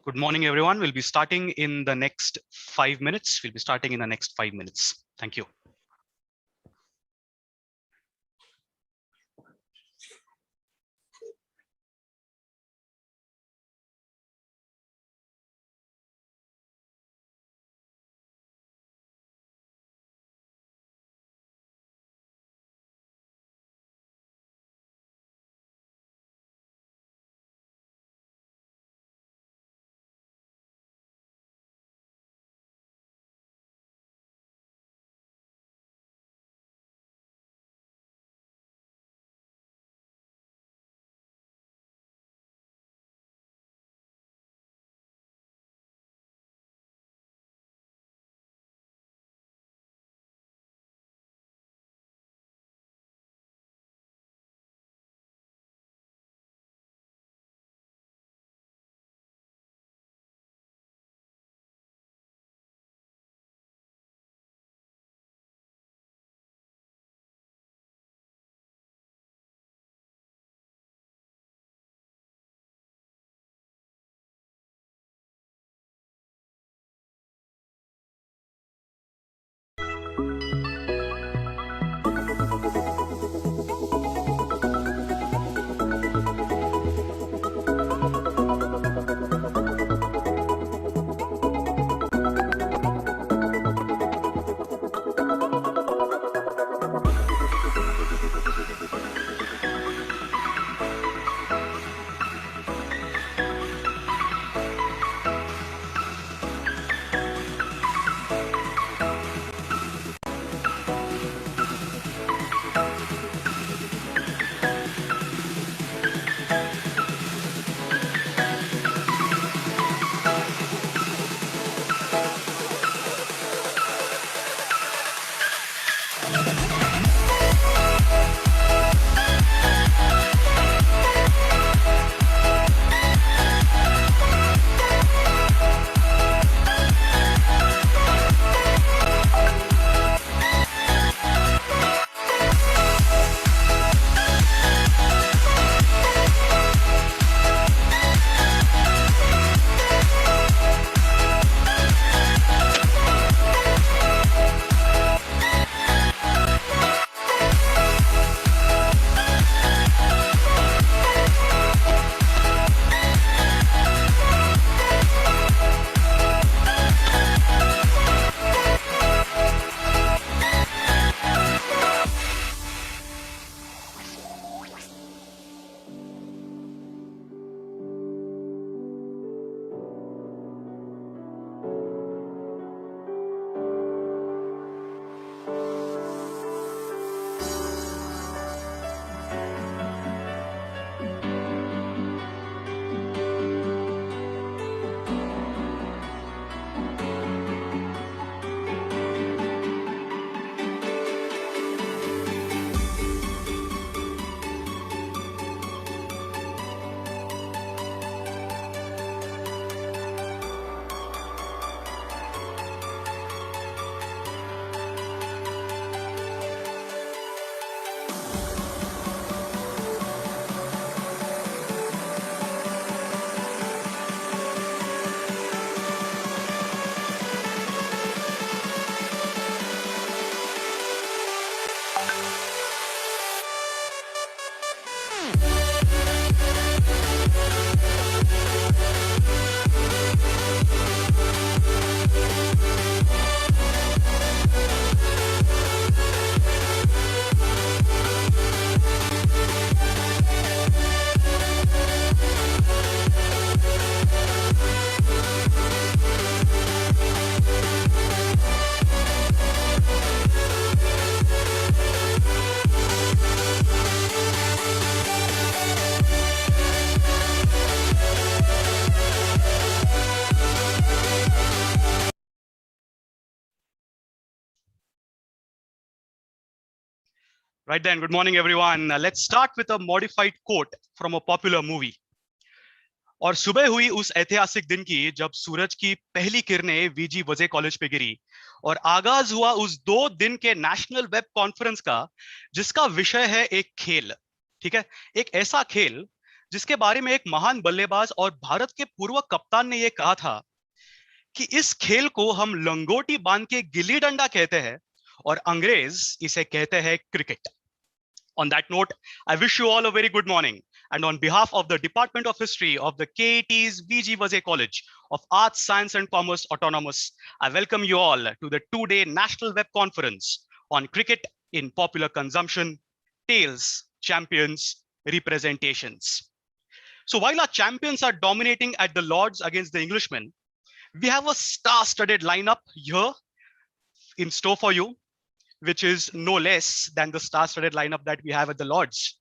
Good morning, everyone. We'll be starting in the next 5 minutes. Thank you. Right then, good morning, everyone. Let's start with a modified quote from a popular movie. और सुबह हुई उस ऐतिहासिक दिन की जब सूरज की पहली किरणें वीजी वजे कॉलेज पे गिरी और आगाज हुआ उस 2 दिन के नेशनल वेब कॉन्फ्रेंस का जिसका विषय है एक खेल, ठीक है, एक ऐसा खेल जिसके बारे में एक महान बल्लेबाज और भारत के पूर्व कप्तान ने यह कहा था कि इस खेल को हम लंगोटी बांध के गिल्ली डंडा कहते हैं और अंग्रेज इसे कहते हैं cricket. On that note, I wish you all a very good morning. And on behalf of the Department of History of the KAT's VG Vaze College of Arts, Science and Commerce Autonomous, I welcome you all to the two-day National Web Conference on Cricket in Popular Consumption, Tales, Champions, Representations. So while our champions are dominating at the Lords against the Englishmen, we have a star-studded lineup here in store for you, which is no less than the star-studded lineup that we have at the Lords.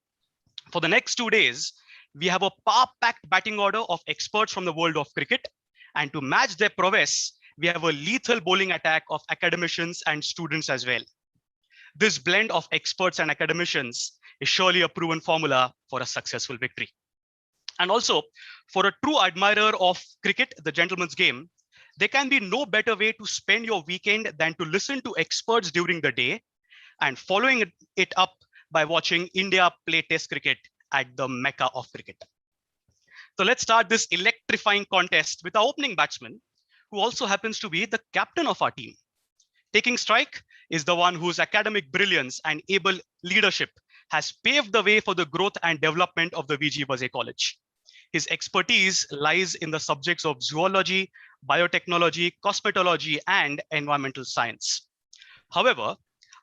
For the next 2 days, we have a power-packed batting order of experts from the world of cricket. And to match their prowess, we have a lethal bowling attack of academicians and students as well. This blend of experts and academicians is surely a proven formula for a successful victory. And also, for a true admirer of cricket, the gentleman's game, there can be no better way to spend your weekend than to listen to experts during the day and following it up by watching India play Test cricket at the Mecca of cricket. So let's start this electrifying contest with our opening batsman, who also happens to be the captain of our team. Taking strike is the one whose academic brilliance and able leadership has paved the way for the growth and development of the VG Vaze College. His expertise lies in the subjects of zoology, biotechnology, cosmetology, and environmental science. However,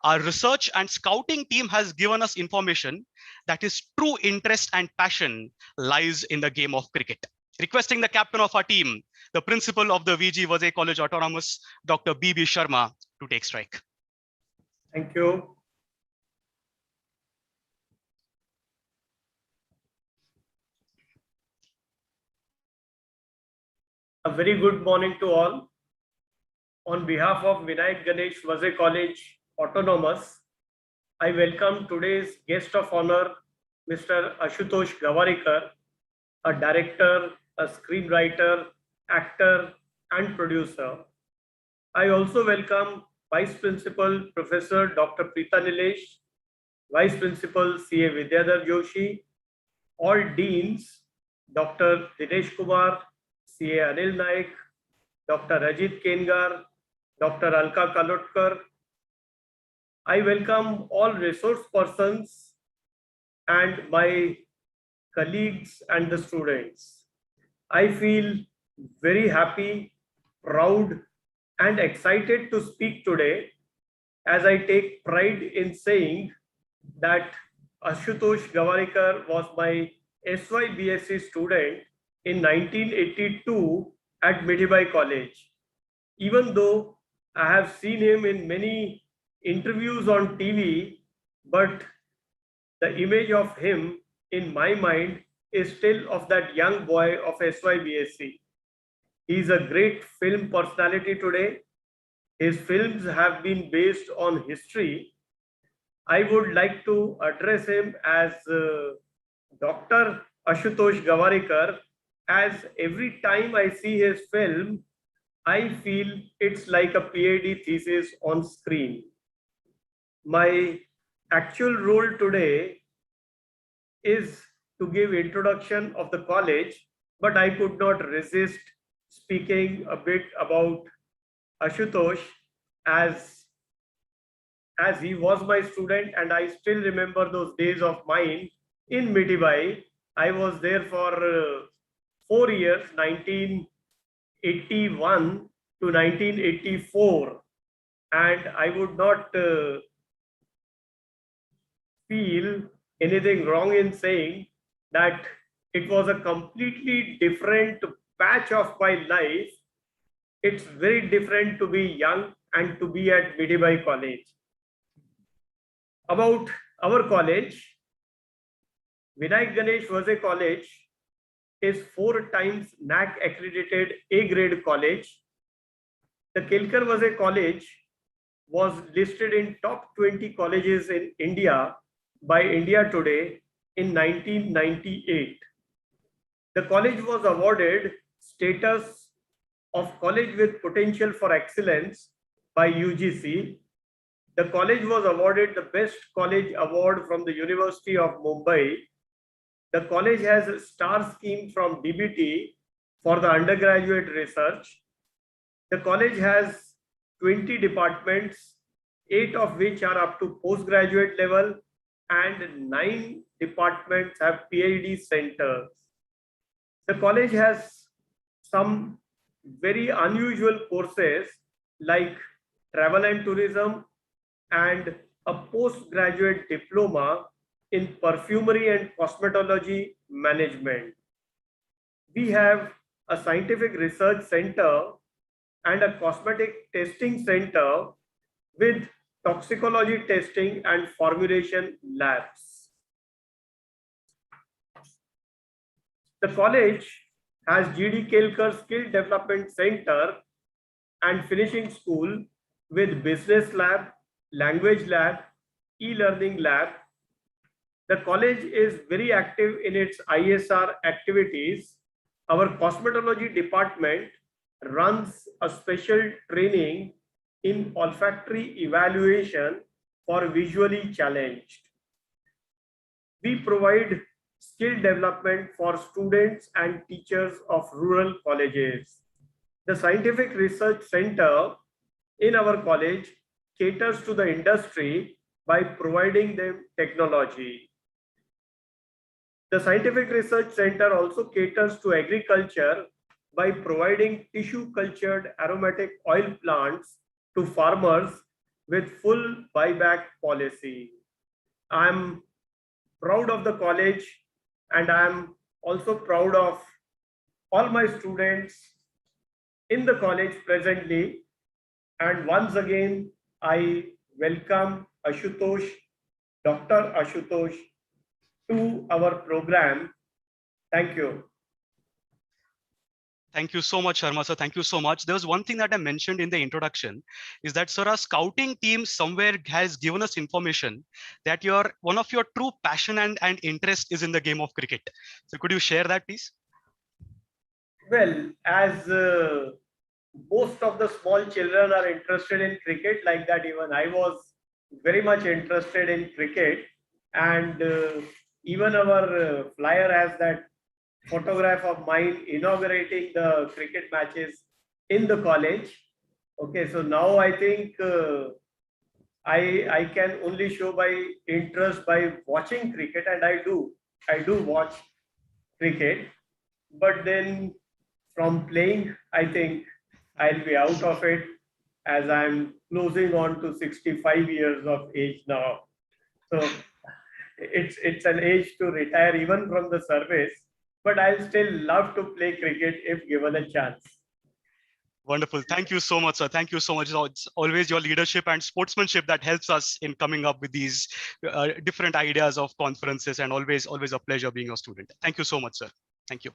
our research and scouting team has given us information that his true interest and passion lies in the game of cricket. Requesting the captain of our team, the principal of the VG Vaze College Autonomous, Dr. B.B. Sharma, to take strike. Thank you. A very good morning to all. On behalf of Vinayak Ganesh Vaze College Autonomous, I welcome today's guest of honor, Mr. Ashutosh Gavarikar, a director, a screenwriter, actor, and producer. I also welcome Vice Principal Professor Dr. Preeta Nilesh, Vice Principal C.A. Vidyadhar Joshi, all deans, Dr. Dinesh Kumar, C.A. Anil Naik, Dr. Rajit Kengar, Dr. Alka Kalotkar. I welcome all resource persons and my colleagues and the students. I feel very happy, proud, and excited to speak today, as I take pride in saying that Ashutosh Gavarikar was my SYBSc student in 1982 at Midhibai College. Even though I have seen him in many interviews on TV, but the image of him in my mind is still of that young boy of SYBSc. He is a great film personality today. His films have been based on history. I would like to address him as Dr. Ashutosh Gavarikar, as every time I see his film, I feel it's like a PhD thesis on screen. My actual role today is to give introduction of the college, but I could not resist speaking a bit about Ashutosh as he was my student, and I still remember those days of mine in Midhibai. I was there for 4 years, 1981 to 1984, and I would not feel anything wrong in saying that it was a completely different patch of my life. It's very different to be young and to be at Midhibai College. About our college, Vinayak Ganesh Vaze College is 4 times NAC accredited A grade college. The Kelkar Vaze College was listed in top 20 colleges in India by India Today in 1998. The college was awarded status of college with potential for excellence by UGC. The college was awarded the Best College Award from the University of Mumbai. The college has a star scheme from DBT for the undergraduate research. The college has 20 departments, 8 of which are up to postgraduate level, and 9 departments have PhD centers. The college has some very unusual courses like travel and tourism and a postgraduate diploma in perfumery and cosmetology management. We have a scientific research center and a cosmetic testing center with toxicology testing and formulation labs. The college has GD Kelkar Skill Development Center and Finishing School with business lab, language lab, e-learning lab. The college is very active in its ISR activities. Our cosmetology department runs a special training in olfactory evaluation for visually challenged. We provide skill development for students and teachers of rural colleges. The Scientific Research Center in our college caters to the industry by providing them technology. The Scientific Research Center also caters to agriculture by providing tissue cultured aromatic oil plants to farmers with full buyback policy. I'm proud of the college, and I'm also proud of all my students in the college presently. And once again, I welcome Ashutosh, Dr. Ashutosh, to our program. Thank you. Thank you so much, Sharma sir. Thank you so much. There was one thing that I mentioned in the introduction is that, sir, our scouting team somewhere has given us information that one of your true passion and interest is in the game of cricket. So could you share that, please? Well, as most of the small children are interested in cricket, like that, even I was very much interested in cricket. And even our flyer has that photograph of mine inaugurating the cricket matches in the college. Okay, so now I think I can only show my interest by watching cricket, and I do watch cricket, but then from playing, I think I'll be out of it, as I'm closing on to 65 years of age now. So it's an age to retire even from the service, but I'll still love to play cricket if given a chance. Wonderful. Thank you so much, sir. Thank you so much. It's always your leadership and sportsmanship that helps us in coming up with these different ideas of conferences, and always a pleasure being a student. Thank you so much, sir. Thank you.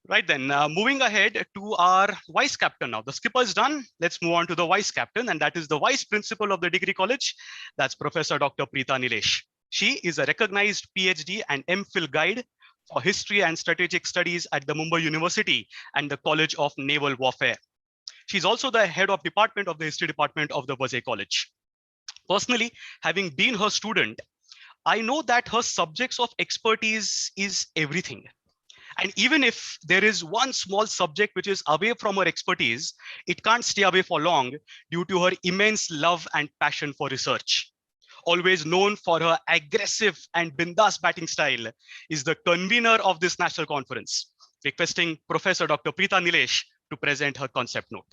Right then, moving ahead to our vice captain now. The skipper is done. Let's move on to the vice captain, and that is the vice principal of the degree college. That's Professor Dr. Preeta Nilesh. She is a recognized PhD and MPhil guide for history and strategic studies at the Mumbai University and the College of Naval Warfare. She's also the head of department of the history department of the Vaze College. Personally, having been her student, I know that her subjects of expertise is everything. And even if there is one small subject which is away from her expertise, it can't stay away for long due to her immense love and passion for research. Always known for her aggressive and bindas batting style, is the convener of this national conference. Requesting Professor Dr. Preeta Nilesh to present her concept note.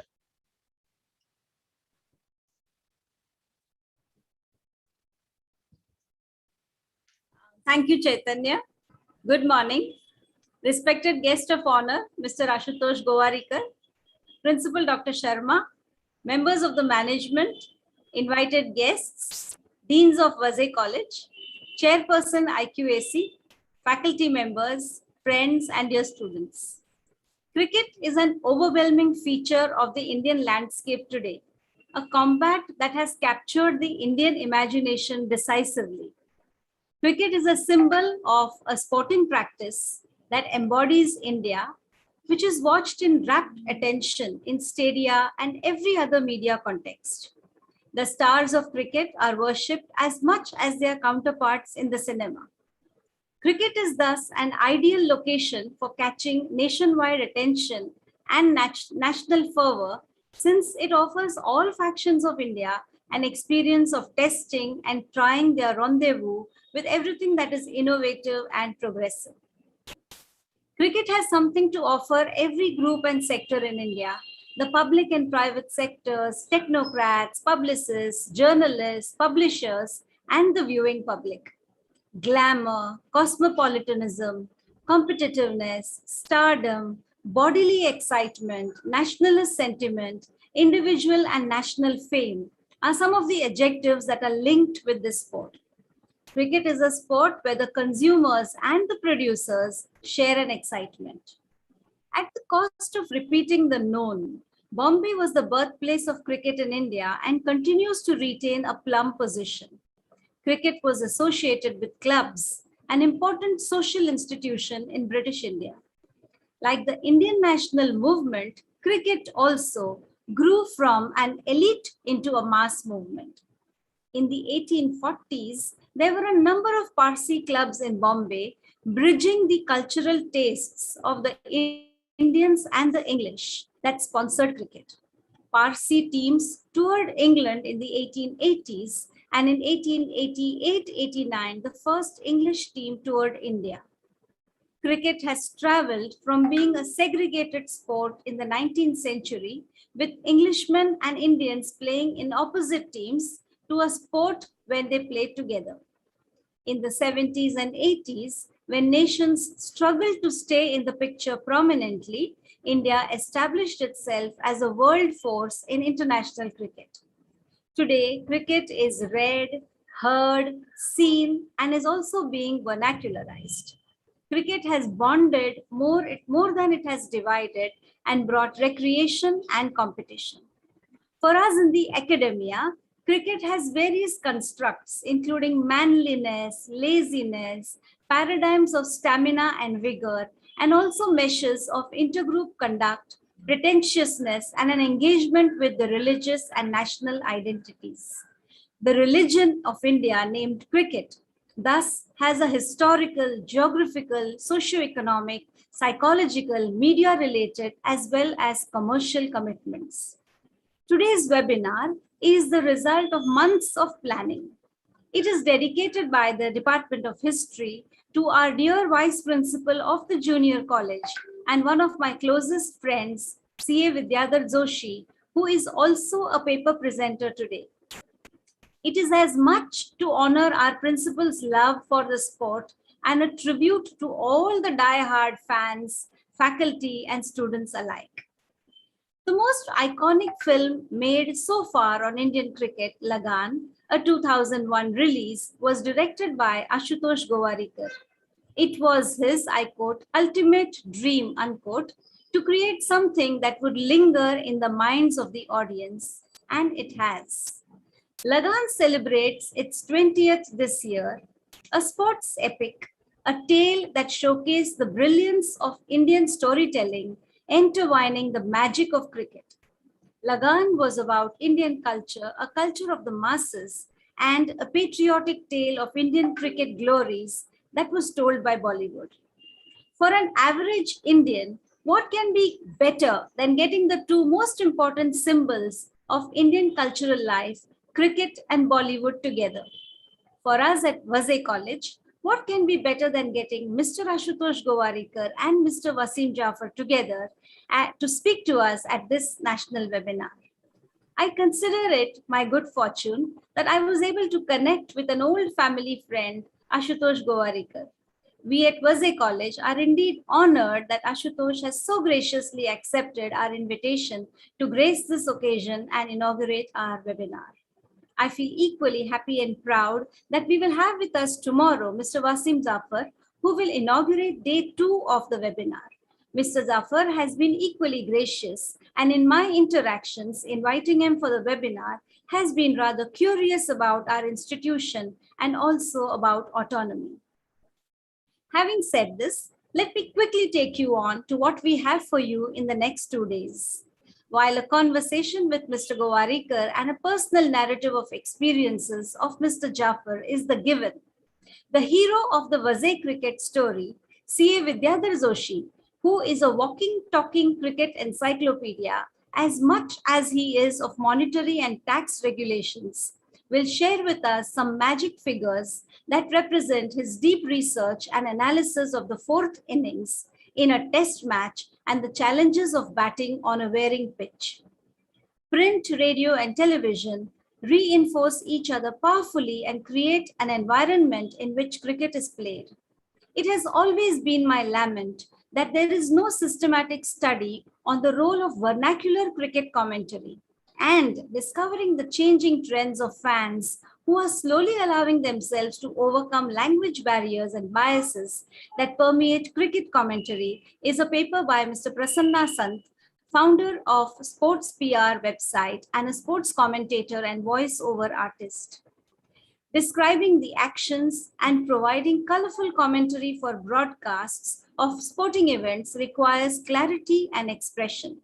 Thank you, Chaitanya. Good morning. Respected guest of honor, Mr. Ashutosh Gowarikar, Principal Dr. Sharma, members of the management, invited guests, deans of Vaze College, chairperson IQAC, faculty members, friends, and dear students. Cricket is an overwhelming feature of the Indian landscape today, a combat that has captured the Indian imagination decisively. Cricket is a symbol of a sporting practice that embodies India, which is watched in rapt attention in stadia and every other media context. The stars of cricket are worshipped as much as their counterparts in the cinema. Cricket is thus an ideal location for catching nationwide attention and national fervor, since it offers all factions of India an experience of testing and trying their rendezvous with everything that is innovative and progressive. Cricket has something to offer every group and sector in India: the public and private sectors, technocrats, publicists, journalists, publishers, and the viewing public. Glamour, cosmopolitanism, competitiveness, stardom, bodily excitement, nationalist sentiment, individual and national fame are some of the adjectives that are linked with this sport. Cricket is a sport where the consumers and the producers share an excitement. At the cost of repeating the known, Bombay was the birthplace of cricket in India and continues to retain a plum position. Cricket was associated with clubs, an important social institution in British India. Like the Indian national movement, cricket also grew from an elite into a mass movement. In the 1840s, there were a number of Parsi clubs in Bombay, bridging the cultural tastes of the Indians and the English that sponsored cricket. Parsi teams toured England in the 1880s, and in 1888-89, the first English team toured India. Cricket has traveled from being a segregated sport in the 19th century, with Englishmen and Indians playing in opposite teams, to a sport when they played together. In the 70s and 80s, when nations struggled to stay in the picture prominently, India established itself as a world force in international cricket. Today, cricket is read, heard, seen, and is also being vernacularized. Cricket has bonded more than it has divided and brought recreation and competition. For us in the academia, cricket has various constructs, including manliness, laziness, paradigms of stamina and vigor, and also measures of intergroup conduct, pretentiousness, and an engagement with the religious and national identities. The religion of India, named cricket, thus has a historical, geographical, socio-economic, psychological, media-related, as well as commercial commitments. Today's webinar is the result of months of planning. It is dedicated by the Department of History to our dear Vice Principal of the Junior College and one of my closest friends, C.A. Vidyadhar Joshi, who is also a paper presenter today. It is as much to honor our principal's love for the sport and a tribute to all the die-hard fans, faculty, and students alike. The most iconic film made so far on Indian cricket, Lagaan, a 2001 release, was directed by Ashutosh Gowarikar. It was his, I quote, ultimate dream, unquote, to create something that would linger in the minds of the audience, and it has. Lagaan celebrates its 20th this year, a sports epic, a tale that showcased the brilliance of Indian storytelling intertwining the magic of cricket. Lagaan was about Indian culture, a culture of the masses, and a patriotic tale of Indian cricket glories that was told by Bollywood. For an average Indian, what can be better than getting the two most important symbols of Indian cultural life, cricket and Bollywood, together? For us at Vaze College, what can be better than getting Mr. Ashutosh Gowarikar and Mr. Wasim Jafar together to speak to us at this national webinar? I consider it my good fortune that I was able to connect with an old family friend, Ashutosh Gowarikar. We at Vaze College are indeed honored that Ashutosh has so graciously accepted our invitation to grace this occasion and inaugurate our webinar. I feel equally happy and proud that we will have with us tomorrow Mr. Wasim Jafar, who will inaugurate day 2 of the webinar. Mr. Jafar has been equally gracious, and in my interactions, inviting him for the webinar has been rather curious about our institution and also about autonomy. Having said this, let me quickly take you on to what we have for you in the next 2 days. While a conversation with Mr. Gowarikar and a personal narrative of experiences of Mr. Jafar is the given, The hero of the Vaze cricket story, CA Vidyadhar Joshi, who is a walking, talking cricket encyclopedia as much as he is of monetary and tax regulations, will share with us some magic figures that represent his deep research and analysis of the fourth innings in a test match and the challenges of batting on a wearing pitch. Print, radio, and television reinforce each other powerfully and create an environment in which cricket is played. It has always been my lament that there is no systematic study on the role of vernacular cricket commentary and discovering the changing trends of fans who are slowly allowing themselves to overcome language barriers and biases that permeate cricket commentary is a paper by Mr. Prasanna Sant, founder of Sports PR website and a sports commentator and voice-over artist. Describing the actions and providing colorful commentary for broadcasts of sporting events requires clarity and expression.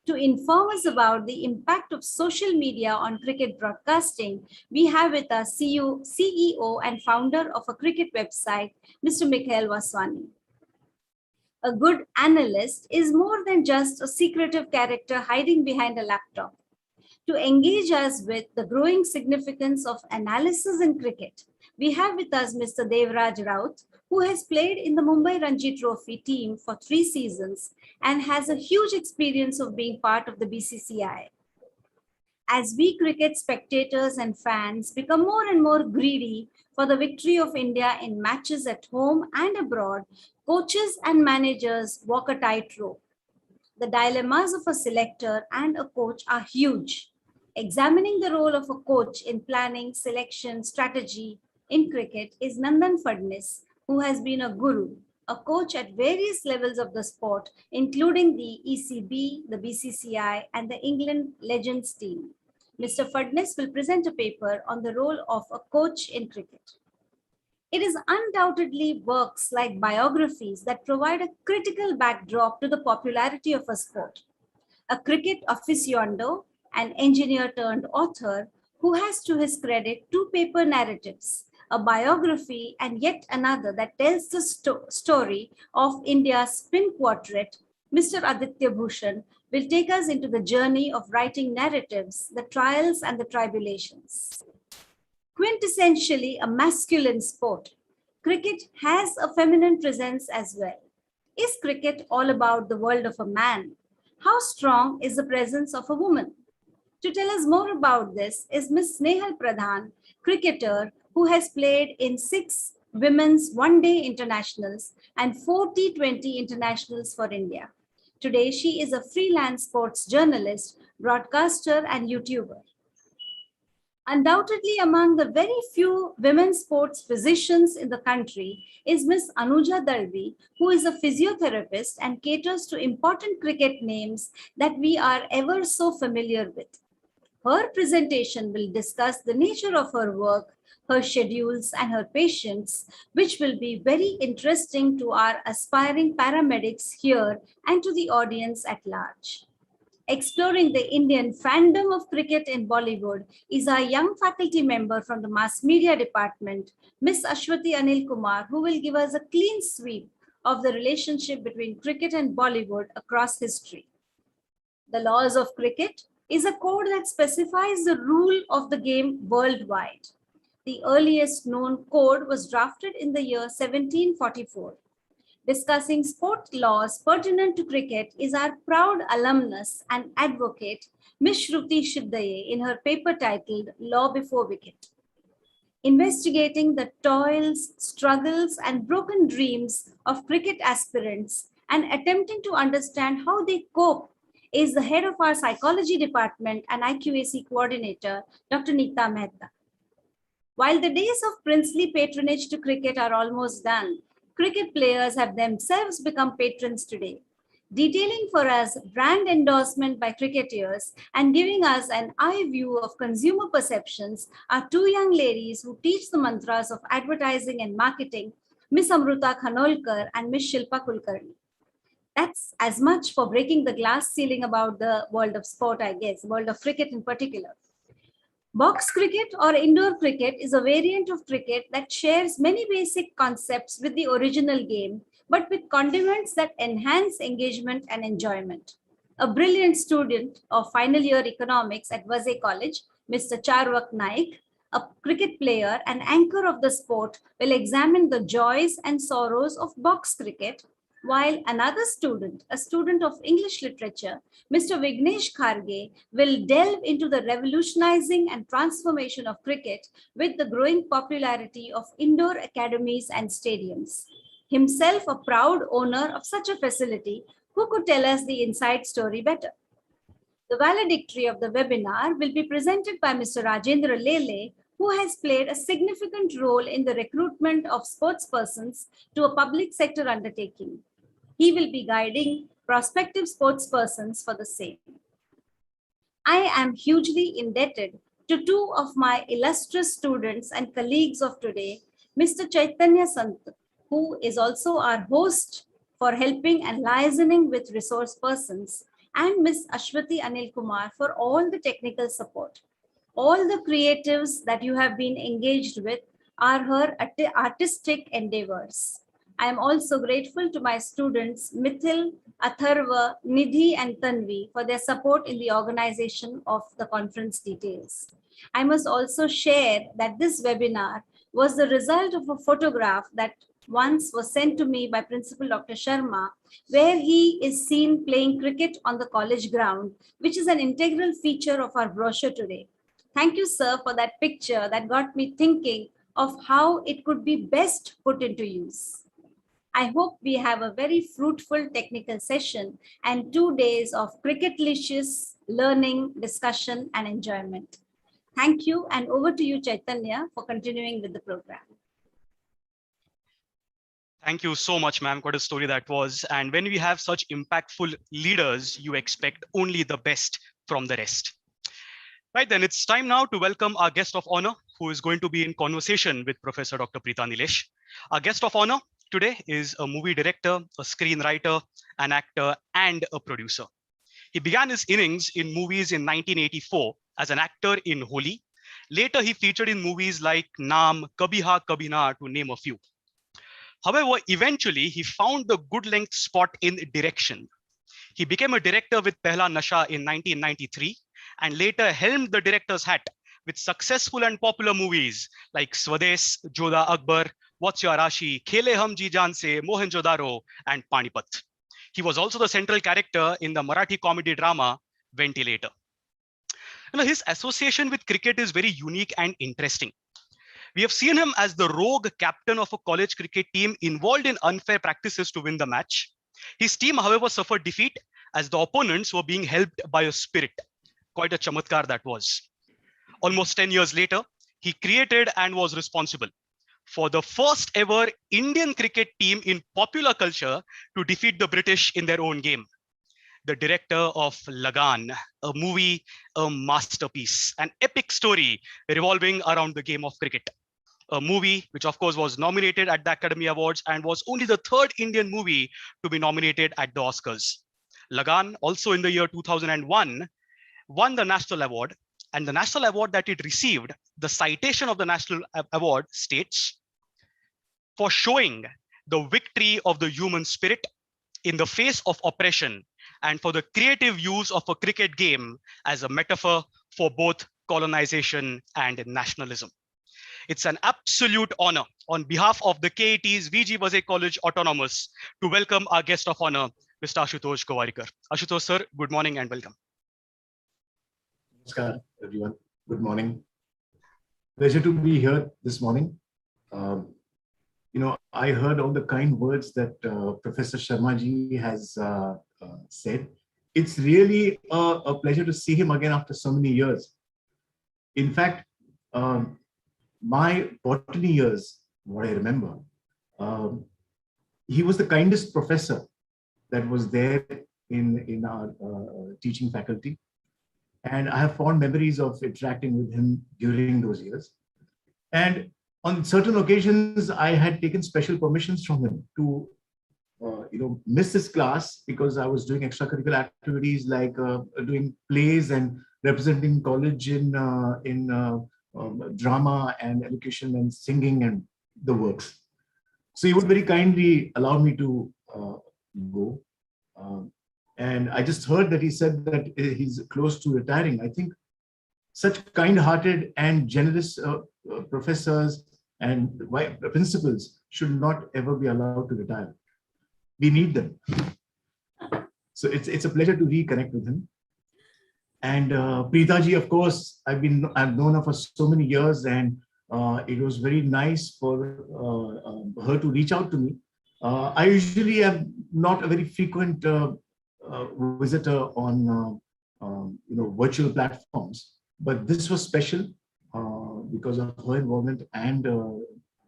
To inform us about the impact of social media on cricket broadcasting, we have with us CEO and founder of a cricket website, Mr. Mikhail Vaswani. A good analyst is more than just a secretive character hiding behind a laptop. To engage us with the growing significance of analysis in cricket, we have with us Mr. Devraj Raut, who has played in the Mumbai Ranji Trophy team for 3 seasons and has a huge experience of being part of the BCCI. As we cricket spectators and fans become more and more greedy for the victory of India in matches at home and abroad, coaches and managers walk a tightrope. The dilemmas of a selector and a coach are huge. Examining the role of a coach in planning, selection, strategy in cricket is Nandan Phadnis, who has been a guru, a coach at various levels of the sport, including the ECB, the BCCI, and the England Legends team. Mr. Phadnis will present a paper on the role of a coach in cricket. It is undoubtedly works like biographies that provide a critical backdrop to the popularity of a sport. A cricket aficionado, an engineer turned author, who has to his credit 2 paper narratives, a biography and yet another that tells the story of India's spin quartet, Mr. Aditya Bhushan will take us into the journey of writing narratives, the trials and the tribulations. Quintessentially a masculine sport, cricket has a feminine presence as well. Is cricket all about the world of a man? How strong is the presence of a woman? To tell us more about this is Ms. Snehal Pradhan, cricketer who has played in 6 women's one-day internationals and 4 T20 internationals for India. Today, she is a freelance sports journalist, broadcaster, and YouTuber. Undoubtedly, among the very few women sports physicians in the country is Ms. Anuja Dalvi, who is a physiotherapist and caters to important cricket names that we are ever so familiar with. Her presentation will discuss the nature of her work, her schedules, and her patients, which will be very interesting to our aspiring paramedics here and to the audience at large. Exploring the Indian fandom of cricket in Bollywood is our young faculty member from the Mass Media Department, Ms. Ashwati Anil Kumar, who will give us a clean sweep of the relationship between cricket and Bollywood across history. The laws of cricket is a code that specifies the rule of the game worldwide. The earliest known code was drafted in the year 1744. Discussing sport laws pertinent to cricket is our proud alumnus and advocate, Ms. Shruti Shiddaye, in her paper titled Law Before Wicket. Investigating the toils, struggles, and broken dreams of cricket aspirants and attempting to understand how they cope is the head of our psychology department and IQAC coordinator, Dr. Neeta Mehta. While the days of princely patronage to cricket are almost done, cricket players have themselves become patrons today. Detailing for us brand endorsement by cricketers and giving us an eye view of consumer perceptions are 2 young ladies who teach the mantras of advertising and marketing, Ms. Amruta Khanolkar and Ms. Shilpa Kulkarni. That's as much for breaking the glass ceiling about the world of sport, I guess, world of cricket in particular. Box cricket or indoor cricket is a variant of cricket that shares many basic concepts with the original game, but with condiments that enhance engagement and enjoyment. A brilliant student of final year economics at Vaze College, Mr. Charvak Naik, a cricket player and anchor of the sport, will examine the joys and sorrows of box cricket, while another student, a student of English literature, Mr. Vignesh Kharge, will delve into the revolutionizing and transformation of cricket with the growing popularity of indoor academies and stadiums. Himself a proud owner of such a facility, who could tell us the inside story better? The valedictory of the webinar will be presented by Mr. Rajendra Lele, who has played a significant role in the recruitment of sportspersons to a public sector undertaking. He will be guiding prospective sportspersons for the same. I am hugely indebted to two of my illustrious students and colleagues of today, Mr. Chaitanya Sant, who is also our host for helping and liaising with resource persons, and Ms. Ashwati Anil Kumar for all the technical support. All the creatives that you have been engaged with are her artistic endeavors. I am also grateful to my students, Mithil, Atharva, Nidhi, and Tanvi for their support in the organization of the conference details. I must also share that this webinar was the result of a photograph that once was sent to me by Principal Dr. Sharma, where he is seen playing cricket on the college ground, which is an integral feature of our brochure today. Thank you, sir, for that picture that got me thinking of how it could be best put into use. I hope we have a very fruitful technical session and 2 days of cricketlicious learning, discussion, and enjoyment. Thank you, and over to you, Chaitanya, for continuing with the program. Thank you so much, ma'am. What a story that was. And when we have such impactful leaders, you expect only the best from the rest. Right then, it's time now to welcome our guest of honor, who is going to be in conversation with Professor Dr. Preeta Nilesh. Our guest of honor today is a movie director, a screenwriter, an actor, and a producer. He began his innings in movies in 1984 as an actor in Holi. Later, he featured in movies like Naam, Kabhi Ha Kabhi Na, to name a few. However, eventually, he found the good length spot in direction. He became a director with Pehla Nasha in 1993 and later helmed the director's hat with successful and popular movies like Swades, Jodha Akbar, What's Your Rashi, Khele Hum Ji Jaan Se, Mohenjo-daro, and Panipat. He was also the central character in the Marathi comedy drama Ventilator. His association with cricket is very unique and interesting. We have seen him as the rogue captain of a college cricket team involved in unfair practices to win the match. His team, however, suffered defeat as the opponents were being helped by a spirit. Quite a chamatkar that was. Almost 10 years later, he created and was responsible for the first ever Indian cricket team in popular culture to defeat the British in their own game. The director of Lagaan, a movie, a masterpiece, an epic story revolving around the game of cricket. A movie which of course was nominated at the Academy Awards and was only the third Indian movie to be nominated at the Oscars. Lagaan, also in the year 2001, won the National Award, and the National Award that it received, the citation of the National Award states, for showing the victory of the human spirit in the face of oppression and for the creative use of a cricket game as a metaphor for both colonization and nationalism. It's an absolute honor on behalf of the KAT's VG Vaze College Autonomous to welcome our guest of honor, Mr. Ashutosh Gowarikar. Ashutosh sir, good morning and welcome. Namaskar, everyone. Good morning. Pleasure to be here this morning. I heard all the kind words that Professor Sharma ji has said. It's really a pleasure to see him again after so many years. In fact, my botany years, what I remember, he was the kindest professor that was there in our teaching faculty. And I have fond memories of interacting with him during those years. And on certain occasions, I had taken special permissions from him to miss his class because I was doing extracurricular activities like doing plays and representing college in drama and education and singing and the works. So he would very kindly allow me to go. And I just heard that he said that he's close to retiring. I think such kind-hearted and generous professors and principals should not ever be allowed to retire. We need them. So it's a pleasure to reconnect with him. And Preetaji, of course, I've known her for so many years, and it was very nice for her to reach out to me. I usually am not a very frequent visitor on virtual platforms, but this was special because of her involvement and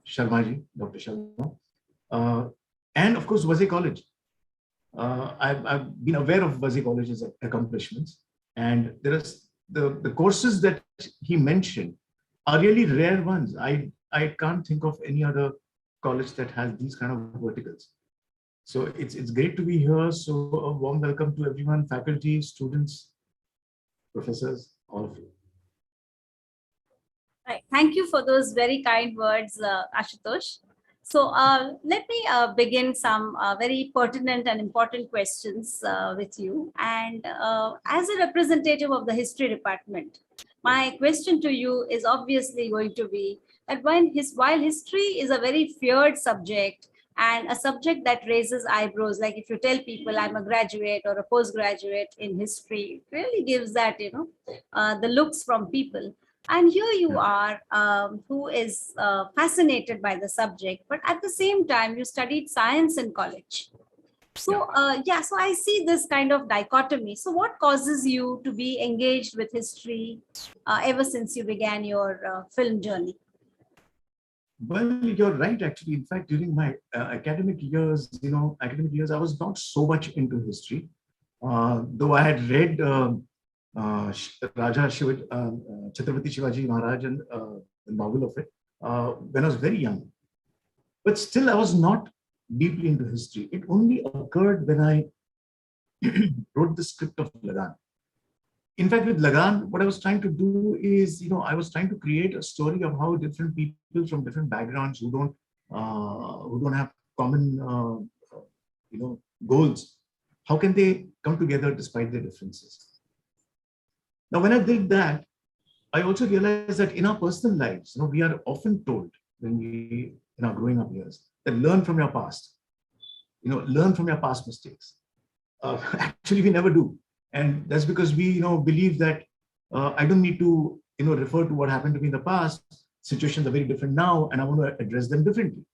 Sharmaji, Dr. Sharma, and of course Vaze College. I've been aware of Vaze College's accomplishments, and there are the courses that he mentioned are really rare ones. I can't think of any other college that has these kind of verticals. So it's great to be here. So a warm welcome to everyone, faculty, students, professors, all of you. Right. Thank you for those very kind words, Ashutosh. So let me begin some very pertinent and important questions with you. And as a representative of the history department, my question to you is obviously going to be that while history is a very feared subject and a subject that raises eyebrows, like if you tell people I'm a graduate or a postgraduate in history, it really gives that, the looks from people. And here you are, who is fascinated by the subject, but at the same time, you studied science in college. So, so I see this kind of dichotomy. So what causes you to be engaged with history ever since you began your film journey? Well, you're right, actually. In fact, during my academic years, I was not so much into history, though I had read Raja Chhatrapati Shivaji Maharaj and the novel of it when I was very young. But still, I was not deeply into history. It only occurred when I wrote the script of Lagaan. In fact, with Lagaan, what I was trying to do is, I was trying to create a story of how different people from different backgrounds who don't have common, goals, how can they come together despite their differences? Now, when I did that, I also realized that in our personal lives, we are often told when we, in our growing up years, that learn from your past, learn from your past mistakes. Actually, we never do. And that's because we, believe that I don't need to, refer to what happened to me in the past. Situations are very different now, and I want to address them differently.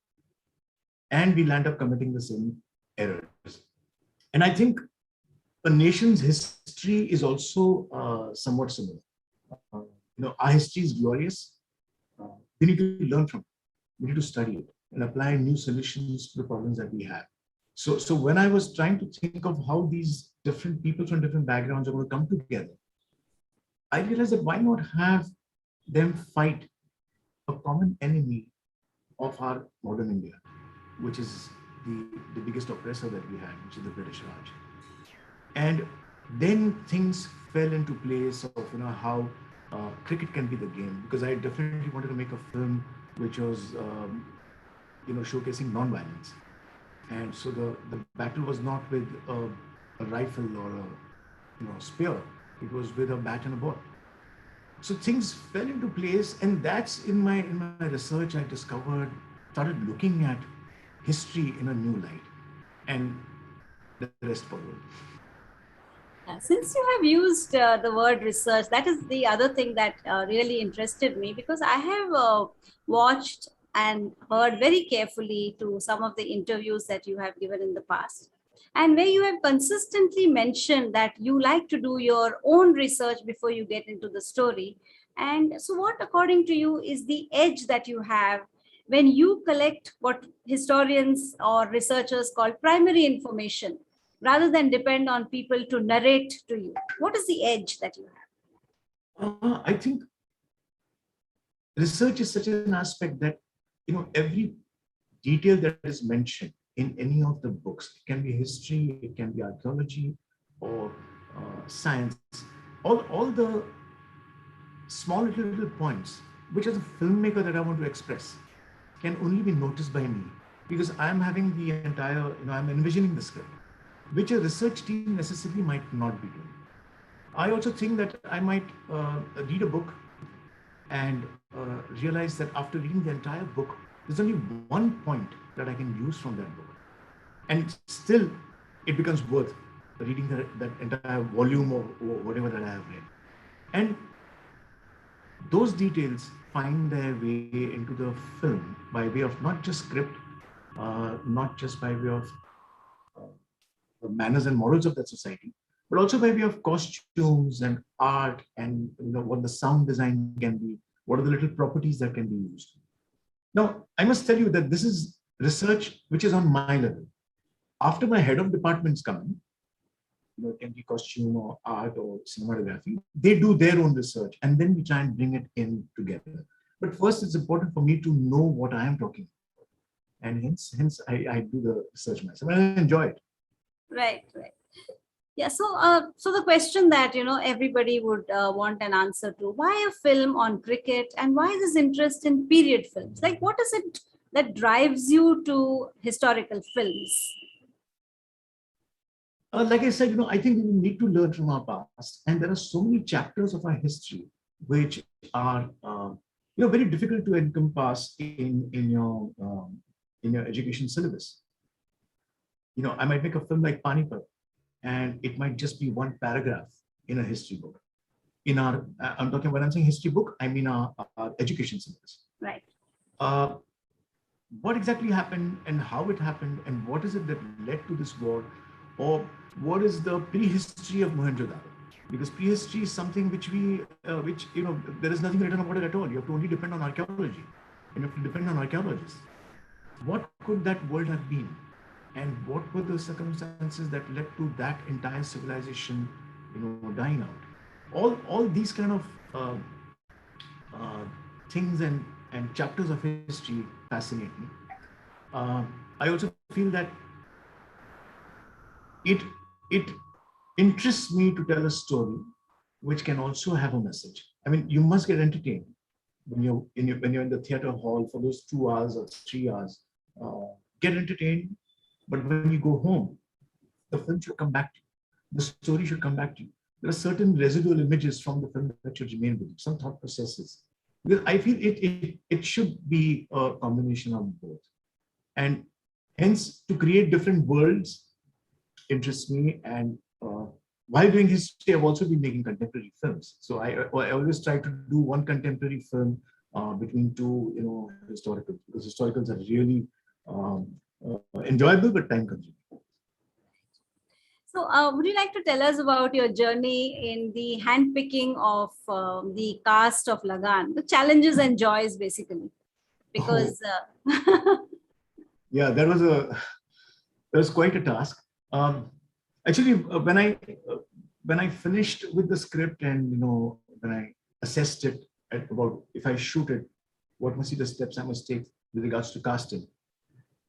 And we land up committing the same errors. And I think a nation's history is also somewhat similar. Our history is glorious. We need to learn from it. We need to study it and apply new solutions to the problems that we have. So when I was trying to think of how these different people from different backgrounds are going to come together, I realized that why not have them fight a common enemy of our modern India, which is the biggest oppressor that we had, which is the British Raj. And then things fell into place of how cricket can be the game, because I definitely wanted to make a film which was showcasing non-violence. And so the battle was not with a rifle or a spear; it was with a bat and a ball. So things fell into place, and that's in my research I started looking at history in a new light, and the rest followed. Since you have used the word research, that is the other thing that really interested me, because I have watched and heard very carefully to some of the interviews that you have given in the past, and where you have consistently mentioned that you like to do your own research before you get into the story. And so what, according to you, is the edge that you have when you collect what historians or researchers call primary information, rather than depend on people to narrate to you? What is the edge that you have? I think research is such an aspect that, every detail that is mentioned in any of the books, it can be history, it can be archaeology or science, all the small little points, which as a filmmaker that I want to express, can only be noticed by me because I'm having the entire, I'm envisioning the script, which a research team necessarily might not be doing. I also think that I might read a book and realize that after reading the entire book, there's only one point that I can use from that book. And still, it becomes worth reading that entire volume or whatever that I have read. And those details find their way into the film by way of not just script, not just by way of the manners and morals of that society, but also by way of costumes and art and what the sound design can be, what are the little properties that can be used. Now, I must tell you that this is research which is on my level. After my head of departments come in, it can be costume or art or cinematography, they do their own research and then we try and bring it in together. But first, it's important for me to know what I am talking about. And hence I do the research myself and I enjoy it. Right. Yeah, so the question that everybody would want an answer to: why a film on cricket, and why this interest in period films? Like, what is it that drives you to historical films? Like I said, I think we need to learn from our past, and there are so many chapters of our history which are, very difficult to encompass in your education syllabus. I might make a film like Panipat, and it might just be one paragraph in a history book. I'm talking when I'm saying history book, I mean our education syllabus. Right. What exactly happened and how it happened and what is it that led to this war, or what is the prehistory of Mohenjo-daro? Because prehistory is something which there is nothing written about it at all. You have to only depend on archaeology, and you have to depend on archaeologists. What could that world have been? And what were the circumstances that led to that entire civilization, dying out? All these kind of things and chapters of history fascinate me. I also feel that it interests me to tell a story which can also have a message. I mean, you must get entertained when you're in the theater hall for those 2 hours or 3 hours. Get entertained. But when you go home, the film should come back to you. The story should come back to you. There are certain residual images from the film that should remain with you, some thought processes. Because I feel it should be a combination of both. And hence, to create different worlds interests me. And while doing history, I've also been making contemporary films. So I always try to do one contemporary film between two, historicals, because historicals are really enjoyable but time consuming. So would you like to tell us about your journey in the handpicking of the cast of Lagaan, the challenges and joys basically? Because yeah, that was quite a task. Actually, when I finished with the script and when I assessed it at about if I shoot it, what must be the steps I must take with regards to casting,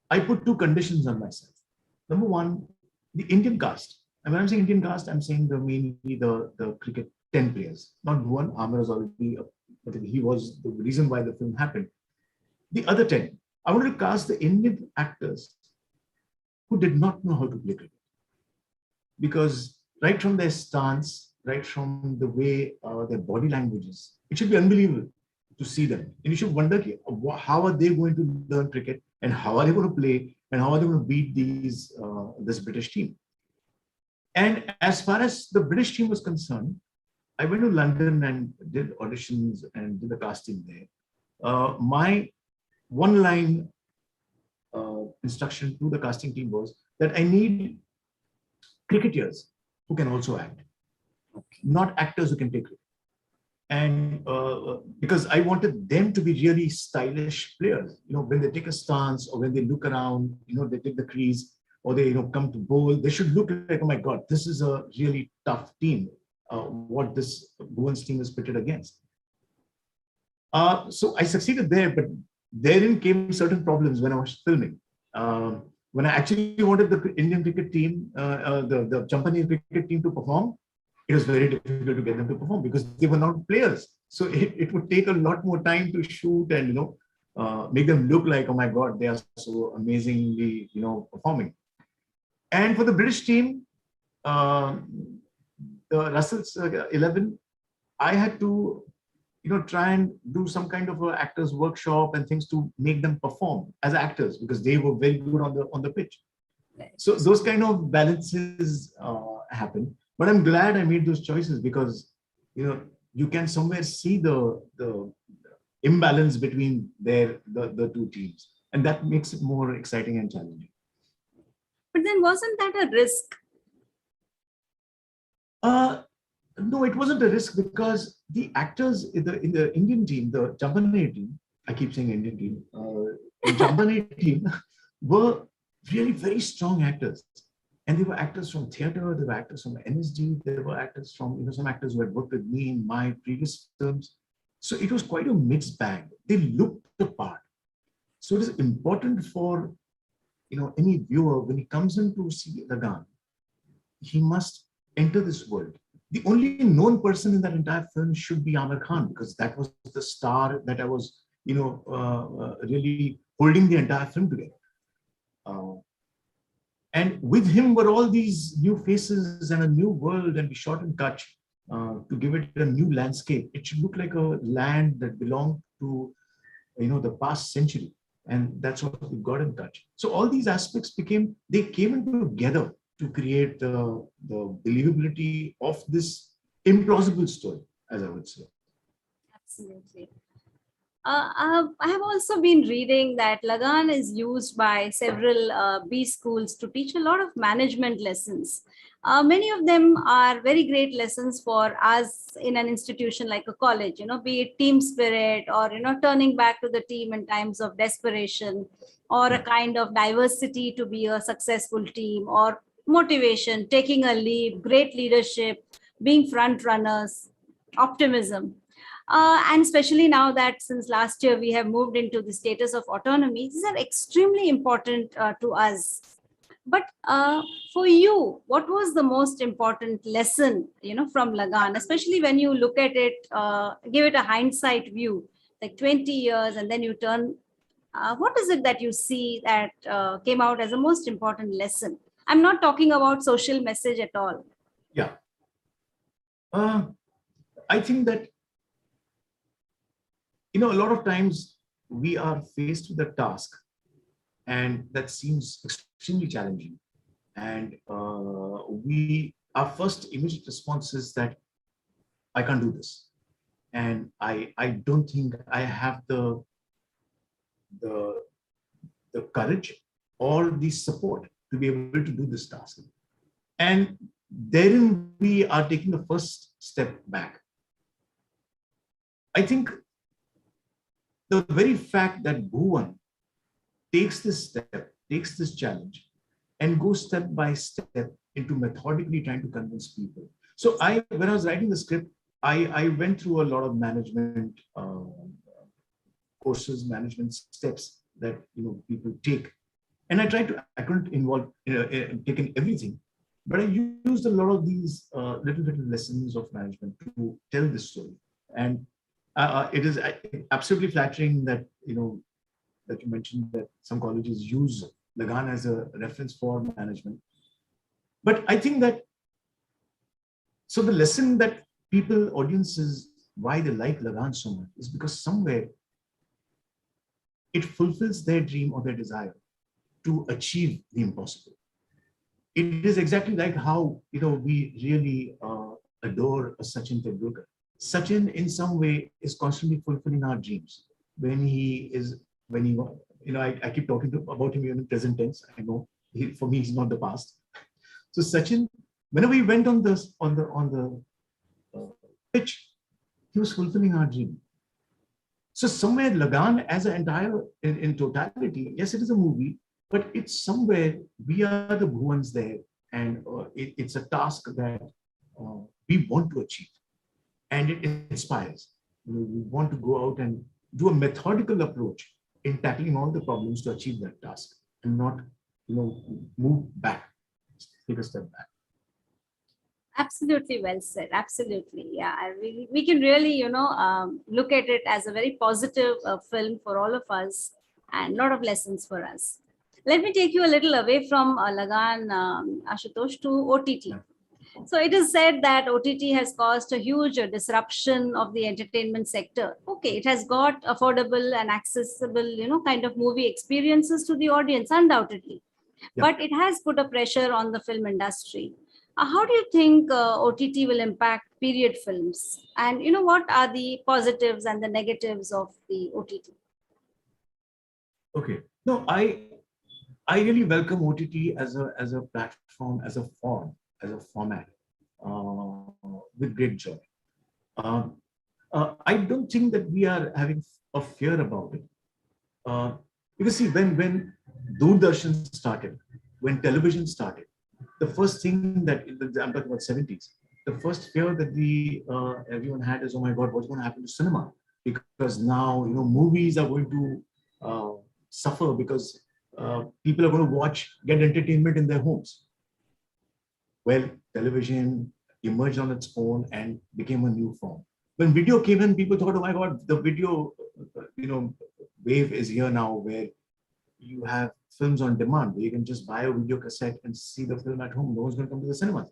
I put 2 conditions on myself. Number one, the Indian cast. And when I'm saying Indian cast, I'm saying mainly the cricket 10 players. Not one. Amir was already, he was the reason why the film happened. The other 10, I wanted to cast the Indian actors who did not know how to play cricket. Because right from their stance, right from the way their body language is, it should be unbelievable to see them. And you should wonder, how are they going to learn cricket, and how are they going to play, and how are they going to beat this British team? And as far as the British team was concerned, I went to London and did auditions and did the casting there. My one-line instruction to the casting team was that I need cricketers who can also act, not actors who can play cricket. And because I wanted them to be really stylish players, when they take a stance or when they look around, they take the crease or they, come to bowl, they should look like, oh my God, this is a really tough team. What this Bhuvan's team is pitted against. So I succeeded there, but therein came certain problems when I was filming. When I actually wanted the Indian cricket team, the Champani cricket team to perform, it was very difficult to get them to perform because they were not players. So it would take a lot more time to shoot and, make them look like, oh my God, they are so amazingly, performing. And for the British team, the Russell's 11, I had to, try and do some kind of an actors workshop and things to make them perform as actors because they were very good on the pitch. So those kind of balances happen. But I'm glad I made those choices because, you can somewhere see the imbalance between the two teams. And that makes it more exciting and challenging. But then wasn't that a risk? No, it wasn't a risk because the actors in the Indian team, the Jambanay team, I keep saying Indian team, the Jambanay team were really very strong actors. And they were actors from theater, they were actors from NSD, there were actors from, some actors who had worked with me in my previous films. So it was quite a mixed bag. They looked the part. So it is important for, any viewer, when he comes in to see Lagaan, he must enter this world. The only known person in that entire film should be Amir Khan, because that was the star that I was, really holding the entire film together. And with him were all these new faces and a new world, and we shot in Kutch to give it a new landscape. It should look like a land that belonged to, the past century. And that's what we got in Kutch. So all these aspects came in together to create the believability of this implausible story, as I would say. Absolutely. I have also been reading that Lagaan is used by several B schools to teach a lot of management lessons. Many of them are very great lessons for us in an institution like a college, be it team spirit or, turning back to the team in times of desperation, or a kind of diversity to be a successful team, or motivation, taking a lead, great leadership, being front runners, optimism. And especially now that since last year we have moved into the status of autonomy, these are extremely important to us. But for you, what was the most important lesson, from Lagaan, especially when you look at it, give it a hindsight view, like 20 years, and then you turn, what is it that you see that came out as a most important lesson? I'm not talking about social message at all. Yeah. I think that, a lot of times we are faced with a task and that seems extremely challenging. And our first immediate response is that I can't do this. And I don't think I have the courage or the support to be able to do this task. And therein we are taking the first step back. I think the very fact that Bhuvan takes this step, takes this challenge, and goes step by step into methodically trying to convince people. So when I was writing the script, I went through a lot of management courses, management steps that people take, and I couldn't involve take in everything, but I used a lot of these little lessons of management to tell this story. And it is absolutely flattering that that you mentioned that some colleges use Lagaan as a reference for management. But I think that so the lesson that audiences, why they like Lagaan so much is because somewhere it fulfills their dream or their desire to achieve the impossible. It is exactly like how we really adore a Sachin Tendulkar. Sachin, in some way, is constantly fulfilling our dreams. I keep talking about him even in present tense. I know for me, he's not the past. So Sachin, whenever he went on the pitch, he was fulfilling our dream. So somewhere Lagaan as an entire, in totality, yes, it is a movie, but it's somewhere we are the Bhuvans there, and it's a task that we want to achieve. And it inspires. We want to go out and do a methodical approach in tackling all the problems to achieve that task, and not, move back, take a step back. Absolutely well said. Absolutely. Yeah. We can really, look at it as a very positive film for all of us and a lot of lessons for us. Let me take you a little away from Lagaan, Ashutosh, to OTT. So it is said that OTT has caused a huge disruption of the entertainment sector. Okay, it has got affordable and accessible, kind of movie experiences to the audience, undoubtedly. Yeah. But it has put a pressure on the film industry. How do you think OTT will impact period films? And what are the positives and the negatives of the OTT? Okay. No, I really welcome OTT as a platform, as a form, as a format, with great joy. I don't think that we are having a fear about it. Because see, when Doordarshan started, when television started, the first thing that I'm talking about 70s, the first fear that everyone had is, oh my God, what's going to happen to cinema? Because now movies are going to suffer because people are going to get entertainment in their homes. Well, television emerged on its own and became a new form. When video came in, people thought, oh my God, the video, wave is here now, where you have films on demand, where you can just buy a video cassette and see the film at home. No one's going to come to the cinemas.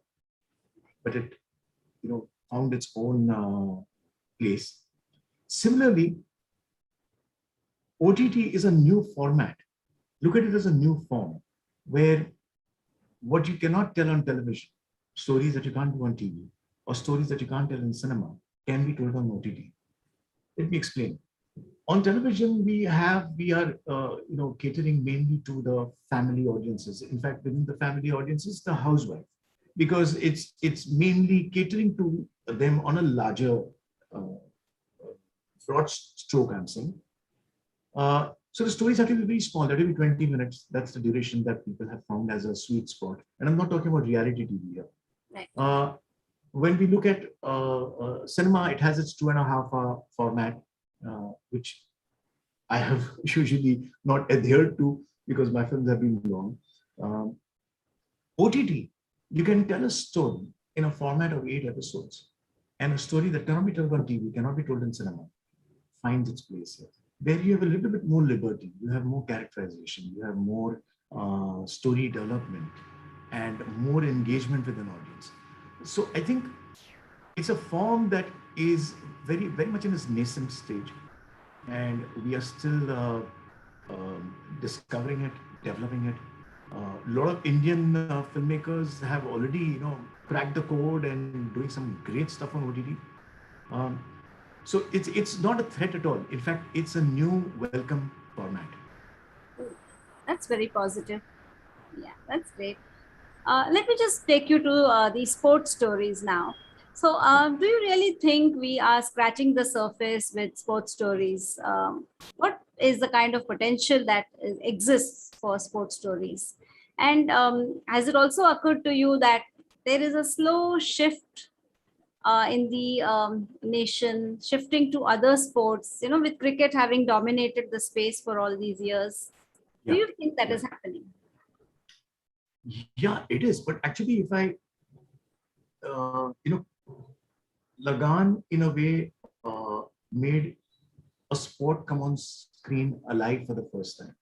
But it, found its own place. Similarly, OTT is a new format. Look at it as a new form, where what you cannot tell on television, stories that you can't do on TV, or stories that you can't tell in cinema, can be told on OTT. Let me explain. On television, we are catering mainly to the family audiences. In fact, within the family audiences, the housewife, because it's mainly catering to them on a larger, broad stroke, I'm saying. So the stories have to be very small. That will be 20 minutes. That's the duration that people have found as a sweet spot. And I'm not talking about reality TV here. Right. When we look at cinema, it has its 2.5 hour format, which I have usually not adhered to because my films have been long. OTT, you can tell a story in a format of 8 episodes, and a story that cannot be told on TV, cannot be told in cinema, finds its place here. There you have a little bit more liberty, you have more characterization, you have more story development, and more engagement with an audience. So I think it's a form that is very, very much in its nascent stage, and we are still discovering it, developing it. A lot of Indian filmmakers have already, cracked the code and doing some great stuff on OTT. So it's not a threat at all. In fact, it's a new welcome format. That's very positive. Yeah, that's great. Let me just take you to the sports stories now. So, do you really think we are scratching the surface with sports stories? What is the kind of potential that exists for sports stories? And has it also occurred to you that there is a slow shift in the nation, shifting to other sports, with cricket having dominated the space for all these years? Do Yeah. you think that is happening? Yeah, it is. But actually, if I, Lagaan in a way made a sport come on screen alive for the first time.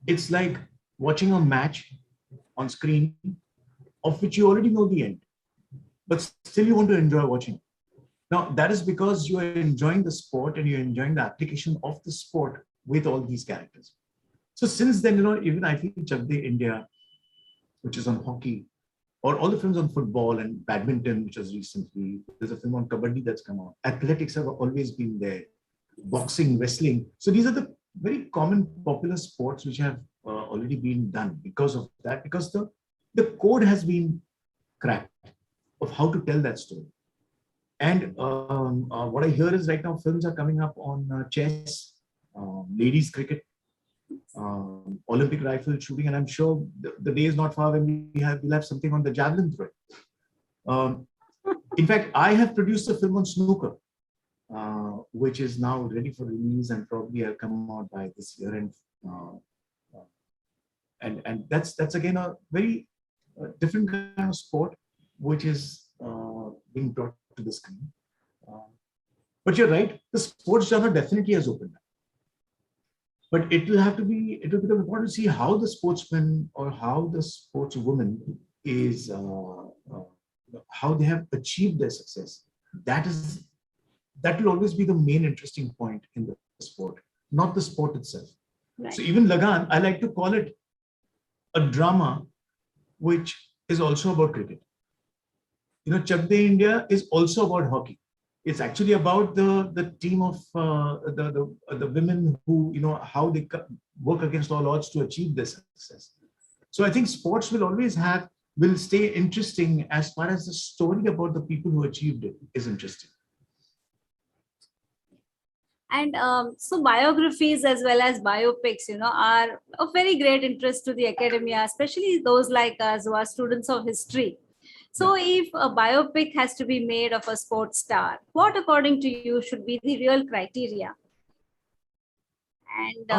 It's like watching a match on screen of which you already know the end, but still you want to enjoy watching. Now, that is because you are enjoying the sport and you're enjoying the application of the sport with all these characters. So since then, even I feel Chak De India, which is on hockey, or all the films on football and badminton, which was recently, there's a film on kabaddi that's come out. Athletics have always been there, boxing, wrestling. So these are the very common popular sports which have already been done because of that, because the code has been cracked of how to tell that story. And what I hear is right now films are coming up on chess, ladies cricket, Olympic rifle shooting, and I'm sure the day is not far when we'll have something on the javelin throw. In fact, I have produced a film on snooker, which is now ready for release and probably will come out by this year. And that's again a very different kind of sport. which is being brought to the screen. But you're right, the sports genre definitely has opened up. But it will become important to see how the sportsman or how the sportswoman is, how they have achieved their success. That will always be the main interesting point in the sport, not the sport itself. Right. So even Lagaan, I like to call it a drama which is also about cricket. Chak De India is also about hockey. It's actually about the team of the women who, how they work against all odds to achieve this success. So I think sports will stay interesting as far as the story about the people who achieved it is interesting. And so biographies as well as biopics, are of very great interest to the academia, especially those like us who are students of history. So if a biopic has to be made of a sports star, what according to you should be the real criteria? And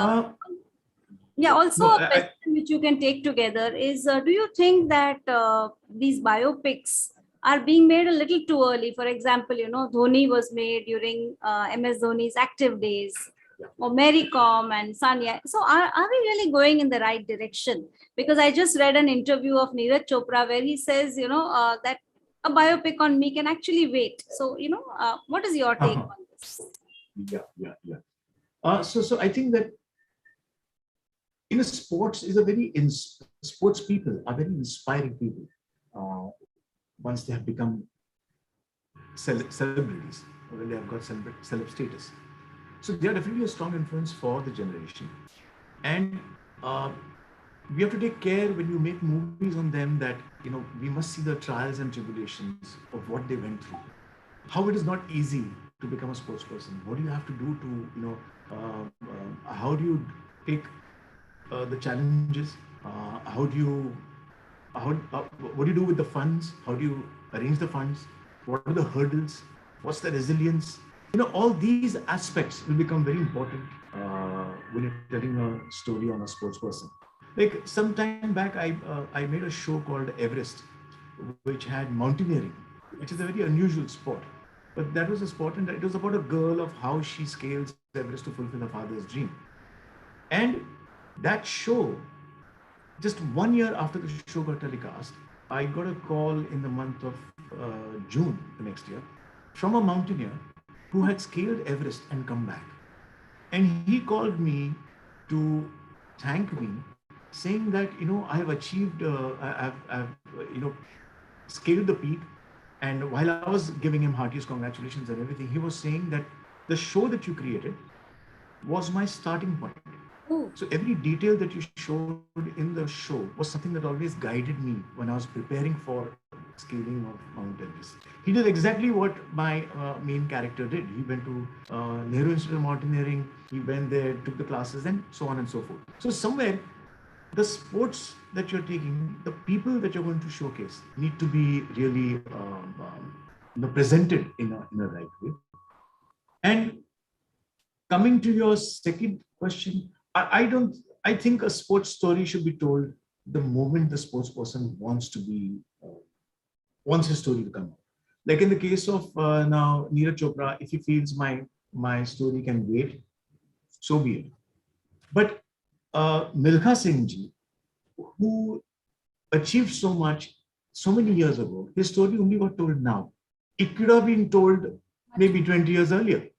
also a question which you can take together is, do you think that these biopics are being made a little too early? For example, Dhoni was made during MS Dhoni's active days, or Mary Kom and Sania. So are we really going in the right direction? Because I just read an interview of Neeraj Chopra where he says, that a biopic on me can actually wait. So, what is your take on this? Yeah. So I think that sports sports people are very inspiring people. Once they have become celebrities, or when they have got celeb status. So they are definitely a strong influence for the generation. And we have to take care when you make movies on them that, we must see the trials and tribulations of what they went through. How it is not easy to become a sports person. What do you have to do to, how do you take the challenges? What do you do with the funds? How do you arrange the funds? What are the hurdles? What's the resilience? All these aspects will become very important when you're telling a story on a sports person. Like some time back, I made a show called Everest, which had mountaineering, which is a very unusual sport. But that was a sport, and it was about a girl of how she scales Everest to fulfill her father's dream. And that show, just 1 year after the show got telecast, I got a call in the month of June the next year from a mountaineer who had scaled Everest and come back. And he called me to thank me, saying that, I have achieved, I've scaled the peak. And while I was giving him heartiest congratulations and everything, he was saying that the show that you created was my starting point. Ooh. So every detail that you showed in the show was something that always guided me when I was preparing for scaling of Mount Everest. He did exactly what my main character did. He went to Nehru Institute of Mountaineering, he went there, took the classes, and so on and so forth. So somewhere, the sports that you're taking, the people that you're going to showcase need to be really presented in a right way. And coming to your second question, I think a sports story should be told the moment the sports person wants his story to come out. Like in the case of now Neeraj Chopra, if he feels my story can wait, so be it. But Milkha Singh ji, who achieved so much so many years ago, his story only got told now. It could have been told maybe 20 years earlier,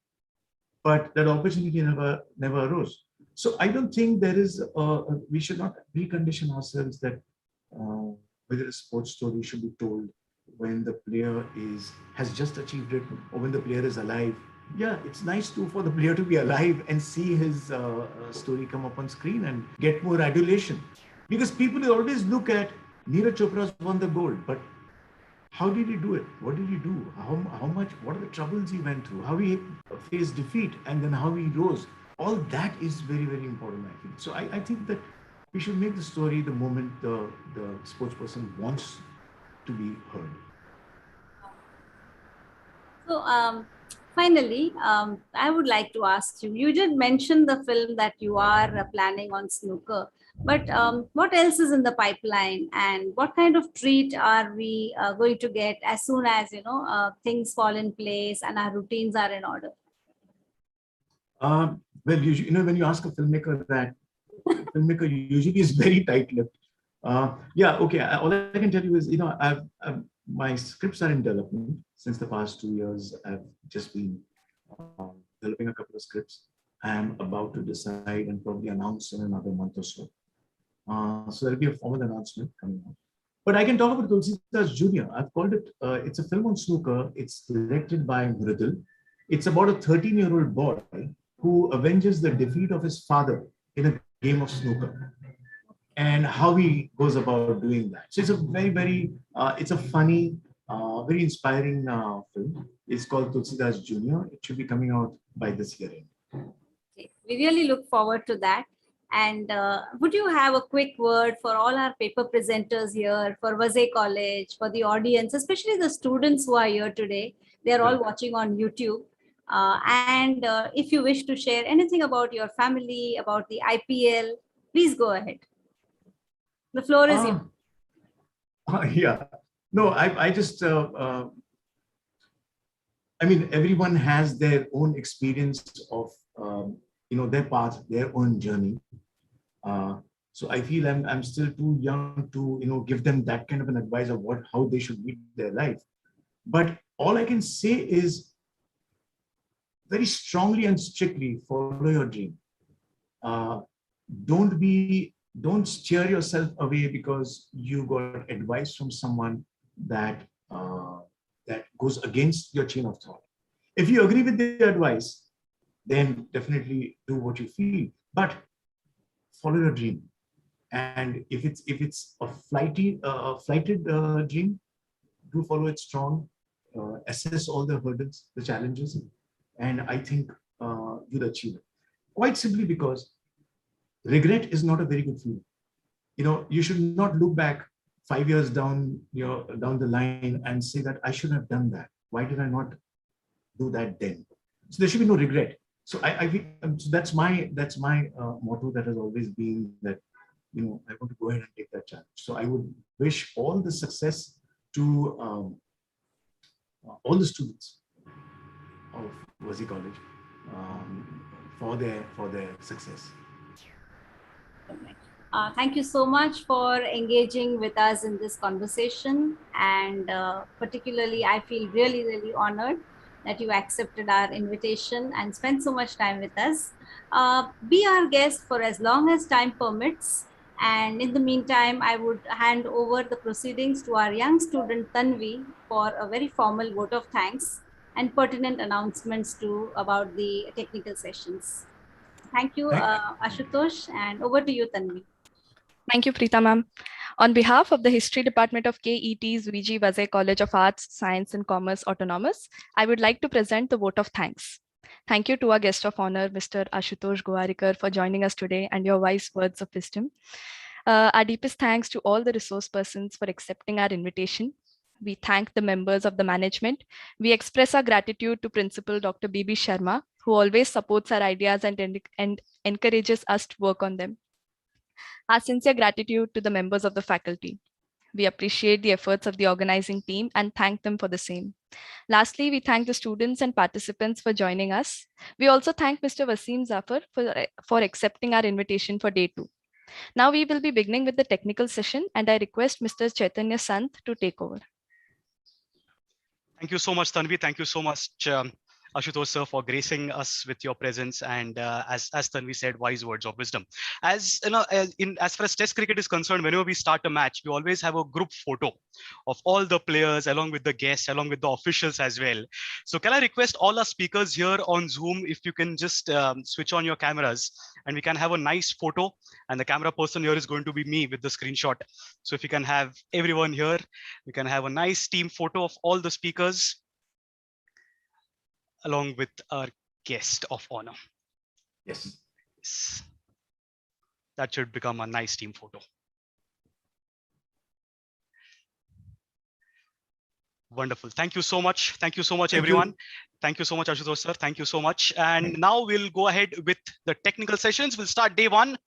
but that opportunity never arose. So I don't think there is, we should not recondition ourselves that whether a sports story should be told when the player has just achieved it or when the player is alive. Yeah, it's nice for the player to be alive and see his story come up on screen and get more adulation. Because people always look at Neeraj Chopra's won the gold, but how did he do it? What did he do? How much? What are the troubles he went through? How he faced defeat and then how he rose? All that is very, very important, I think. So I think that we should make the story the moment the sports person wants to be heard. So Finally, I would like to ask you, you did mention the film that you are planning on snooker, but what else is in the pipeline, and what kind of treat are we going to get as soon as, things fall in place and our routines are in order? Well, when you ask a filmmaker that, filmmaker usually is very tight-lipped. Yeah, okay. All I can tell you is, my scripts are in development since the past 2 years. I've just been developing a couple of scripts. I'm about to decide and probably announce in another month or so. So there'll be a formal announcement coming out. But I can talk about Tulsidas Jr. I've called it, it's a film on snooker. It's directed by Mridul. It's about a 13-year-old boy who avenges the defeat of his father in a game of snooker, and how he goes about doing that. So it's a very, it's a funny, very inspiring film. It's called Tulsidas Jr. It should be coming out by this year. Okay. We really look forward to that. And would you have a quick word for all our paper presenters here, for Vaze College, for the audience, especially the students who are here today? They're all watching on YouTube. And if you wish to share anything about your family, about the IPL, please go ahead. The floor is yours. Yeah. No, I just, I mean, everyone has their own experience of, their path, their own journey. So I feel I'm still too young to, give them that kind of an advice of how they should lead their life. But all I can say is very strongly and strictly follow your dream. Don't steer yourself away because you got advice from someone that goes against your chain of thought. If you agree with the advice, then definitely do what you feel, but follow your dream. And if it's a flighted dream, do follow it strong, assess all the hurdles, the challenges, and I think you'll achieve it. Quite simply because regret is not a very good feeling. You should not look back 5 years down the line and say that I should have done that. Why did I not do that then? So there should be no regret. So I think so that's my motto that has always been that I want to go ahead and take that challenge. So I would wish all the success to all the students of Vaze College for their success. Thank you so much for engaging with us in this conversation, and particularly I feel really, really honored that you accepted our invitation and spent so much time with us. Be our guest for as long as time permits, and in the meantime, I would hand over the proceedings to our young student Tanvi for a very formal vote of thanks and pertinent announcements about the technical sessions. Thank you, Ashutosh, and over to you, Tanvi. Thank you, Preeta ma'am. On behalf of the History Department of KET's VG Vaze College of Arts, Science and Commerce Autonomous, I would like to present the vote of thanks. Thank you to our guest of honor, Mr. Ashutosh Gowarikar, for joining us today and your wise words of wisdom. Our deepest thanks to all the resource persons for accepting our invitation. We thank the members of the management. We express our gratitude to Principal Dr. B.B. Sharma, who always supports our ideas and encourages us to work on them. Our sincere gratitude to the members of the faculty. We appreciate the efforts of the organizing team and thank them for the same. Lastly, we thank the students and participants for joining us. We also thank Mr. Wasim Zafar for accepting our invitation for day 2. Now we will be beginning with the technical session, and I request Mr. Chaitanya Sant to take over. Thank you so much, Tanvi. Thank you so much, Ashutosh sir, for gracing us with your presence and as Tanvi said, wise words of wisdom. As you know, as far as Test cricket is concerned, whenever we start a match, we always have a group photo of all the players along with the guests, along with the officials as well. So can I request all our speakers here on Zoom, if you can just switch on your cameras and we can have a nice photo, and the camera person here is going to be me with the screenshot. So if you can have everyone here, we can have a nice team photo of all the speakers along with our guest of honor. Yes. That should become a nice team photo. Wonderful. Thank you so much. Thank you so much, Thank everyone. you. Thank you so much, Ashutosh sir. Thank you so much. And now we'll go ahead with the technical sessions. We'll start day one.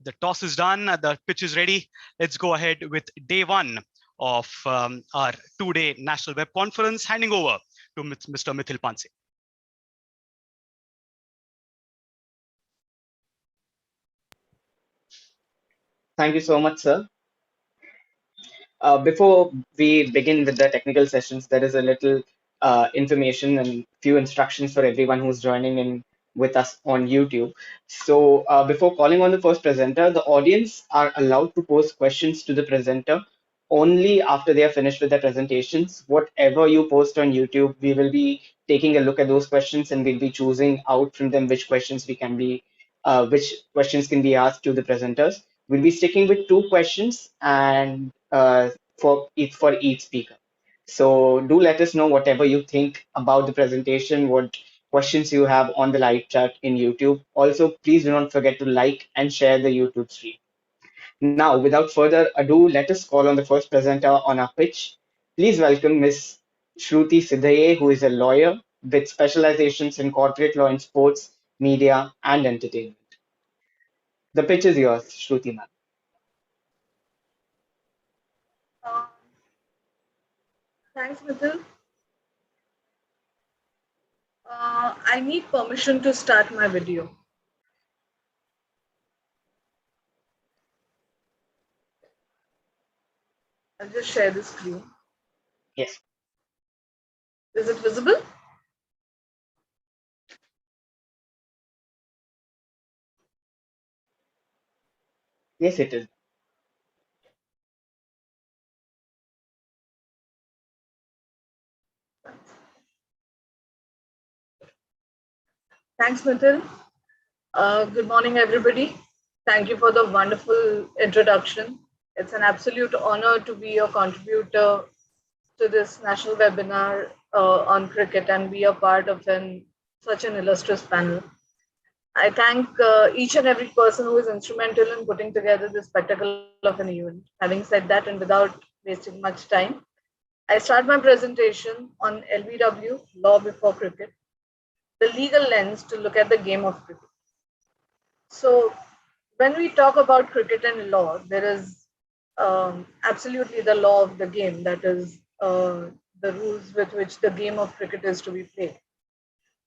The toss is done. The pitch is ready. Let's go ahead with day one of our two-day National Web Conference. Handing over to Mr. Mithil Panse. Thank you so much, sir. Before we begin with the technical sessions, there is a little information and few instructions for everyone who's joining in with us on YouTube. So before calling on the first presenter, the audience are allowed to pose questions to the presenter only after they are finished with their presentations. Whatever you post on YouTube, we will be taking a look at those questions and we'll be choosing out from them which questions can be asked to the presenters. We'll be sticking with 2 questions and for each speaker. So do let us know whatever you think about the presentation, what questions you have on the live chat in YouTube. Also, please do not forget to like and share the YouTube stream. Now, without further ado, let us call on the first presenter on our pitch. Please welcome Ms. Shruti Sidhaye, who is a lawyer with specializations in corporate law in sports, media, and entertainment. The pitch is yours, Shruti ma'am. Thanks, Mithil. I need permission to start my video. I'll just share the screen. Yes. Is it visible? Yes, it is. Thanks, Mithil. Good morning, everybody. Thank you for the wonderful introduction. It's an absolute honor to be a contributor to this national webinar on cricket and be a part of such an illustrious panel. I thank each and every person who is instrumental in putting together this spectacle of an event. Having said that, and without wasting much time, I start my presentation on LBW, Law Before Cricket, the legal lens to look at the game of cricket. So when we talk about cricket and law, there is absolutely the law of the game, that is the rules with which the game of cricket is to be played.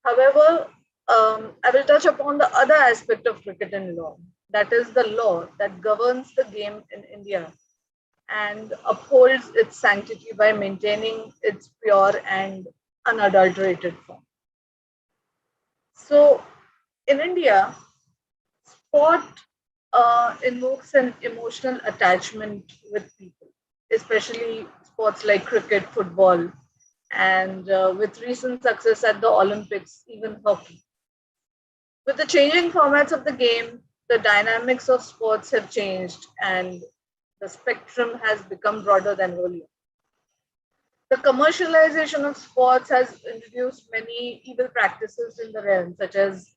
However, I will touch upon the other aspect of cricket and law, that is the law that governs the game in India and upholds its sanctity by maintaining its pure and unadulterated form. So in India, sport invokes an emotional attachment with people, especially sports like cricket, football, and with recent success at the Olympics, even hockey. With the changing formats of the game, the dynamics of sports have changed and the spectrum has become broader than earlier. The commercialization of sports has introduced many evil practices in the realm, such as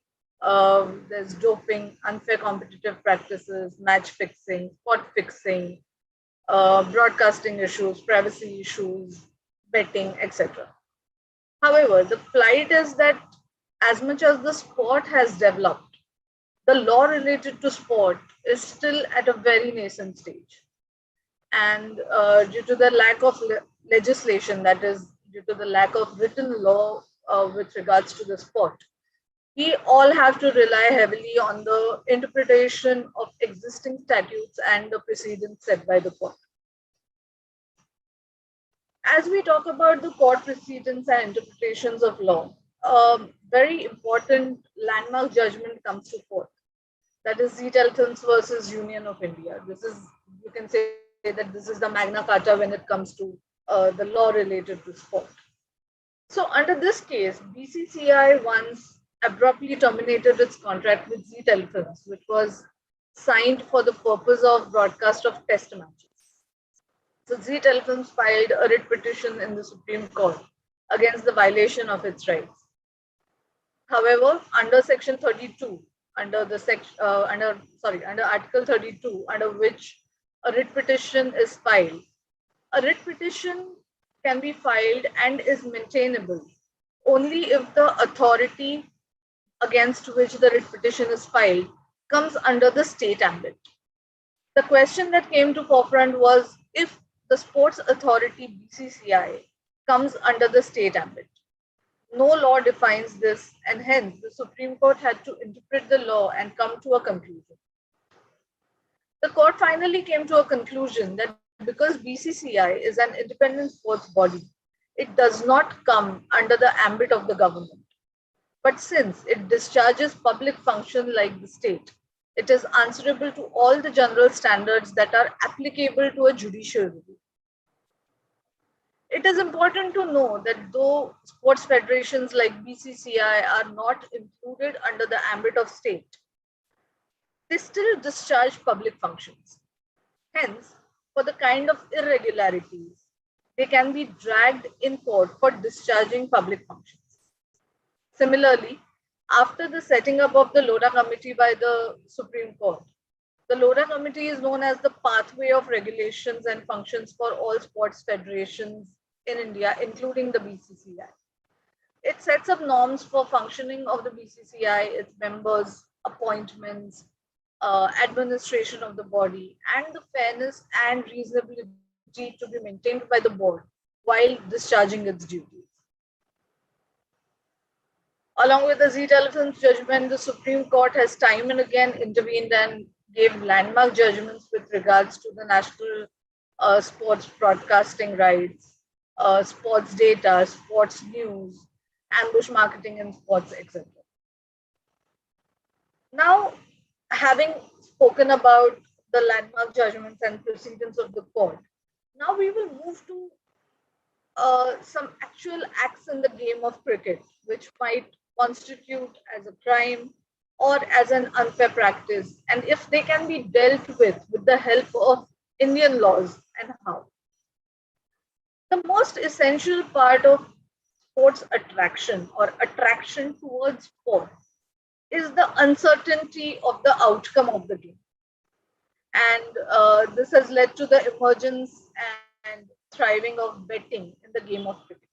there's doping, unfair competitive practices, match fixing, spot fixing, broadcasting issues, privacy issues, betting, etc. However, the plight is that as much as the sport has developed, the law related to sport is still at a very nascent stage. And due to the lack of legislation, that is, due to the lack of written law with regards to the sport, we all have to rely heavily on the interpretation of existing statutes and the precedents set by the court. As we talk about the court precedents and interpretations of law, a very important landmark judgment comes to court. That is Zee Telethons versus Union of India. This is, you can say that this is the Magna Carta when it comes to the law related to sport. So under this case, BCCI once abruptly terminated its contract with Zee Telethons, which was signed for the purpose of broadcast of test matches. So Zee Telethons filed a writ petition in the Supreme Court against the violation of its rights. However, under Section 32, under Article 32, under which a writ petition is filed, a writ petition can be filed and is maintainable only if the authority against which the writ petition is filed comes under the state ambit. The question that came to forefront was if the sports authority BCCI comes under the state ambit. No law defines this, and hence the Supreme Court had to interpret the law and come to a conclusion. The court finally came to a conclusion that because BCCI is an independent sports body, it does not come under the ambit of the government. But since it discharges public function like the state, it is answerable to all the general standards that are applicable to a judicial review. It is important to know that though sports federations like BCCI are not included under the ambit of state, they still discharge public functions. Hence, for the kind of irregularities, they can be dragged in court for discharging public functions. Similarly, after the setting up of the LODA committee by the Supreme Court, the LODA committee is known as the pathway of regulations and functions for all sports federations in India, including the BCCI. It sets up norms for functioning of the BCCI, its members, appointments, administration of the body, and the fairness and reasonability to be maintained by the board while discharging its duties. Along with the Zee Elephant's judgment, the Supreme Court has time and again intervened and gave landmark judgments with regards to the national sports broadcasting rights, sports data, sports news, ambush marketing in sports, etc. Now, having spoken about the landmark judgments and precedents of the court, now we will move to some actual acts in the game of cricket, which might constitute as a crime or as an unfair practice, and if they can be dealt with the help of Indian laws, and how. The most essential part of sports attraction or attraction towards sport is the uncertainty of the outcome of the game. And this has led to the emergence and thriving of betting in the game of cricket.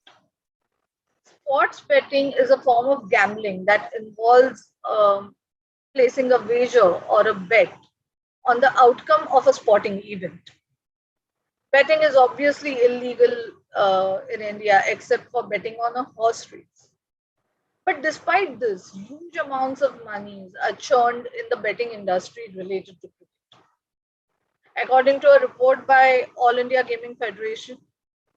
Sports betting is a form of gambling that involves placing a wager or a bet on the outcome of a sporting event. Betting is obviously illegal in India, except for betting on a horse race. But despite this, huge amounts of monies are churned in the betting industry related to cricket. According to a report by All India Gaming Federation,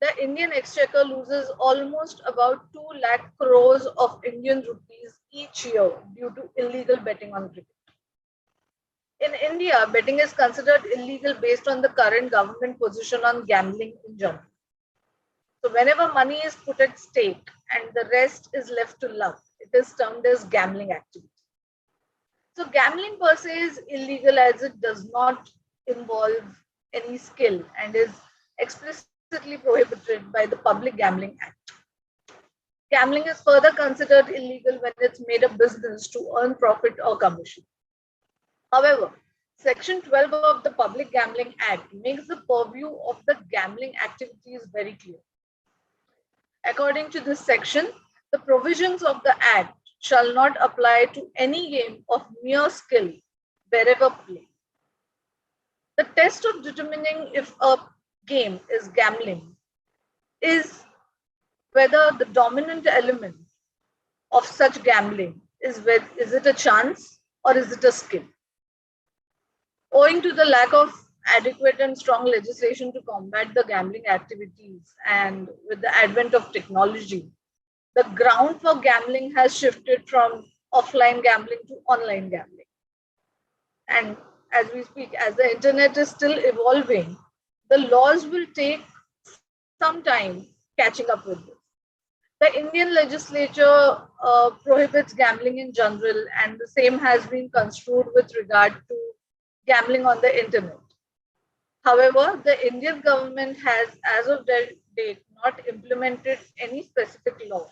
the Indian Exchequer loses almost about 2 lakh crores of Indian rupees each year due to illegal betting on cricket. In India, betting is considered illegal based on the current government position on gambling in general. So whenever money is put at stake and the rest is left to luck, it is termed as gambling activity. So gambling per se is illegal as it does not involve any skill and is explicitly prohibited by the Public Gambling Act. Gambling is further considered illegal when it's made a business to earn profit or commission. However, Section 12 of the Public Gambling Act makes the purview of the gambling activities very clear. According to this section, the provisions of the Act shall not apply to any game of mere skill wherever played. The test of determining if a game is gambling is whether the dominant element of such gambling is it a chance or is it a skill. Owing to the lack of adequate and strong legislation to combat the gambling activities and with the advent of technology, the ground for gambling has shifted from offline gambling to online gambling. And as we speak, as the internet is still evolving, the laws will take some time catching up with this. The Indian legislature prohibits gambling in general, and the same has been construed with regard to gambling on the internet. However, the Indian government has, as of date, not implemented any specific law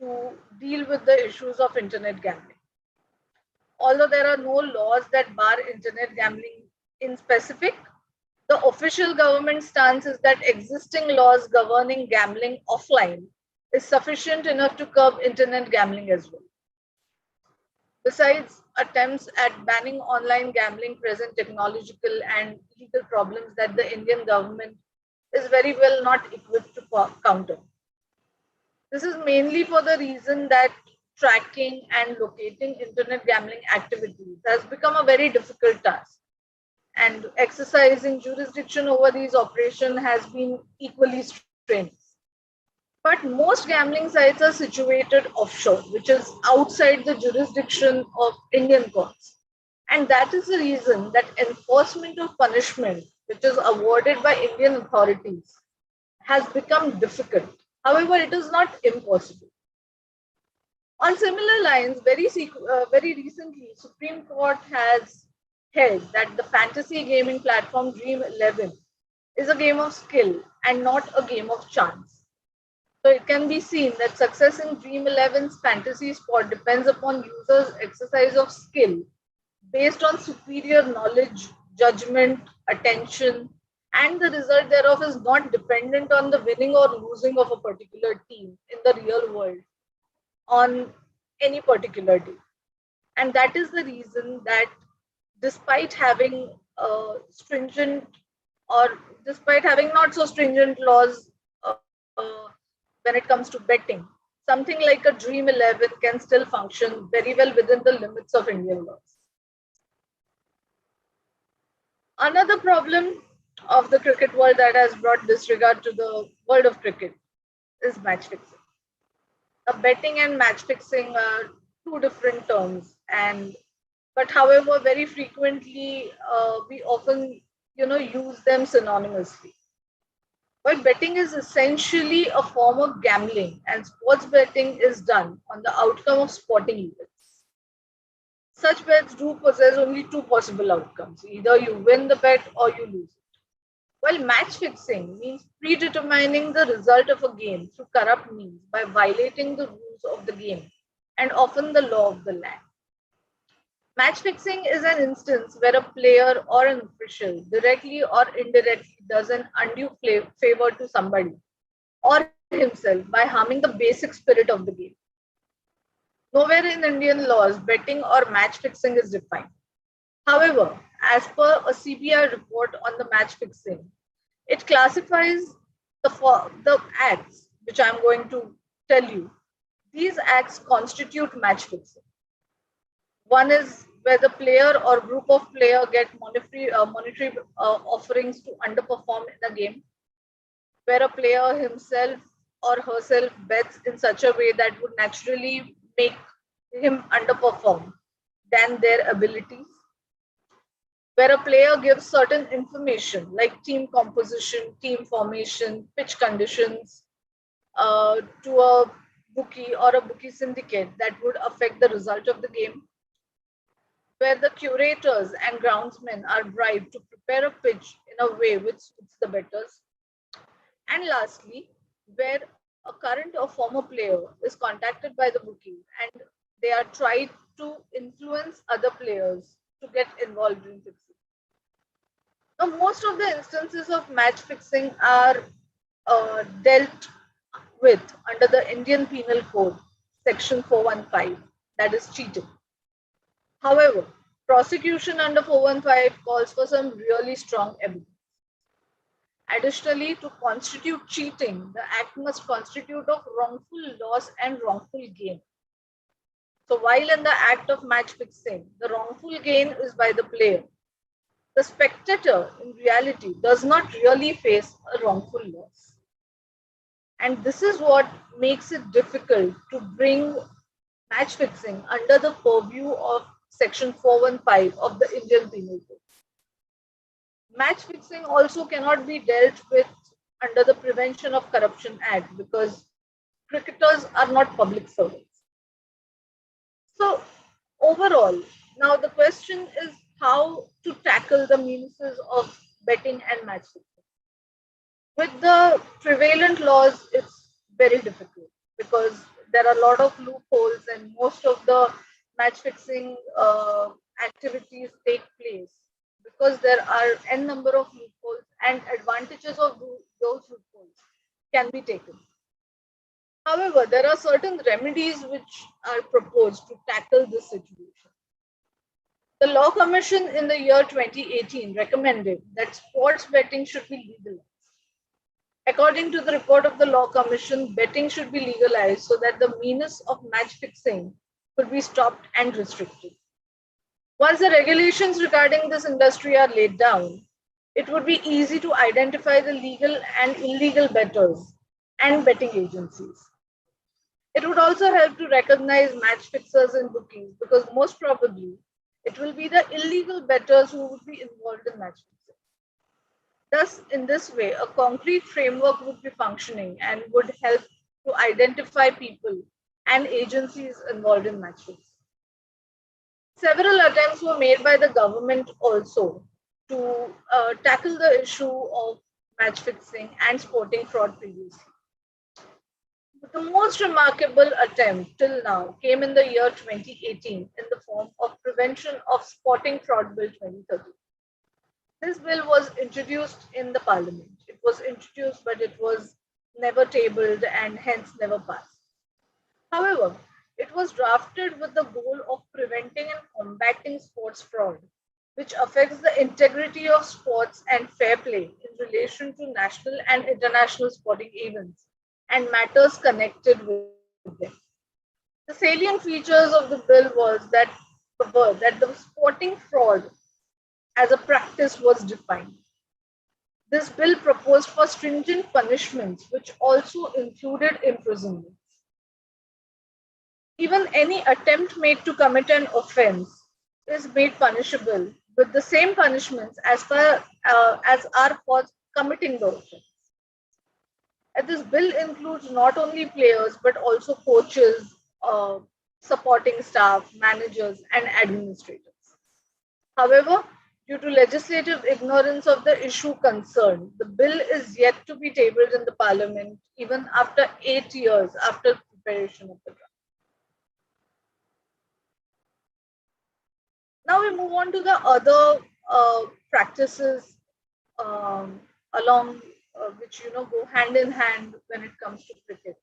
to deal with the issues of internet gambling. Although there are no laws that bar internet gambling in specific, The official government stance is that existing laws governing gambling offline is sufficient enough to curb internet gambling as well. Besides, attempts at banning online gambling present technological and legal problems that the Indian government is very well not equipped to counter. This is mainly for the reason that tracking and locating internet gambling activities has become a very difficult task, and exercising jurisdiction over these operations has been equally strenuous. But most gambling sites are situated offshore, which is outside the jurisdiction of Indian courts. And that is the reason that enforcement of punishment, which is awarded by Indian authorities, has become difficult. However, it is not impossible. On similar lines, very recently, Supreme Court has held that the fantasy gaming platform Dream 11 is a game of skill and not a game of chance. So it can be seen that success in Dream 11's fantasy sport depends upon users' exercise of skill based on superior knowledge, judgment, attention, and the result thereof is not dependent on the winning or losing of a particular team in the real world on any particular day. And that is the reason that despite having stringent or despite having not so stringent laws when it comes to betting, something like a Dream 11 can still function very well within the limits of Indian laws. Another problem of the cricket world that has brought disregard to the world of cricket is match fixing. Betting and match fixing are two different terms, and but however, very frequently we often use them synonymously. But betting is essentially a form of gambling, and sports betting is done on the outcome of sporting events. Such bets do possess only two possible outcomes: either you win the bet or you lose it. While match fixing means predetermining the result of a game through corrupt means by violating the rules of the game and often the law of the land. Match fixing is an instance where a player or an official directly or indirectly does an undue favor to somebody or himself by harming the basic spirit of the game. Nowhere in Indian laws betting or match fixing is defined. However, as per a CBI report on the match fixing, it classifies the acts which I'm going to tell you. These acts constitute match fixing. One is where the player or group of players get monetary offerings to underperform in a game, where a player himself or herself bets in such a way that would naturally make him underperform than their abilities, where a player gives certain information like team composition, team formation, pitch conditions to a bookie or a bookie syndicate that would affect the result of the game, where the curators and groundsmen are bribed to prepare a pitch in a way which suits the bettors. And lastly, where a current or former player is contacted by the bookie and they are tried to influence other players to get involved in fixing. Now, most of the instances of match fixing are dealt with under the Indian Penal Code, Section 415, that is cheating. However, prosecution under 415 calls for some really strong evidence. Additionally, to constitute cheating, the act must constitute of wrongful loss and wrongful gain. So while in the act of match fixing, the wrongful gain is by the player, the spectator in reality does not really face a wrongful loss. And this is what makes it difficult to bring match fixing under the purview of Section 415 of the Indian Penal Code. Match fixing also cannot be dealt with under the Prevention of Corruption Act because cricketers are not public servants. So overall, now the question is how to tackle the menaces of betting and match fixing. With the prevalent laws, it's very difficult because there are a lot of loopholes and most of the match fixing activities take place because there are n number of loopholes and advantages of those loopholes can be taken. However, there are certain remedies which are proposed to tackle this situation. The Law Commission in the year 2018 recommended that sports betting should be legalized. According to the report of the Law Commission, betting should be legalized so that the meanness of match fixing could be stopped and restricted. Once the regulations regarding this industry are laid down, it would be easy to identify the legal and illegal bettors and betting agencies. It would also help to recognize match fixers and bookies because most probably it will be the illegal bettors who would be involved in match fixing. Thus, in this way, a concrete framework would be functioning and would help to identify people and agencies involved in match fixing. Several attempts were made by the government also to tackle the issue of match fixing and sporting fraud previously. But the most remarkable attempt till now came in the year 2018 in the form of Prevention of Sporting Fraud Bill 2013. This bill was introduced in the parliament. It was introduced, but it was never tabled and hence never passed. However, it was drafted with the goal of preventing and combating sports fraud, which affects the integrity of sports and fair play in relation to national and international sporting events and matters connected with them. The salient features of the bill were that the sporting fraud as a practice was defined. This bill proposed for stringent punishments, which also included imprisonment. Even any attempt made to commit an offense is made punishable with the same punishments as far as are for committing the offense. And this bill includes not only players but also coaches, supporting staff, managers, and administrators. However, due to legislative ignorance of the issue concerned, the bill is yet to be tabled in the parliament even after 8 years after preparation of the draft. Now we move on to the other practices along which go hand in hand when it comes to cricket,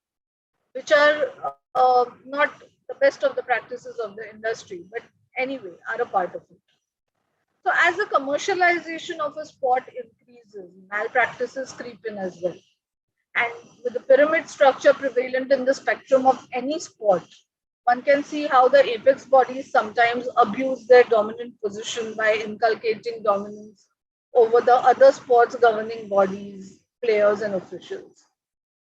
which are not the best of the practices of the industry, but anyway are a part of it. So as the commercialization of a sport increases, malpractices creep in as well. And with the pyramid structure prevalent in the spectrum of any sport, one can see how the apex bodies sometimes abuse their dominant position by inculcating dominance over the other sports governing bodies, players, and officials.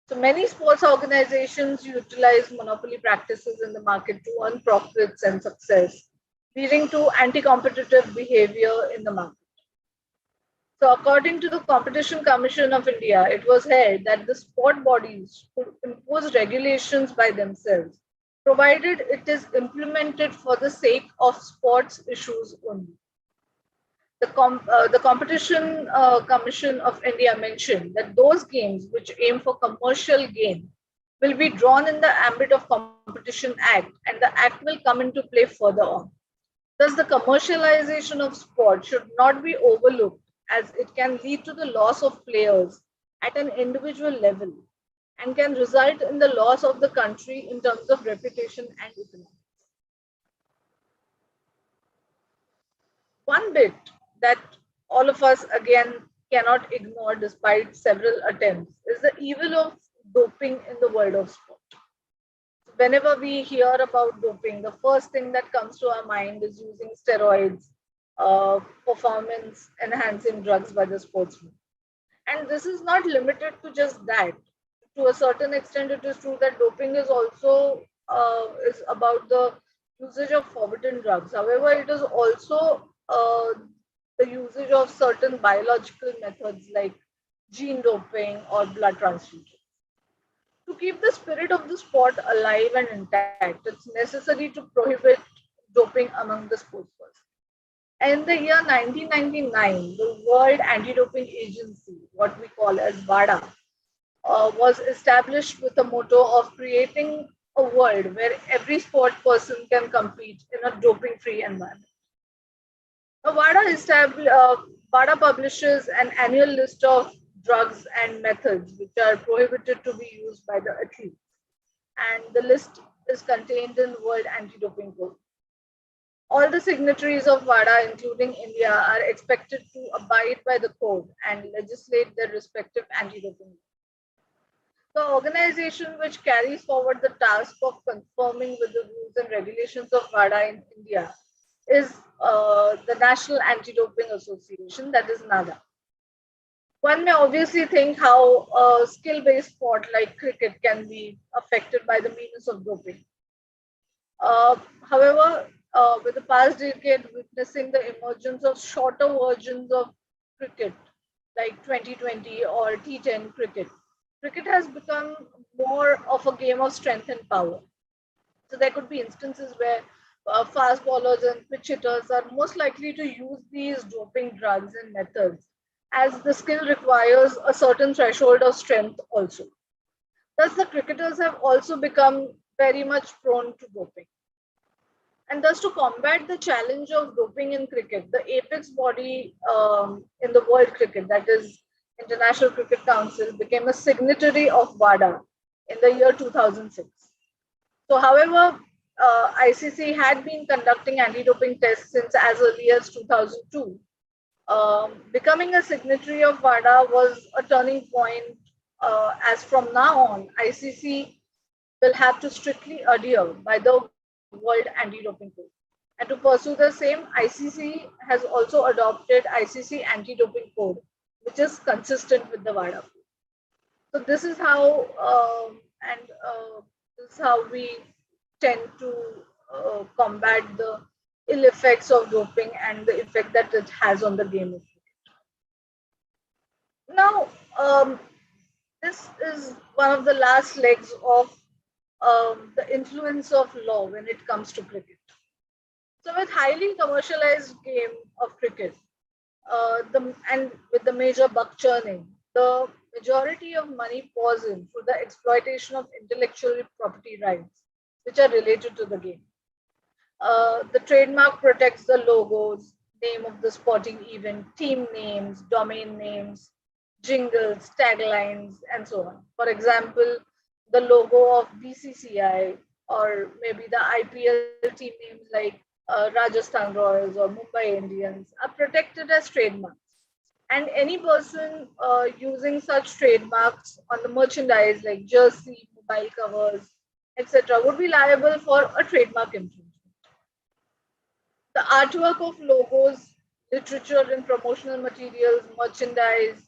So many sports organizations utilize monopoly practices in the market to earn profits and success, leading to anti-competitive behavior in the market. So according to the Competition Commission of India, it was held that the sport bodies could impose regulations by themselves, provided it is implemented for the sake of sports issues only. The Competition Commission of India mentioned that those games which aim for commercial gain will be drawn in the ambit of Competition Act, and the Act will come into play further on. Thus, the commercialization of sport should not be overlooked as it can lead to the loss of players at an individual level and can result in the loss of the country in terms of reputation and economics. One bit that all of us again cannot ignore despite several attempts is the evil of doping in the world of sport. Whenever we hear about doping, the first thing that comes to our mind is using steroids, performance enhancing drugs by the sportsmen. And this is not limited to just that. To a certain extent, it is true that doping is also is about the usage of forbidden drugs. However, it is also the usage of certain biological methods like gene doping or blood transfusion. To keep the spirit of the sport alive and intact, it's necessary to prohibit doping among the sportspersons. In the year 1999, the World Anti-Doping Agency, what we call as WADA, was established with the motto of creating a world where every sport person can compete in a doping-free environment. Now, WADA WADA publishes an annual list of drugs and methods which are prohibited to be used by the athletes. And the list is contained in World Anti-Doping Code. All the signatories of WADA, including India, are expected to abide by the code and legislate their respective anti-doping laws. The organization which carries forward the task of conforming with the rules and regulations of WADA in India is the National Anti-Doping Association, that is NADA. One may obviously think how a skill-based sport like cricket can be affected by the meanness of doping. However, with the past decade witnessing the emergence of shorter versions of cricket like 2020 or T10 cricket, cricket has become more of a game of strength and power. So there could be instances where fast bowlers and pitch hitters are most likely to use these doping drugs and methods, as the skill requires a certain threshold of strength also. Thus, the cricketers have also become very much prone to doping. And thus, to combat the challenge of doping in cricket, the apex body in the world cricket, that is International Cricket Council, became a signatory of WADA in the year 2006. So, however, ICC had been conducting anti-doping tests since as early as 2002. Becoming a signatory of WADA was a turning point, as from now on, ICC will have to strictly adhere by the World Anti-Doping Code. And to pursue the same, ICC has also adopted ICC Anti-Doping Code, which is consistent with the WADA code. So this is how, this is how we tend to combat the ill effects of doping and the effect that it has on the game of cricket. Now, this is one of the last legs of the influence of law when it comes to cricket. So with highly commercialized game of cricket, and with the major buck churning, the majority of money pours in through the exploitation of intellectual property rights, which are related to the game. The trademark protects the logos, name of the sporting event, team names, domain names, jingles, taglines, and so on. For example, the logo of BCCI or maybe the IPL team names like Rajasthan Royals or Mumbai Indians are protected as trademarks. And any person using such trademarks on the merchandise like jersey, mobile covers, etc., would be liable for a trademark infringement. The artwork of logos, literature and promotional materials, merchandise,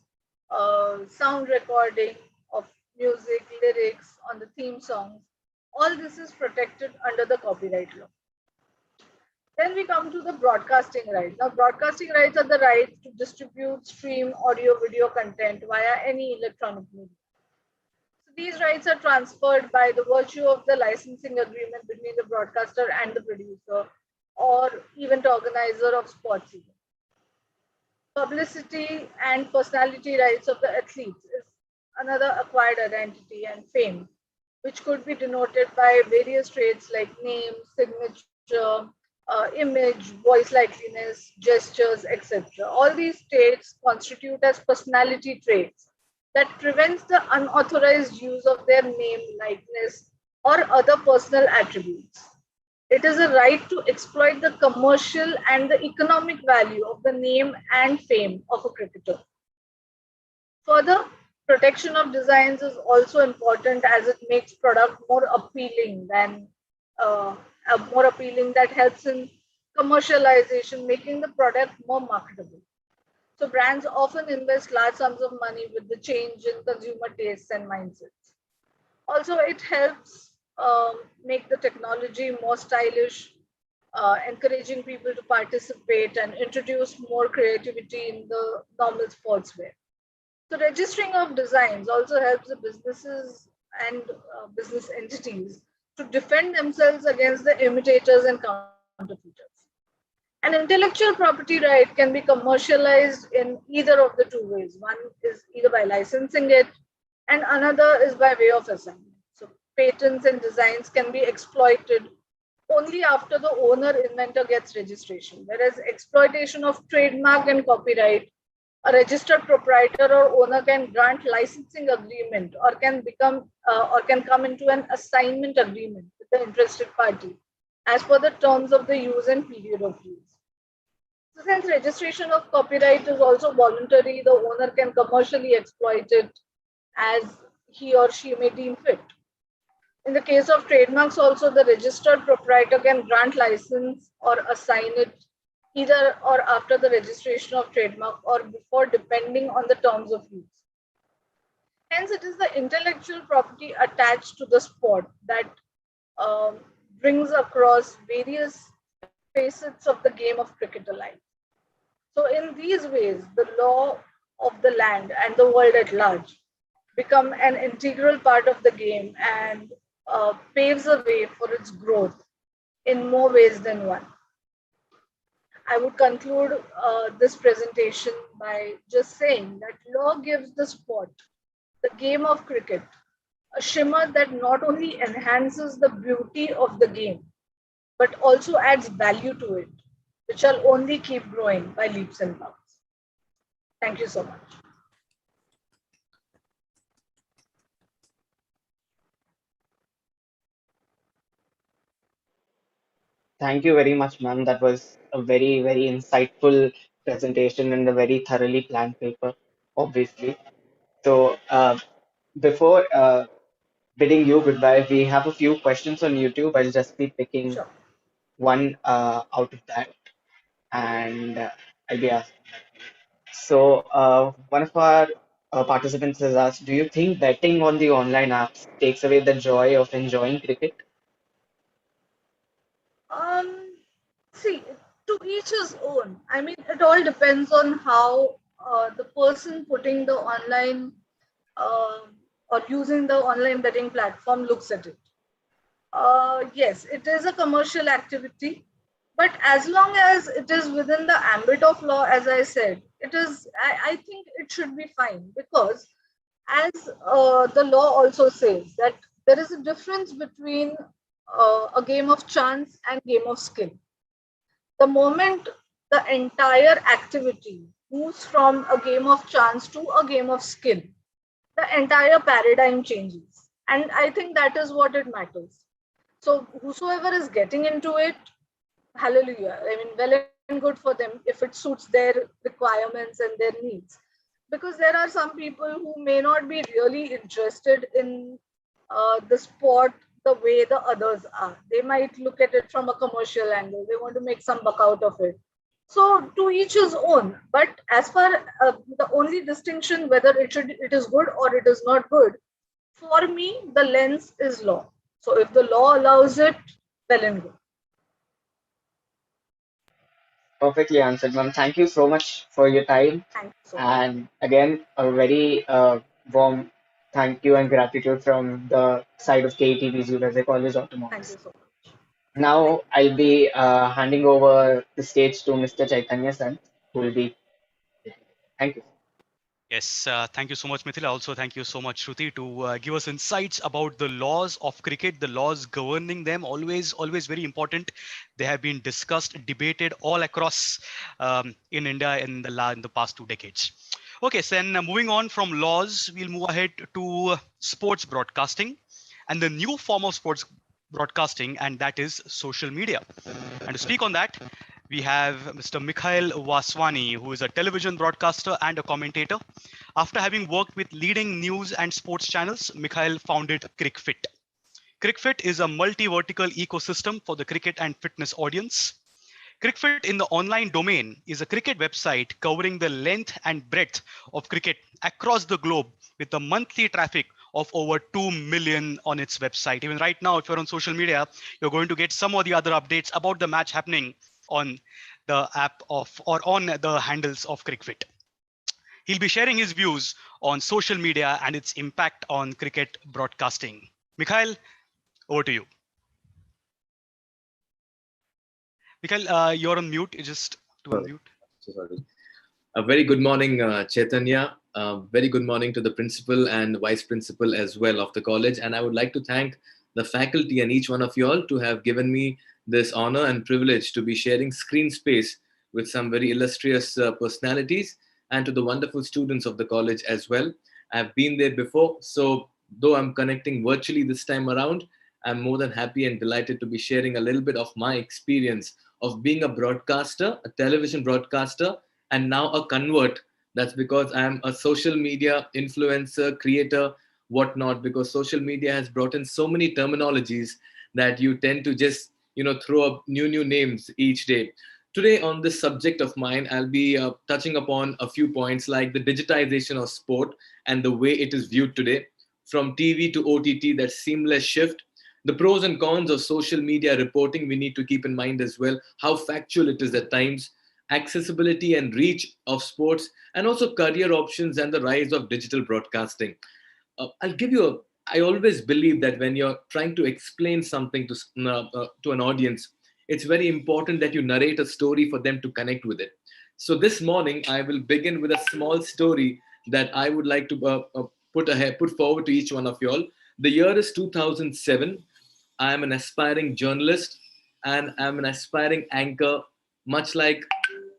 sound recording of music, lyrics on the theme songs, all this is protected under the copyright law. Then we come to the broadcasting rights. Now, broadcasting rights are the right to distribute, stream audio, video content via any electronic media. So these rights are transferred by the virtue of the licensing agreement between the broadcaster and the producer or event organizer of sports events. Publicity and personality rights of the athletes is another acquired identity and fame, which could be denoted by various traits like name, signature, image, voice likeliness, gestures, etc. All these traits constitute as personality traits that prevents the unauthorized use of their name, likeness, or other personal attributes. It is a right to exploit the commercial and the economic value of the name and fame of a cricketer. Further, protection of designs is also important as it makes product more appealing than that helps in commercialization, making the product more marketable. So brands often invest large sums of money with the change in consumer tastes and mindsets. Also, it helps make the technology more stylish, encouraging people to participate and introduce more creativity in the normal sportswear. So registering of designs also helps the businesses and business entities to defend themselves against the imitators and counterfeiters. An intellectual property right can be commercialized in either of the two ways. One is either by licensing it, and another is by way of assignment. So patents and designs can be exploited only after the owner inventor gets registration, whereas exploitation of trademark and copyright a registered proprietor or owner can grant licensing agreement or can come into an assignment agreement with the interested party as per the terms of the use and period of use. So since registration of copyright is also voluntary, the owner can commercially exploit it as he or she may deem fit. In the case of trademarks also, the registered proprietor can grant license or assign it either or after the registration of trademark or before, depending on the terms of use. Hence, it is the intellectual property attached to the sport that brings across various facets of the game of cricket alive. So in these ways, the law of the land and the world at large become an integral part of the game and paves a way for its growth in more ways than one. I would conclude this presentation by just saying that law gives the sport, the game of cricket, a shimmer that not only enhances the beauty of the game, but also adds value to it, which shall only keep growing by leaps and bounds. Thank you so much. Thank you very much, ma'am. That was a very, very insightful presentation and a very thoroughly planned paper, obviously. So, before bidding you goodbye, we have a few questions on YouTube. I'll just be picking Sure. one out of that, and I'll be asking. So, one of our participants has asked, do you think betting on the online apps takes away the joy of enjoying cricket? Um, See, to each his own. I mean, it all depends on how the person putting the online uh, or using the online betting platform looks at it. Yes, it is a commercial activity, but as long as it is within the ambit of law, as I said, I think it should be fine because as the law also says that there is a difference between a game of chance and game of skill. The moment the entire activity moves from a game of chance to a game of skill, the entire paradigm changes. And I think that is what it matters. So, whosoever is getting into it, hallelujah. I mean, well and good for them if it suits their requirements and their needs. Because there are some people who may not be really interested in the sport the way the others are. They might look at it from a commercial angle. They want to make some buck out of it. So to each his own. But as far the only distinction whether it is good or it is not good, for me the lens is law. So if the law allows it, well and good. Perfectly answered, ma'am. Thank you so much for your time. Thank you so much. And again, a very warm thank you and gratitude from the side of KET Physio as a college Thank you autonomous. so much. Now I'll be handing over the stage to Mr. Chaitanya San, who will be. Thank you. Yes, thank you so much, Mithila. Also, thank you so much, Shruti, to give us insights about the laws of cricket, the laws governing them. Always very important. They have been discussed, debated all across in India in the past 2 decades. Okay, so then moving on from laws, we'll move ahead to sports broadcasting and the new form of sports broadcasting, and that is social media. And to speak on that, we have Mr. Mikhail Vaswani, who is a television broadcaster and a commentator. After having worked with leading news and sports channels, Mikhail founded CricFit. CricFit is a multi-vertical ecosystem for the cricket and fitness audience. CricFit in the online domain is a cricket website covering the length and breadth of cricket across the globe with a monthly traffic of over 2 million on its website. Even right now, if you're on social media, you're going to get some of the other updates about the match happening on the app of or on the handles of CricFit. He'll be sharing his views on social media and its impact on cricket broadcasting. Mikhail, over to you. Mikhail, you're on mute. You just to unmute. So sorry. A very good morning, Chaitanya. Very good morning to the principal and vice principal as well of the college. And I would like to thank the faculty and each one of you all to have given me this honor and privilege to be sharing screen space with some very illustrious personalities and to the wonderful students of the college as well. I've been there before, so though I'm connecting virtually this time around, I'm more than happy and delighted to be sharing a little bit of my experience of being a broadcaster, a television broadcaster, and now a convert. That's because I'm a social media influencer, creator, whatnot, because social media has brought in so many terminologies that you tend to just, throw up new names each day. Today, on this subject of mine, I'll be touching upon a few points like the digitization of sport and the way it is viewed today, from TV to OTT, that seamless shift, the pros and cons of social media reporting, we need to keep in mind as well, how factual it is at times, accessibility and reach of sports, and also career options and the rise of digital broadcasting. I'll give you a, I always believe that when you're trying to explain something to an audience, it's very important that you narrate a story for them to connect with it. So this morning, I will begin with a small story that I would like to put forward to each one of you all. The year is 2007. I am an aspiring journalist and I'm an aspiring anchor, much like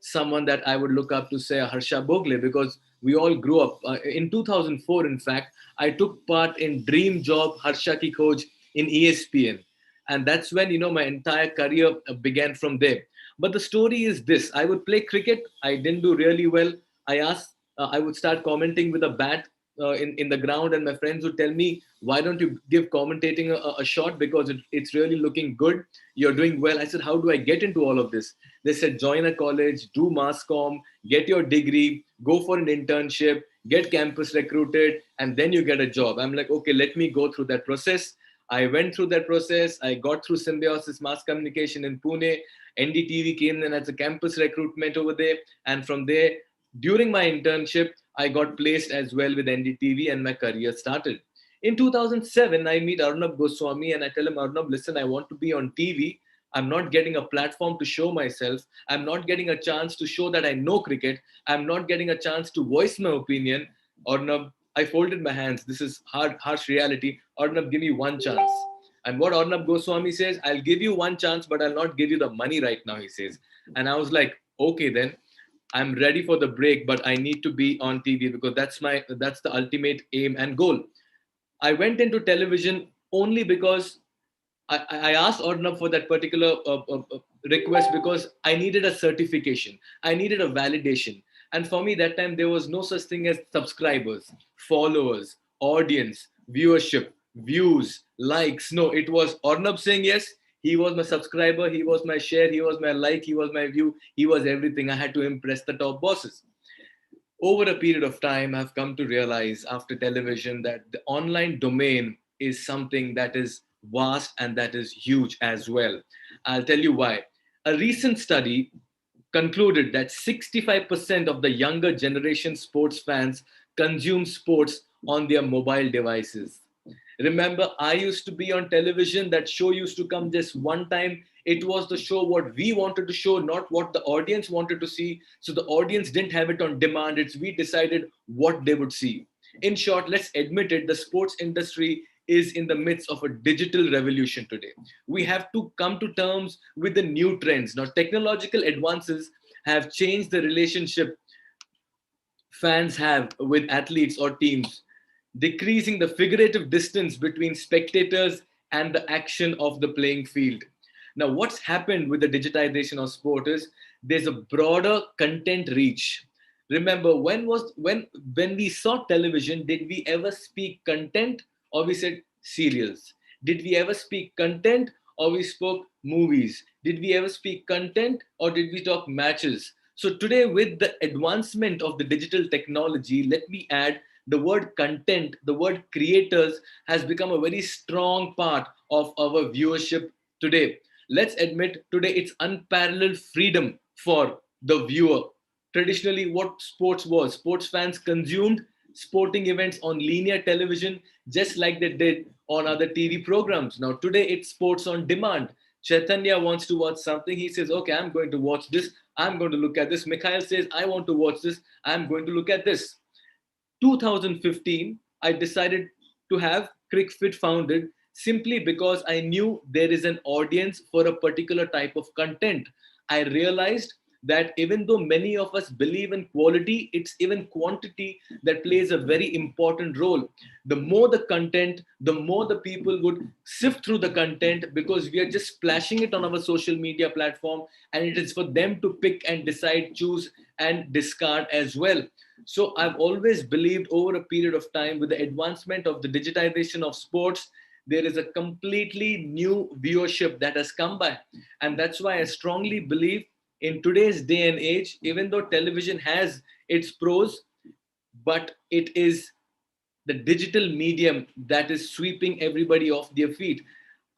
someone that I would look up to, say, Harsha Bogle, because we all grew up. In 2004, in fact, I took part in Dream Job Harsha Ki Khoj in ESPN. And that's when, my entire career began from there. But the story is this. I would play cricket. I didn't do really well. I would start commenting with a bat in the ground, and my friends would tell me, why don't you give commentating a shot, because it's really looking good, you're doing well. I said, how do I get into all of this? They said, join a college, do mass comm, get your degree, go for an internship, get campus recruited, and then you get a job. I'm like, okay, let me go through that process. I went through that process. I got through Symbiosis Mass Communication in Pune. NDTV came in as a campus recruitment over there, and from there, during my internship, I got placed as well with NDTV and my career started. In 2007, I meet Arnab Goswami and I tell him, Arnab, listen, I want to be on TV. I'm not getting a platform to show myself. I'm not getting a chance to show that I know cricket. I'm not getting a chance to voice my opinion. Arnab, I folded my hands. This is harsh reality. Arnab, give me one chance. And what Arnab Goswami says, I'll give you one chance, but I'll not give you the money right now, he says. And I was like, okay, then. I'm ready for the break, but I need to be on TV because that's the ultimate aim and goal. I went into television only because I asked Arnab for that particular request because I needed a certification. I needed a validation. And for me, that time, there was no such thing as subscribers, followers, audience, viewership, views, likes. No, it was Arnab saying yes. He was my subscriber. He was my share. He was my like. He was my view. He was everything. I had to impress the top bosses. Over a period of time, I've come to realize after television that the online domain is something that is vast and that is huge as well. I'll tell you why. A recent study concluded that 65% of the younger generation sports fans consume sports on their mobile devices. Remember, I used to be on television. That show used to come just one time. It was the show what we wanted to show, not what the audience wanted to see. So the audience didn't have it on demand. It's we decided what they would see. In short, let's admit it, the sports industry is in the midst of a digital revolution today. We have to come to terms with the new trends. Now, technological advances have changed the relationship fans have with athletes or teams, decreasing the figurative distance between spectators and the action of the playing field. Now, what's happened with the digitization of sport is there's a broader content reach. Remember, when we saw television, did we ever speak content or we said serials? Did we ever speak content or we spoke movies? Did we ever speak content or did we talk matches? So today, with the advancement of the digital technology, let me add the word content, the word creators has become a very strong part of our viewership today. Let's admit today it's unparalleled freedom for the viewer. Traditionally, what sports fans consumed sporting events on linear television just like they did on other TV programs. Now, today it's sports on demand. Chaitanya wants to watch something. He says, okay, I'm going to watch this. I'm going to look at this. Mikhail says, I want to watch this. I'm going to look at this. 2015, I decided to have CricFit founded simply because I knew there is an audience for a particular type of content. I realized that even though many of us believe in quality, it's even quantity that plays a very important role. The more the content, the more the people would sift through the content, because we are just splashing it on our social media platform, and it is for them to pick and decide, choose and discard as well. So I've always believed over a period of time, with the advancement of the digitization of sports, there is a completely new viewership that has come by. And that's why I strongly believe in today's day and age, even though television has its pros, but it is the digital medium that is sweeping everybody off their feet.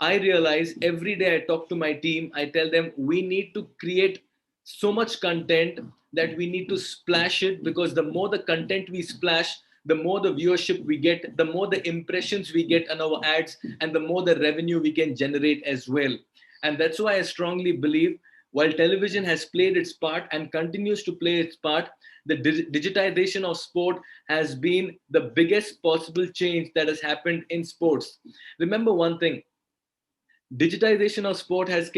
I realize every day I talk to my team, I tell them we need to create so much content that we need to splash it, because the more the content we splash, the more the viewership we get, the more the impressions we get on our ads, and the more the revenue we can generate as well. And that's why I strongly believe, while television has played its part and continues to play its part, the digitization of sport has been the biggest possible change that has happened in sports. Remember one thing, digitization of sport has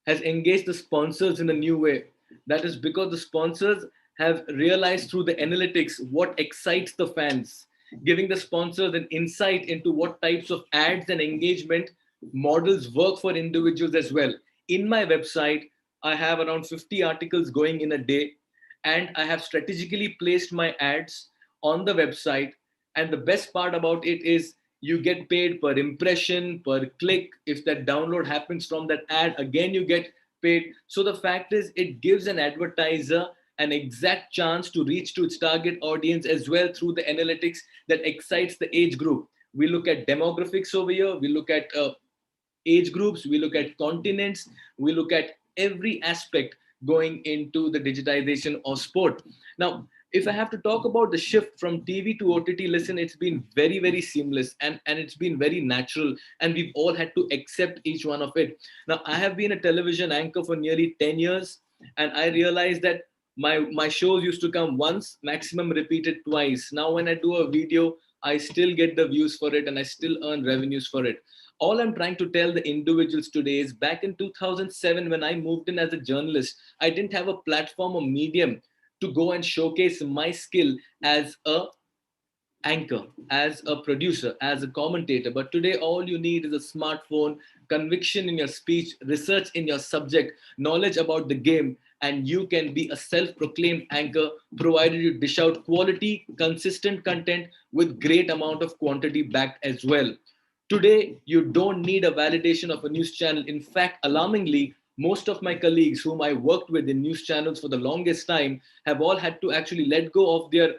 engaged the sponsors in a new way. That is because the sponsors have realized through the analytics what excites the fans, giving the sponsors an insight into what types of ads and engagement models work for individuals as well. In my website, I have around 50 articles going in a day, and I have strategically placed my ads on the website. And the best part about it is you get paid per impression, per click. If that download happens from that ad, again, you get paid. So the fact is, it gives an advertiser an exact chance to reach to its target audience as well through the analytics that excites the age group. We look at demographics over here, we look at age groups, we look at continents, we look at every aspect going into the digitization of sport. Now, if I have to talk about the shift from TV to OTT, listen, it's been very, very seamless, and it's been very natural, and we've all had to accept each one of it. Now, I have been a television anchor for nearly 10 years, and I realized that my shows used to come once, maximum repeated twice. Now, when I do a video, I still get the views for it, and I still earn revenues for it. All I'm trying to tell the individuals today is, back in 2007, when I moved in as a journalist, I didn't have a platform or medium to go and showcase my skill as a anchor, as a producer, as a commentator. But today, all you need is a smartphone, conviction in your speech, research in your subject, knowledge about the game, and you can be a self-proclaimed anchor, provided you dish out quality, consistent content with great amount of quantity backed as well. Today, you don't need a validation of a news channel. In fact, alarmingly, most of my colleagues whom I worked with in news channels for the longest time have all had to actually let go of their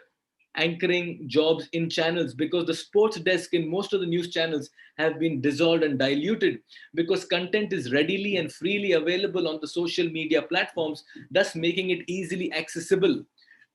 anchoring jobs in channels, because the sports desk in most of the news channels have been dissolved and diluted, because content is readily and freely available on the social media platforms, thus making it easily accessible.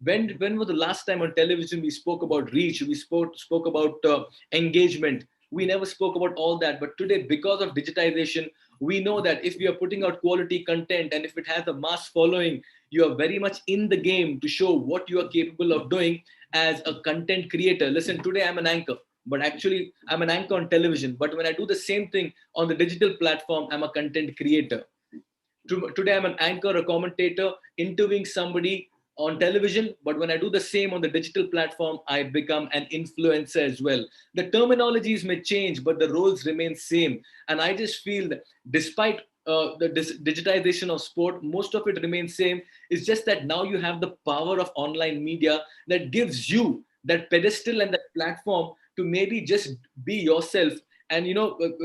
When was the last time on television we spoke about reach, we spoke about engagement? We never spoke about all that. But today, because of digitization, we know that if we are putting out quality content and if it has a mass following, you are very much in the game to show what you are capable of doing as a content creator. Listen, today I'm an anchor, but actually I'm an anchor on television. But when I do the same thing on the digital platform, I'm a content creator. Today I'm an anchor, a commentator, interviewing somebody on television, but when I do the same on the digital platform, I become an influencer as well. The terminologies may change, but the roles remain same. And I just feel that despite the digitization of sport, most of it remains same. It's just that now you have the power of online media that gives you that pedestal and that platform to maybe just be yourself, and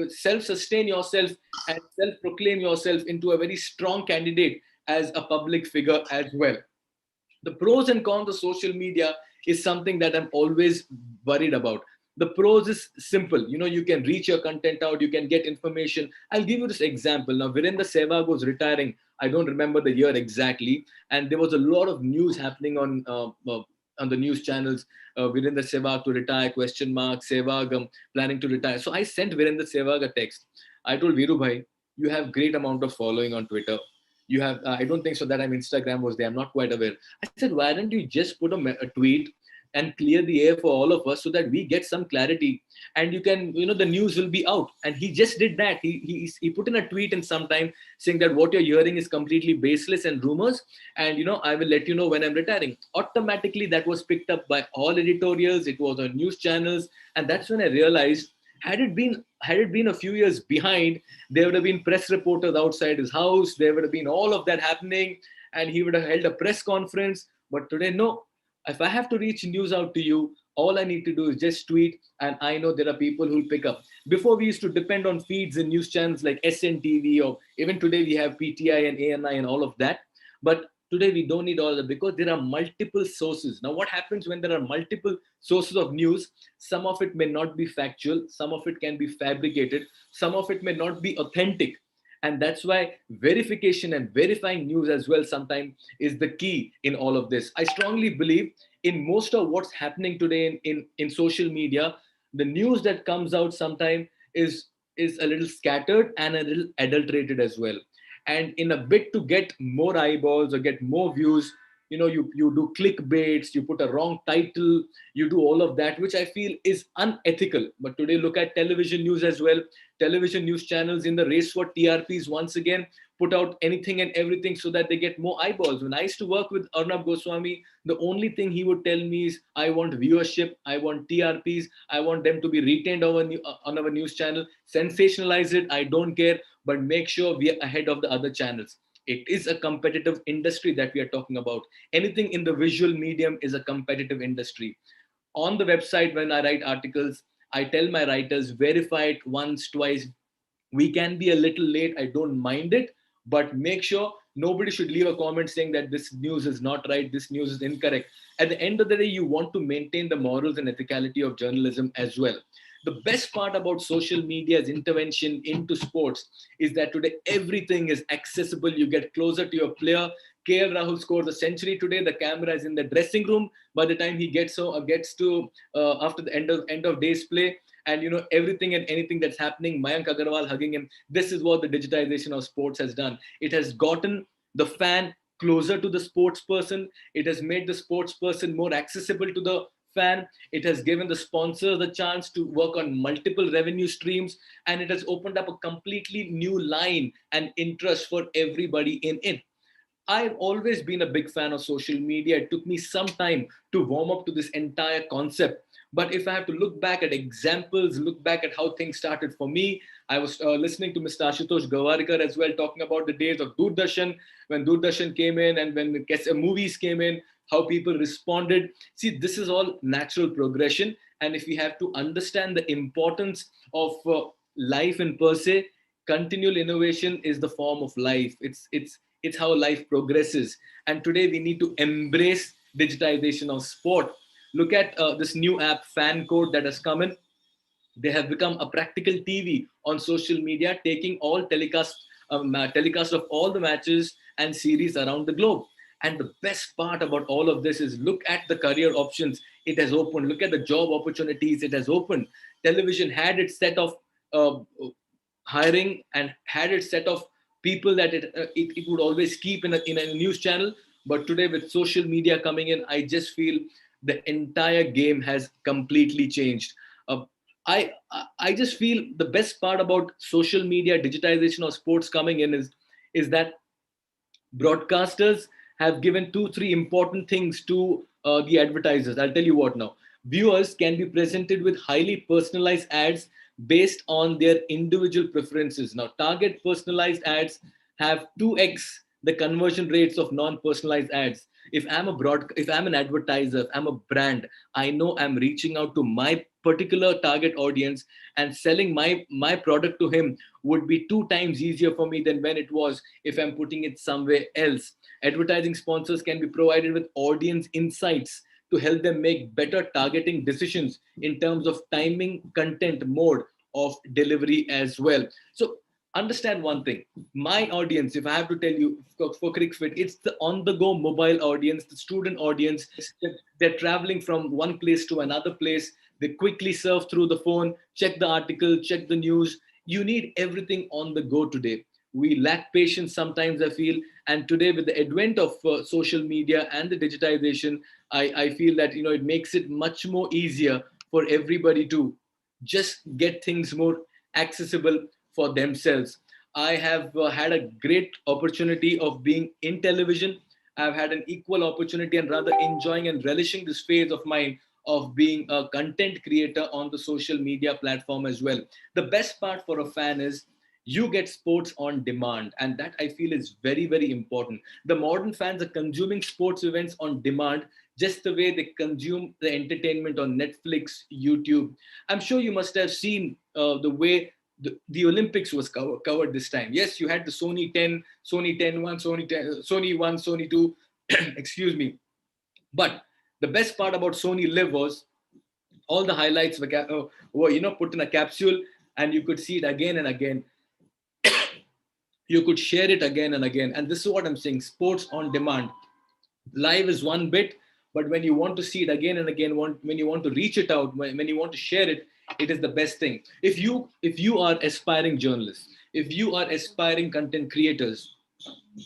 self-sustain yourself and self-proclaim yourself into a very strong candidate as a public figure as well. The pros and cons of social media is something that I'm always worried about. The pros is simple. You can reach your content out, you can get information. I'll give you this example. Now, Virendra Sehwag was retiring. I don't remember the year exactly. And there was a lot of news happening on the news channels. Virendra Sehwag to retire, question mark, Sehwag planning to retire. So I sent Virendra Sehwag a text. I told Viru bhai, you have great amount of following on Twitter. You have, I don't think so that I'm Instagram was there. I'm not quite aware. I said, why don't you just put a tweet and clear the air for all of us so that we get some clarity, and you can, the news will be out. And he just did that. He put in a tweet in some time saying that what you're hearing is completely baseless and rumors, and I will let you know when I'm retiring. Automatically that was picked up by all editorials, it was on news channels, and that's when I realized, had it been a few years behind, there would have been press reporters outside his house, there would have been all of that happening, and he would have held a press conference. But today, no. If I have to reach news out to you, all I need to do is just tweet, and I know there are people who will pick up. Before, we used to depend on feeds and news channels like SNTV, or even today we have PTI and ANI and all of that. But today we don't need all of that because there are multiple sources. Now, what happens when there are multiple sources of news? Some of it may not be factual, some of it can be fabricated, some of it may not be authentic. And that's why verification and verifying news as well sometimes is the key in all of this. I strongly believe in most of what's happening today in social media, the news that comes out sometimes is a little scattered and a little adulterated as well. And in a bit to get more eyeballs or get more views, you do clickbaits, you put a wrong title, you do all of that, which I feel is unethical. But today, look at television news as well. Television news channels in the race for TRPs once again put out anything and everything so that they get more eyeballs. When I used to work with Arnab Goswami, the only thing he would tell me is, I want viewership, I want TRPs, I want them to be retained on our news channel, sensationalize it, I don't care, but make sure we are ahead of the other channels. It is a competitive industry that we are talking about. Anything in the visual medium is a competitive industry. On the website, when I write articles, I tell my writers, verify it once, twice. We can be a little late, I don't mind it, but make sure nobody should leave a comment saying that this news is not right, this news is incorrect. At the end of the day, you want to maintain the morals and ethicality of journalism as well. The best part about social media's intervention into sports is that today everything is accessible. You get closer to your player. KL Rahul scores a century today. The camera is in the dressing room. By the time he gets to after the end of day's play, and everything and anything that's happening, Mayank Agarwal hugging him. This is what the digitization of sports has done. It has gotten the fan closer to the sports person. It has made the sports person more accessible to the fan. It has given the sponsor the chance to work on multiple revenue streams, and it has opened up a completely new line and interest for everybody in it. I've always been a big fan of social media. It took me some time to warm up to this entire concept. But if I have to look back at examples, look back at how things started for me, I was listening to Mr. Ashutosh Gawarikar as well, talking about the days of Doordarshan, when Doordarshan came in and when movies came in, how people responded. See, this is all natural progression. And if we have to understand the importance of life in per se, continual innovation is the form of life. It's how life progresses. And today we need to embrace digitization of sport. Look at this new app, Fan Code, that has come in. They have become a practical TV on social media, taking all telecast of all the matches and series around the globe. And the best part about all of this is, look at the career options it has opened. Look at the job opportunities it has opened. Television had its set of hiring and had its set of people that it would always keep in a news channel. But today, with social media coming in, I just feel the entire game has completely changed. I just feel the best part about social media digitization of sports coming in is that broadcasters have given 2-3 important things to the advertisers. I'll tell you what now. Viewers can be presented with highly personalized ads based on their individual preferences. Now, target personalized ads have 2x the conversion rates of non-personalized ads. If I'm an advertiser, if I'm a brand, I know I'm reaching out to my particular target audience, and selling my product to him would be 2 times easier for me than when it was if I'm putting it somewhere else. Advertising sponsors can be provided with audience insights to help them make better targeting decisions in terms of timing, content, mode of delivery as well. So understand one thing. My audience, if I have to tell you, for CricFit, it's the on-the-go mobile audience, the student audience. They're traveling from one place to another place. They quickly surf through the phone, check the article, check the news. You need everything on the go today. We lack patience sometimes, I feel. And today, with the advent of social media and the digitization, I feel that, it makes it much more easier for everybody to just get things more accessible for themselves. I have had a great opportunity of being in television. I've had an equal opportunity and rather enjoying and relishing this phase of mine of being a content creator on the social media platform as well. The best part for a fan is you get sports on demand, and that I feel is very, very important. The modern fans are consuming sports events on demand just the way they consume the entertainment on Netflix, YouTube. I'm sure you must have seen the way the Olympics was covered this time. Yes, you had the Sony 10, Sony 10 1, Sony 10, Sony 1, Sony 2, excuse me. But the best part about Sony Live was all the highlights were put in a capsule, and you could see it again and again. You could share it again and again. And this is what I'm saying, sports on demand. Live is one bit, but when you want to see it again and again, when you want to reach it out, when you want to share it, it is the best thing. If you are aspiring journalists, if you are aspiring content creators,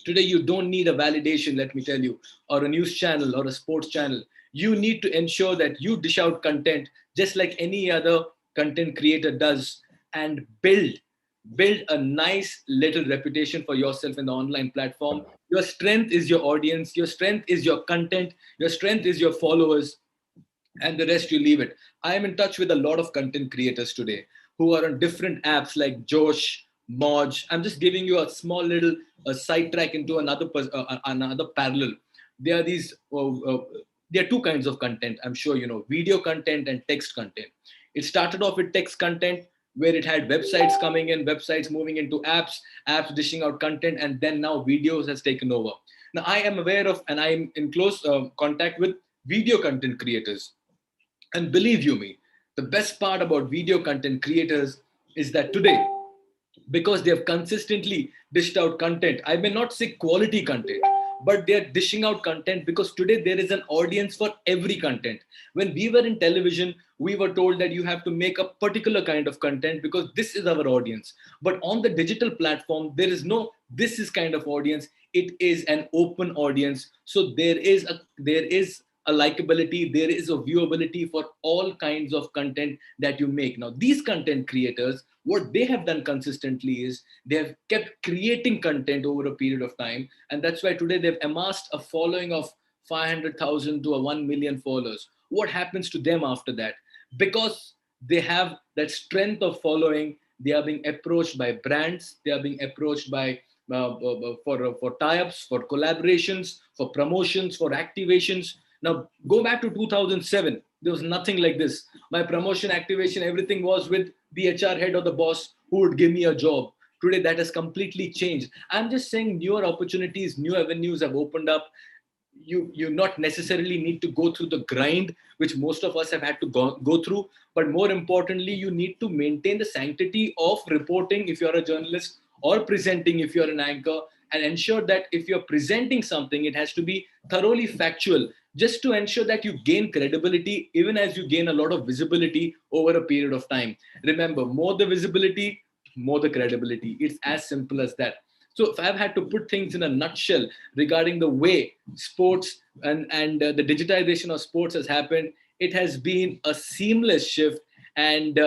today you don't need a validation, let me tell you, or a news channel or a sports channel. You need to ensure that you dish out content just like any other content creator does, and build a nice little reputation for yourself in the online platform. Your strength is your audience, your strength is your content, your strength is your followers, and the rest you leave it. I am in touch with a lot of content creators today who are on different apps like Josh, Moj. I'm just giving you a small little sidetrack into another parallel. There are there are two kinds of content. I'm sure you know, video content and text content. It started off with text content, where it had websites coming in, websites moving into apps, apps dishing out content, and then now videos has taken over. Now I am aware of, and I'm in close contact with video content creators. And believe you me, the best part about video content creators is that today, because they have consistently dished out content, I may not say quality content, but they're dishing out content because today there is an audience for every content. When we were in television, we were told that you have to make a particular kind of content because this is our audience. But on the digital platform, there is no this is kind of audience. It is an open audience. So there is a likability, there is a viewability for all kinds of content that you make. Now, these content creators, what they have done consistently is they have kept creating content over a period of time. And that's why today they've amassed a following of 500,000 to 1 million followers. What happens to them after that? Because they have that strength of following, they are being approached by brands, they are being approached by for tie-ups, for collaborations, for promotions, for activations. Now, go back to 2007. There was nothing like this. My promotion, activation, everything was with the HR head or the boss who would give me a job. Today, that has completely changed. I'm just saying newer opportunities, new avenues have opened up. You not necessarily need to go through the grind, which most of us have had to go through. But more importantly, you need to maintain the sanctity of reporting if you're a journalist, or presenting if you're an anchor, and ensure that if you're presenting something, it has to be thoroughly factual, just to ensure that you gain credibility, even as you gain a lot of visibility over a period of time. Remember, more the visibility, more the credibility. It's as simple as that. So if I've had to put things in a nutshell regarding the way sports and the digitization of sports has happened, it has been a seamless shift, and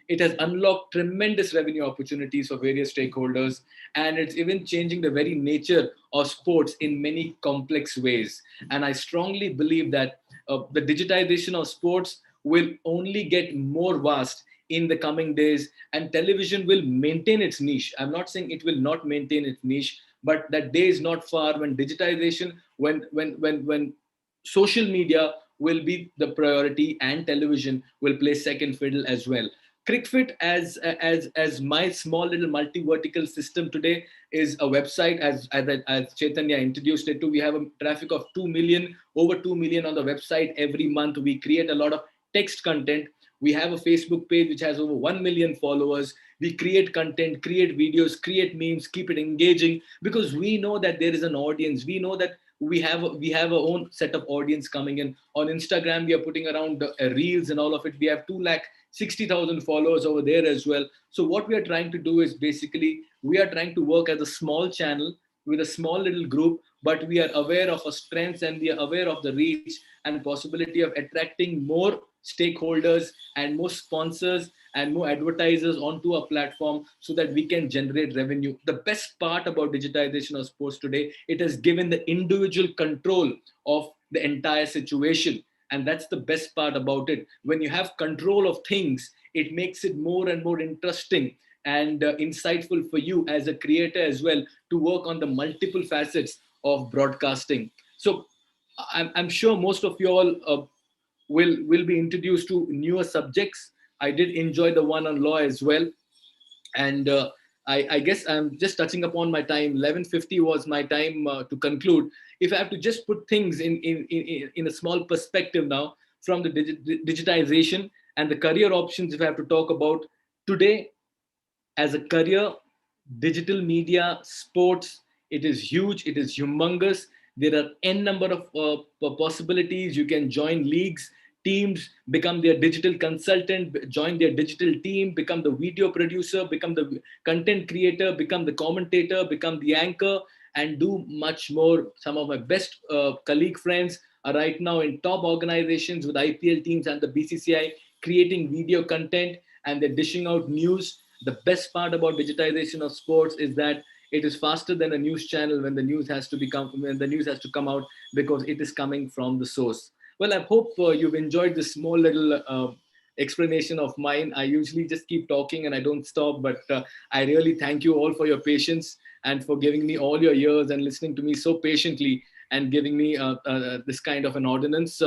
it has unlocked tremendous revenue opportunities for various stakeholders, and it's even changing the very nature of sports in many complex ways. And I strongly believe that the digitization of sports will only get more vast in the coming days, and television will maintain its niche. I'm not saying it will not maintain its niche, but that day is not far when digitization, when social media will be the priority and television will play second fiddle as well. CrickFit, as my small little multi-vertical system today, is a website, as Chaitanya introduced it to. We have a traffic of 2 million, over 2 million on the website every month. We create a lot of text content. We have a Facebook page which has over 1 million followers. We create content, create videos, create memes, keep it engaging, because we know that there is an audience. We know that we have our own set of audience coming in. On Instagram, we are putting around reels and all of it. We have 260,000 followers over there as well. So what we are trying to do is basically we are trying to work as a small channel with a small little group, but we are aware of our strengths and we are aware of the reach and possibility of attracting more stakeholders and more sponsors and more advertisers onto our platform so that we can generate revenue. The best part about digitization of sports today, it has given the individual control of the entire situation. And that's the best part about it. When you have control of things, it makes it more and more interesting and insightful for you as a creator as well to work on the multiple facets of broadcasting. So I'm sure most of you all will be introduced to newer subjects. I did enjoy the one on law as well. And I guess I'm just touching upon my time. 11:50 was my time to conclude. If I have to just put things in a small perspective now from the digitization and the career options, if I have to talk about today as a career, digital media, sports, it is huge, it is humongous. There are n number of possibilities. You can join leagues, teams, become their digital consultant, join their digital team, become the video producer, become the content creator, become the commentator, become the anchor, and do much more. Some of my best colleague friends are right now in top organizations with IPL teams and the BCCI, creating video content, and they're dishing out news. The best part about digitization of sports is that it is faster than a news channel when the news has to come out, because it is coming from the source. Well, I hope you've enjoyed this small little explanation of mine. I usually just keep talking and I don't stop, but I really thank you all for your patience and for giving me all your ears and listening to me so patiently and giving me this kind of an ordinance.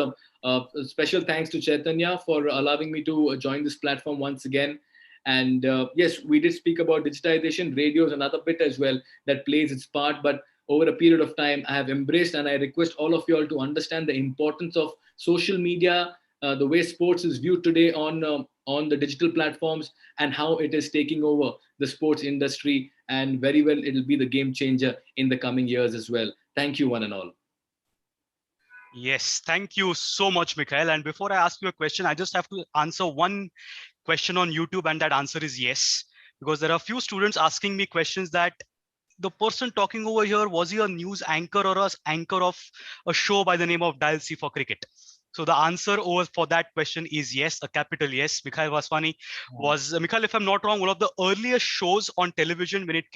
Special thanks to Chaitanya for allowing me to join this platform once again. And yes, we did speak about digitization. Radio is another bit as well that plays its part. But over a period of time, I have embraced, and I request all of you all to understand the importance of social media, the way sports is viewed today on the digital platforms, and how it is taking over the sports industry. And very well, it'll be the game changer in the coming years as well. Thank you, one and all. Yes, thank you so much, Mikhail. And before I ask you a question, I just have to answer one question on YouTube, and that answer is yes, because there are a few students asking me questions that the person talking over here, was he a news anchor or an anchor of a show by the name of Dial C for Cricket? So the answer over for that question is yes, a capital yes. Mikhail Vaswani was, Mikhail, if I'm not wrong, one of the earliest shows on television when it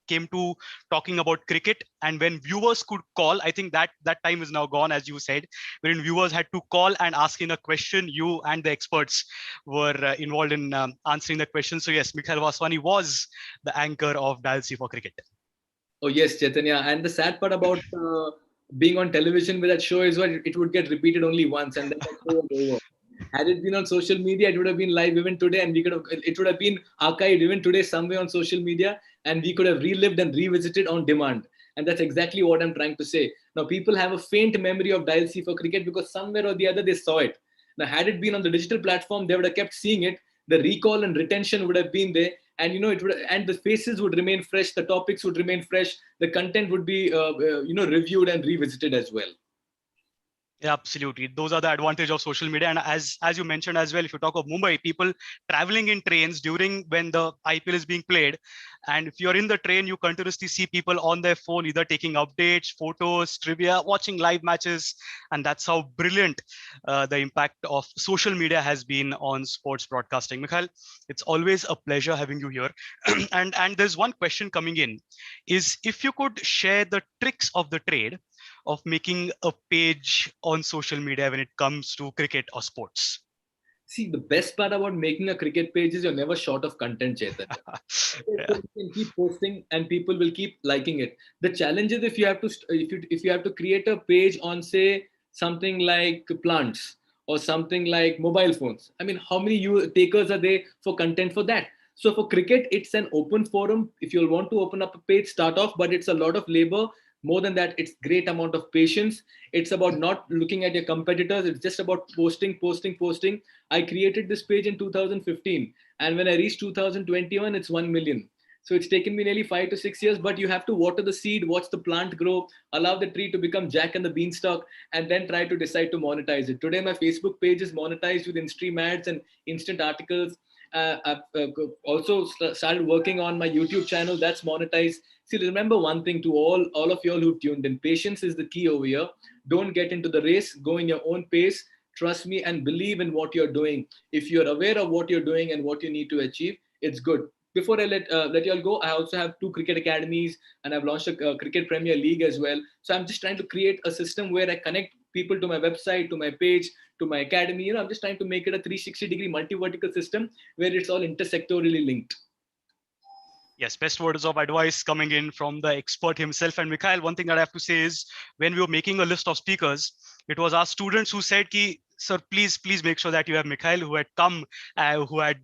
came to talking about cricket, and when viewers could call. I think that time is now gone, as you said, when viewers had to call and asking a question. You and the experts were involved in answering the question. So yes, Mikhail Vaswani was the anchor of Dial C for Cricket. Oh yes, Chaitanya. And the sad part about being on television with that show is what it would get repeated only once, and then that show was over. Had it been on social media, it would have been live even today, and it would have been archived even today somewhere on social media, and we could have relived and revisited on demand. And that's exactly what I'm trying to say. Now, people have a faint memory of Dial C for Cricket because somewhere or the other they saw it. Now, had it been on the digital platform, they would have kept seeing it. The recall and retention would have been there, and it would, and the faces would remain fresh, the topics would remain fresh, the content would be reviewed and revisited as well. Yeah, absolutely. Those are the advantage of social media. And as you mentioned as well, if you talk of Mumbai, people traveling in trains during when the IPL is being played, and if you're in the train, you continuously see people on their phone, either taking updates, photos, trivia, watching live matches. And that's how brilliant the impact of social media has been on sports broadcasting. Mikhail, it's always a pleasure having you here. and there's one question coming in, is if you could share the tricks of the trade of making a page on social media when it comes to cricket or sports. See, the best part about making a cricket page is you're never short of content, Chetan. Yeah. So you can keep posting and people will keep liking it. The challenge is if you have to create a page on, say, something like plants or something like mobile phones. I mean, how many takers are there for content for that? So for cricket, it's an open forum. If you want to open up a page, start off, but it's a lot of labor. More than that, it's great amount of patience. It's about not looking at your competitors. It's just about posting. I created this page in 2015. And when I reached 2021, it's 1 million. So it's taken me nearly 5 to 6 years, but you have to water the seed, watch the plant grow, allow the tree to become Jack and the Beanstalk, and then try to decide to monetize it. Today, my Facebook page is monetized with in-stream ads and instant articles. I've also started working on my YouTube channel that's monetized. See, remember one thing to all of you all who tuned in. Patience is the key over here. Don't get into the race. Go in your own pace. Trust me and believe in what you're doing. If you're aware of what you're doing and what you need to achieve, it's good. Before I let you all go, I also have 2 cricket academies and I've launched a cricket Premier League as well. So I'm just trying to create a system where I connect people to my website, to my page, to my academy. I'm just trying to make it a 360-degree multi-vertical system where it's all intersectorally linked. Yes, best words of advice coming in from the expert himself. And Mikhail, one thing that I have to say is when we were making a list of speakers, it was our students who said, sir, please make sure that you have Mikhail, who had come, who had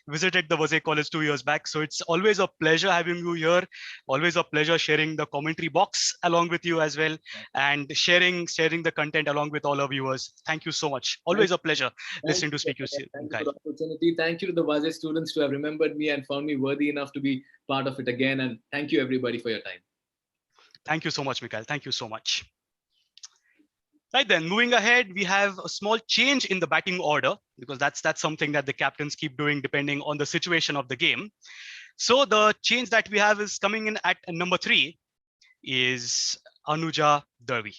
visited the Vaze College 2 years back. So it's always a pleasure having you here. Always a pleasure sharing the commentary box along with you as well, and sharing the content along with all our viewers. Thank you so much. Always a pleasure listening to speak you, Thank you Mikhail. for the opportunity. Thank you to the Vaze students to have remembered me and found me worthy enough to be part of it again. And thank you everybody for your time. Thank you so much, Mikhail. Thank you so much. Right then, moving ahead, we have a small change in the batting order because that's something that the captains keep doing depending on the situation of the game. So the change that we have is coming in at number 3 is Anuja Darvi.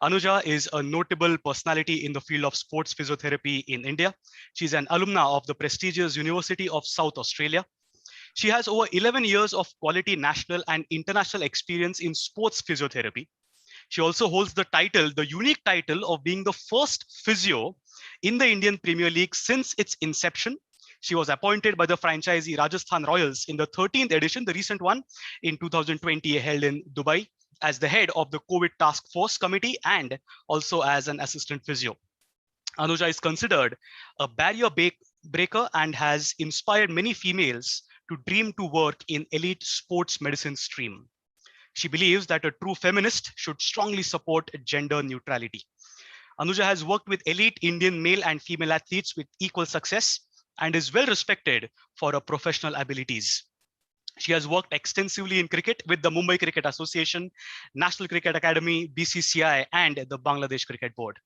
Anuja is a notable personality in the field of sports physiotherapy in India. She's an alumna of the prestigious University of South Australia. She has over 11 years of quality national and international experience in sports physiotherapy. She also holds the unique title of being the first physio in the Indian Premier League since its inception. She was appointed by the franchisee Rajasthan Royals in the 13th edition, the recent one in 2020 held in Dubai, as the head of the COVID Task Force Committee and also as an assistant physio. Anuja is considered a barrier breaker and has inspired many females to dream to work in elite sports medicine stream. She believes that a true feminist should strongly support gender neutrality. Anuja has worked with elite Indian male and female athletes with equal success and is well respected for her professional abilities. She has worked extensively in cricket with the Mumbai Cricket Association, National Cricket Academy, BCCI, and the Bangladesh Cricket Board.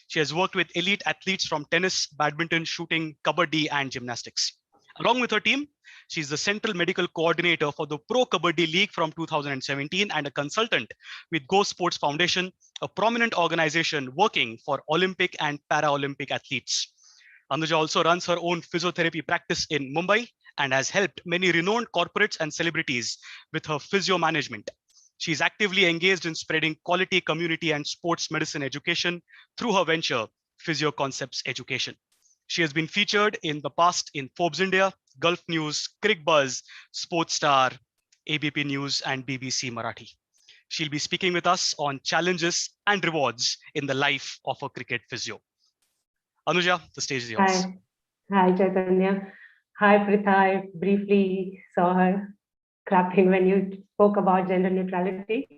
She has worked with elite athletes from tennis, badminton, shooting, kabaddi, and gymnastics. Along with her team, she is the Central Medical Coordinator for the Pro Kabaddi League from 2017 and a consultant with Go Sports Foundation, a prominent organization working for Olympic and Paralympic athletes. Anuja also runs her own physiotherapy practice in Mumbai and has helped many renowned corporates and celebrities with her physio management. She is actively engaged in spreading quality community and sports medicine education through her venture, Physio Concepts Education. She has been featured in the past in Forbes India, Gulf News, Crick Buzz, Sports Star, ABP News, and BBC Marathi. She'll be speaking with us on challenges and rewards in the life of a cricket physio. Anuja, the stage is yours. Hi, Chaitanya. Hi, Pritha. I briefly saw her clapping when you spoke about gender neutrality.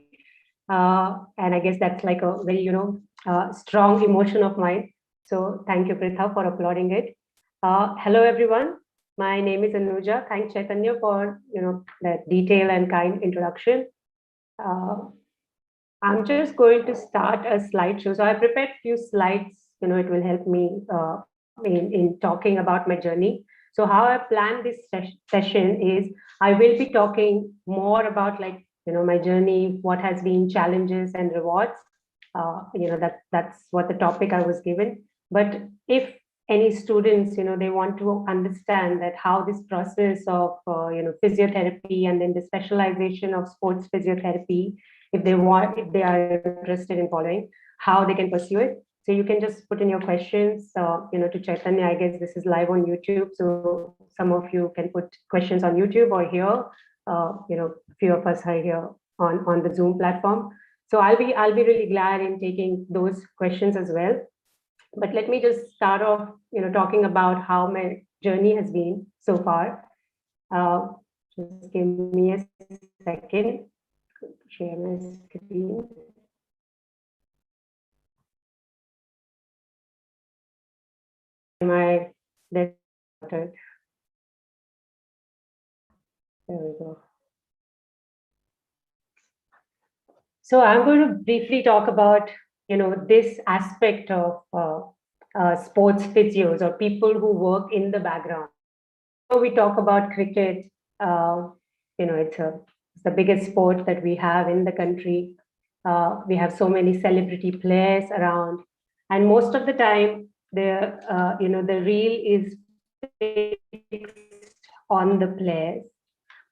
And I guess that's like a very, strong emotion of mine. So thank you, Pritha, for applauding it. Hello, everyone. My name is Anuja. Thanks, Chaitanya, for that detailed and kind introduction. I'm just going to start a slideshow. So I prepared a few slides. It will help me in talking about my journey. So how I plan this session is I will be talking more about my journey, what has been challenges and rewards. That's what the topic I was given. But if any students, they want to understand that how this process of, physiotherapy and then the specialization of sports physiotherapy, if they are interested in following, how they can pursue it. So you can just put in your questions, to Chaitanya. I guess this is live on YouTube. So some of you can put questions on YouTube or here. A few of us are here on the Zoom platform. So I'll be really glad in taking those questions as well. But let me just start off, talking about how my journey has been so far. Just give me a second. Share my screen. My desktop. There we go. So I'm going to briefly talk about, this aspect of sports physios or people who work in the background. So we talk about cricket. It's the biggest sport that we have in the country. We have so many celebrity players around, and most of the time, the reel is fixed on the players.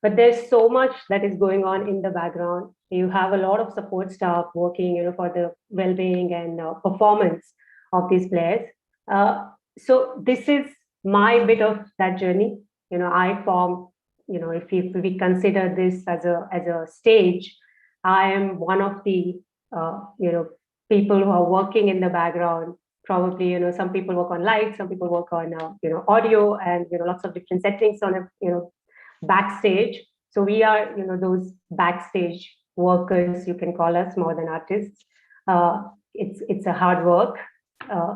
But there's so much that is going on in the background. You have a lot of support staff working, for the well-being and performance of these players. So this is my bit of that journey. I form, if we consider this as a stage, I am one of the, people who are working in the background. Probably, some people work on lights, some people work on, audio, and lots of different settings on a, backstage. So we are, those backstage workers, you can call us, more than artists. It's a hard work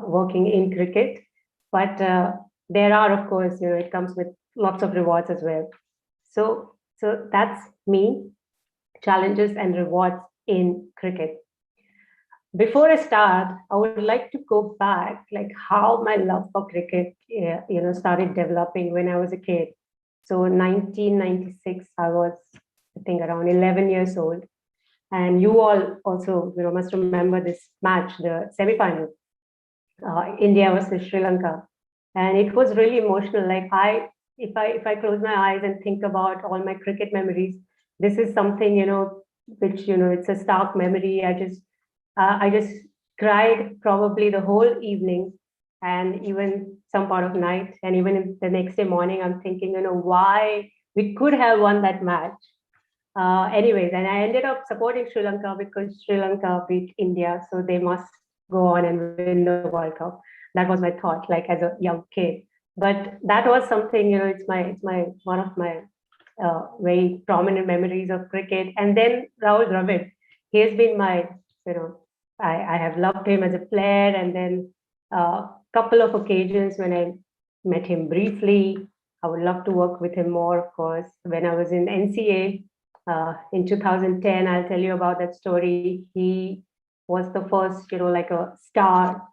working in cricket, but there are, of course, it comes with lots of rewards as well. So that's me, challenges and rewards in cricket. Before I start, I would like to go back, like how my love for cricket, started developing when I was a kid. So 1996, I was, I think, around 11 years old. And you all also, must remember this match, the semi-final, India versus Sri Lanka. And it was really emotional. Like if I close my eyes and think about all my cricket memories, this is something, which, it's a stark memory. I just cried probably the whole evening and even some part of night. And even the next day morning, I'm thinking, why we could have won that match. Anyways, and I ended up supporting Sri Lanka because Sri Lanka beat India. So they must go on and win the World Cup. That was my thought, like as a young kid. But that was something, it's one of my very prominent memories of cricket. And then Rahul Dravid, he has been my, I have loved him as a player, and then a couple of occasions when I met him briefly. I would love to work with him more, of course. When I was in NCA in 2010, I'll tell you about that story. He was the first, like a star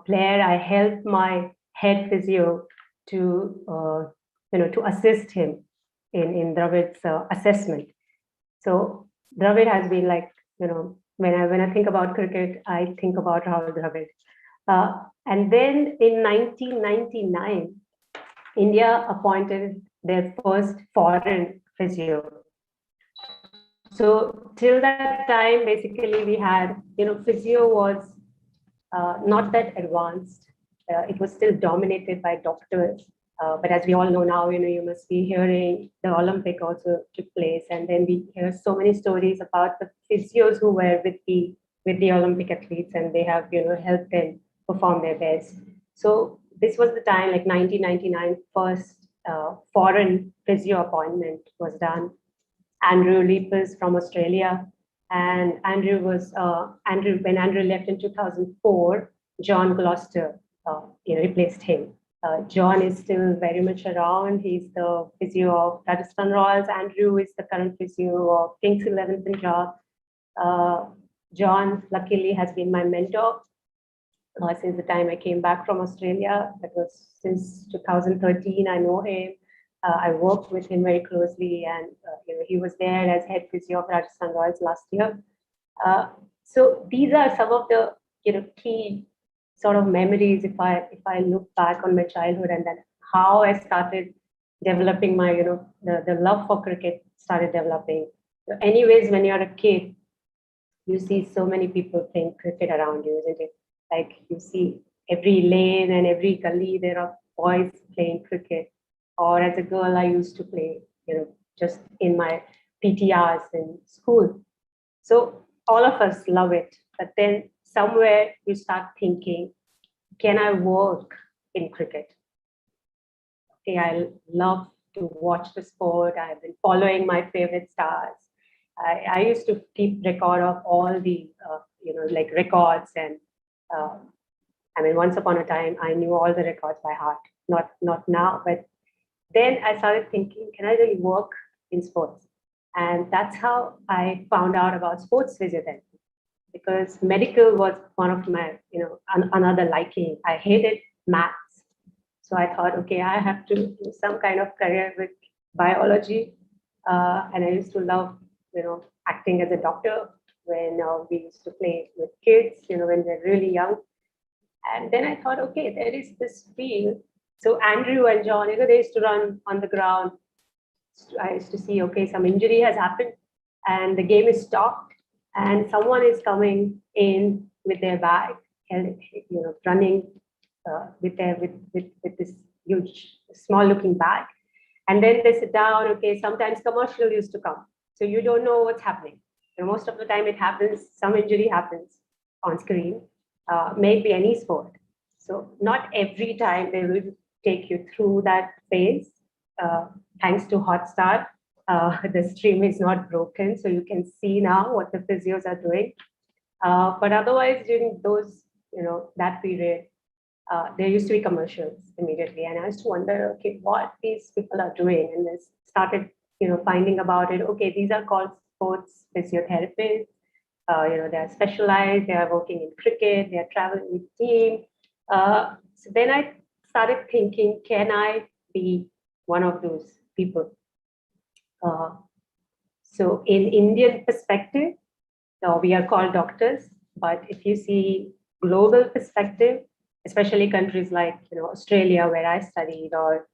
player. I helped my head physio to, to assist him in Dravid's assessment. So Dravid has been like, when I think about cricket, I think about Rahul Dravid. And then in 1999, India appointed their first foreign physio. So till that time, basically we had, physio was not that advanced. It was still dominated by doctors. But as we all know now, you must be hearing the Olympic also took place. And then we hear so many stories about the physios who were with the Olympic athletes, and they have, helped them perform their best. So this was the time, like 1999, first foreign physio appointment was done. Andrew Lepus from Australia. And Andrew was, when Andrew left in 2004, John Gloucester, replaced him. John is still very much around. He's the physio of Rajasthan Royals. Andrew is the current physio of Kings 11 Punjab. John, luckily, has been my mentor since the time I came back from Australia. That was since 2013. I know him. I worked with him very closely, and he was there as head physio of Rajasthan Royals last year. So these are some of the key sort of memories if I look back on my childhood, and then how I started developing my the love for cricket started developing. So anyways, when you're a kid, you see so many people playing cricket around you, isn't it? Like you see every lane and every gully there are boys playing cricket. Or as a girl, I used to play, just in my PTRs in school. So all of us love it. But then somewhere you start thinking, can I work in cricket? Okay, I love to watch the sport. I've been following my favorite stars. I used to keep record of all the, like records. And once upon a time, I knew all the records by heart. Not now, but then I started thinking, can I really work in sports. And that's how I found out about sports physiotherapy, because medical was one of my, another liking. I hated maths. So I thought, okay, I have to do some kind of career with biology. And I used to love, acting as a doctor when we used to play with kids, when they're really young. And then I thought, okay, there is this field. So Andrew and John, they used to run on the ground. I used to see, okay, some injury has happened and the game is stopped and someone is coming in with their bag, running with this huge, small looking bag. And then they sit down, okay, sometimes commercial used to come. So you don't know what's happening. Most of the time it happens, some injury happens on screen, maybe any sport. So not every time they will take you through that phase. Thanks to Hotstar, the stream is not broken, so you can see now what the physios are doing. But otherwise, during those, that period, there used to be commercials immediately, and I used to wonder, okay, what these people are doing, and I started, finding about it. Okay, these are called sports physiotherapists. They are specialized. They are working in cricket. They are traveling with team. So then I started thinking, can I be one of those people? So in Indian perspective, we are called doctors, but if you see global perspective, especially countries like Australia, where I studied, or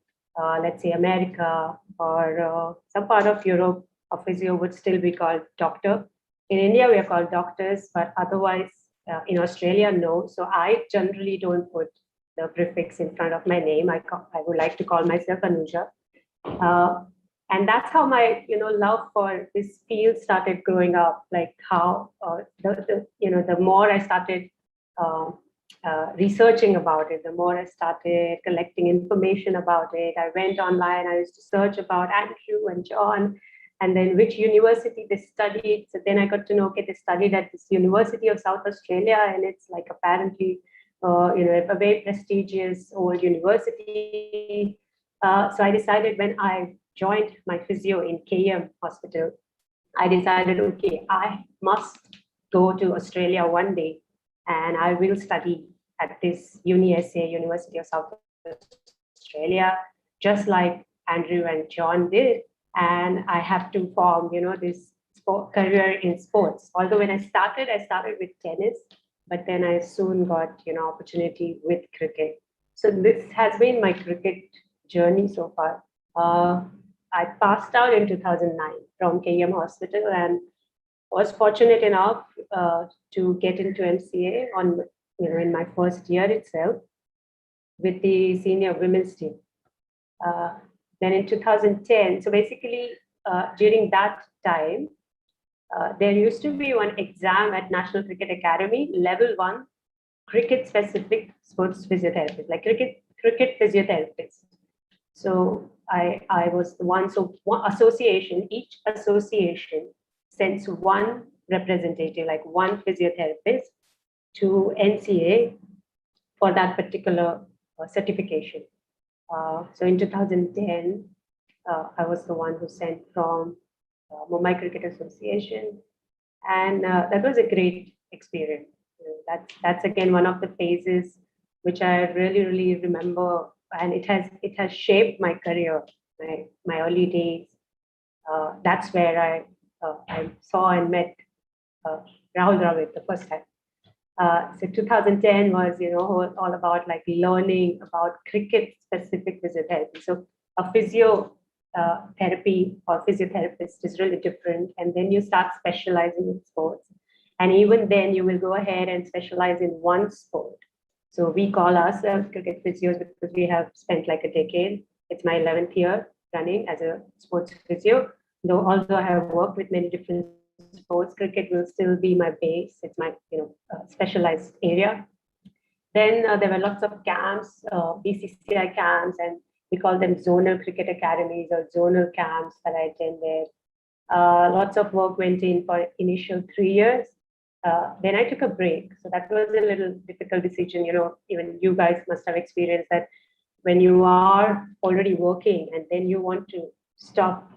let's say America, or some part of Europe, a physio would still be called doctor. In India, we are called doctors, but otherwise in Australia, no. So I generally don't put the prefix in front of my name. I would like to call myself Anuja. And that's how my love for this field started growing up. Like how the more I started researching about it, the more I started collecting information about it. I went online. I used to search about Andrew and John, and then which university they studied. So then I got to know, okay, they studied at this University of South Australia, and it's like apparently a very prestigious old university. So I decided, when I joined my physio in KM hospital, I decided, okay, I must go to Australia one day and I will study at this UniSA, University of South Australia, just like Andrew and John did. And I have to form, this career in sports. Although when I started with tennis, but then I soon got, opportunity with cricket. So this has been my cricket journey so far. I passed out in 2009 from KM Hospital and was fortunate enough to get into MCA in my first year itself with the senior women's team. Then in 2010, so basically during that time, there used to be one exam at National Cricket Academy, level 1, cricket specific sports physiotherapist, like cricket physiotherapist. So I was the one, so each association sends one representative, like one physiotherapist, to NCA for that particular certification. So in 2010, I was the one who sent from Mumbai Cricket Association, and that was a great experience. That's again one of the phases which I really remember, and it has shaped my career, my early days. That's where I saw and met Rahul Dravid the first time. So 2010 was all about like learning about cricket specific physiotherapy. So a physio therapy or physiotherapist is really different, and then you start specializing in sports, and even then you will go ahead and specialize in one sport. So we call ourselves cricket physios because we have spent like a decade. It's my 11th year running as a sports physio. Although I have worked with many different sports, cricket will still be my base. It's my specialized area. Then there were lots of camps, BCCI camps, and we call them zonal cricket academies or zonal camps that I attended. Lots of work went in for initial 3 years. Then I took a break. So that was a little difficult decision. Even you guys must have experienced that when you are already working and then you want to stop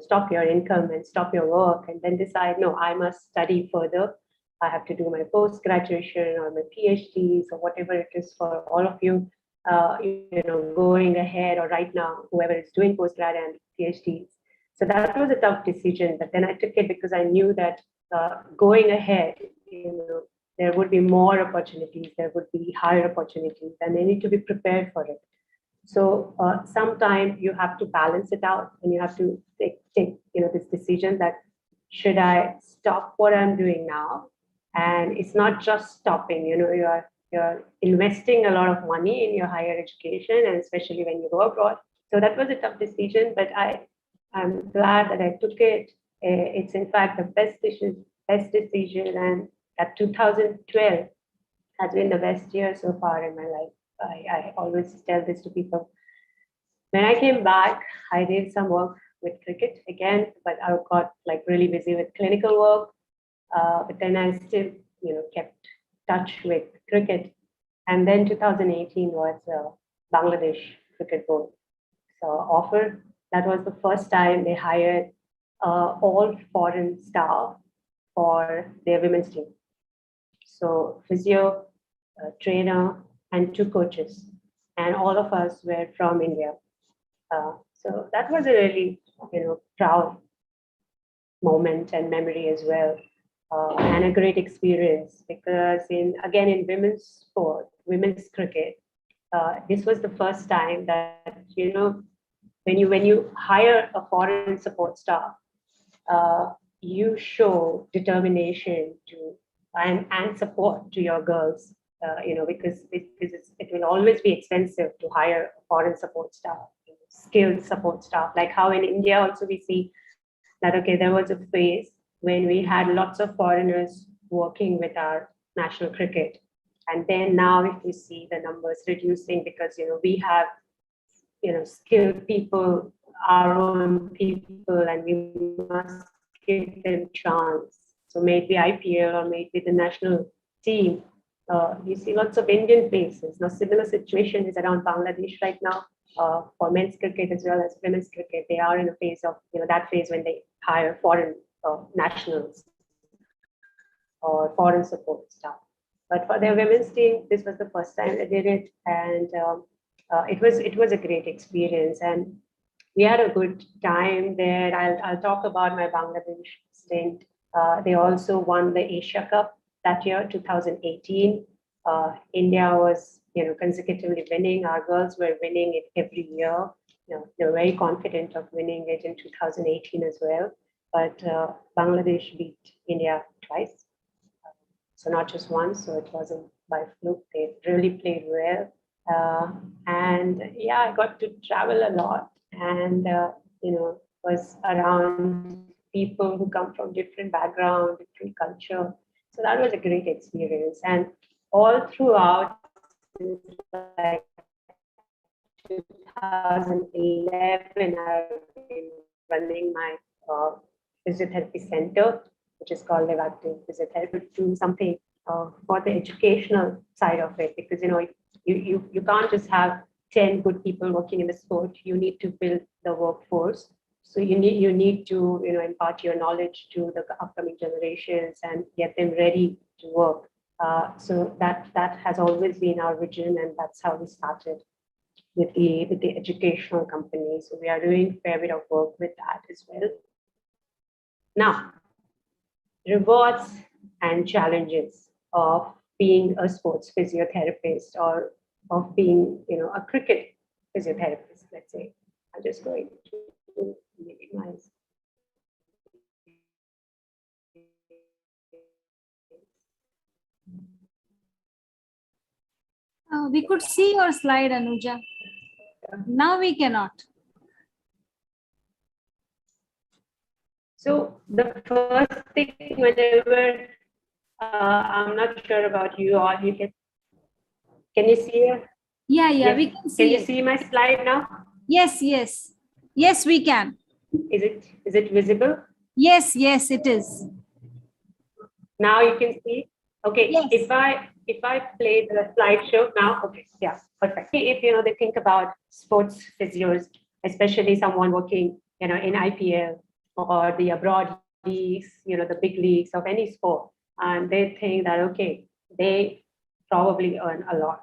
stop your income and stop your work and then decide, no, I must study further. I have to do my post-graduation or my PhDs or whatever it is for all of you, going ahead, or right now, whoever is doing post-grad and PhDs. So that was a tough decision, but then I took it because I knew that going ahead, there would be more opportunities, there would be higher opportunities, and they need to be prepared for it. So sometimes you have to balance it out, and you have to take this decision that should I stop what I'm doing now? And it's not just stopping. You're investing a lot of money in your higher education, and especially when you go abroad. So that was a tough decision, but I'm glad that I took it. It's in fact the best decision, and that 2012 has been the best year so far in my life. I always tell this to people. When I came back, I did some work with cricket again, but I got really busy with clinical work. But then I still, kept touch with cricket. And then 2018 was Bangladesh Cricket Board. So offer, that was the first time they hired all foreign staff for their women's team. So physio, trainer, and 2 coaches. And all of us were from India. So that was a really, proud moment and memory as well. And a great experience because in women's sport, women's cricket, this was the first time that, when you hire a foreign support staff, you show determination and support to your girls, because it will always be expensive to hire a foreign support staff, skilled support staff, like how in India also we see that, okay, there was a phase when we had lots of foreigners working with our national cricket. And then now if we see the numbers reducing because, we have, skilled people, our own people, and we must give them chance. So maybe IPL or maybe the national team, you see lots of Indian faces. Now, similar situation is around Bangladesh right now. For men's cricket as well as women's cricket, they are in a phase of, that phase when they hire foreign nationals or foreign support staff. But for their women's team, this was the first time they did it, and it was a great experience, and we had a good time there. I'll talk about my Bangladesh stint. They also won the Asia Cup that year, 2018. India was, consecutively winning. Our girls were winning it every year. They were very confident of winning it in 2018 as well. But Bangladesh beat India twice. So not just once, so it wasn't by fluke. They really played well. And yeah, I got to travel a lot and, was around people who come from different background, different culture. So that was a great experience. And all throughout, like 2011, I've been running my physiotherapy center, which is called Lagaan Physiotherapy, to do something for the educational side of it, because you can't just have 10 good people working in the sport. You need to build the workforce. So you need to impart your knowledge to the upcoming generations and get them ready to work. So that has always been our vision, and that's how we started with the educational company. So we are doing a fair bit of work with that as well. Now, rewards and challenges of being a sports physiotherapist or of being, a cricket physiotherapist, let's say. I'm just going to minimize. We could see your slide, Anuja. Now we cannot. So the first thing, whenever I'm not sure about you all, can you see it? Yeah, Yes. we can see. Can you see my slide now? Yes, we can. Is it visible? Yes, it is. Now you can see. Okay. Yes. If I play the slideshow now, okay, yeah, perfect. If they think about sports physios, especially someone working in IPL or the abroad leagues, the big leagues of any sport, and they think that, okay, they probably earn a lot.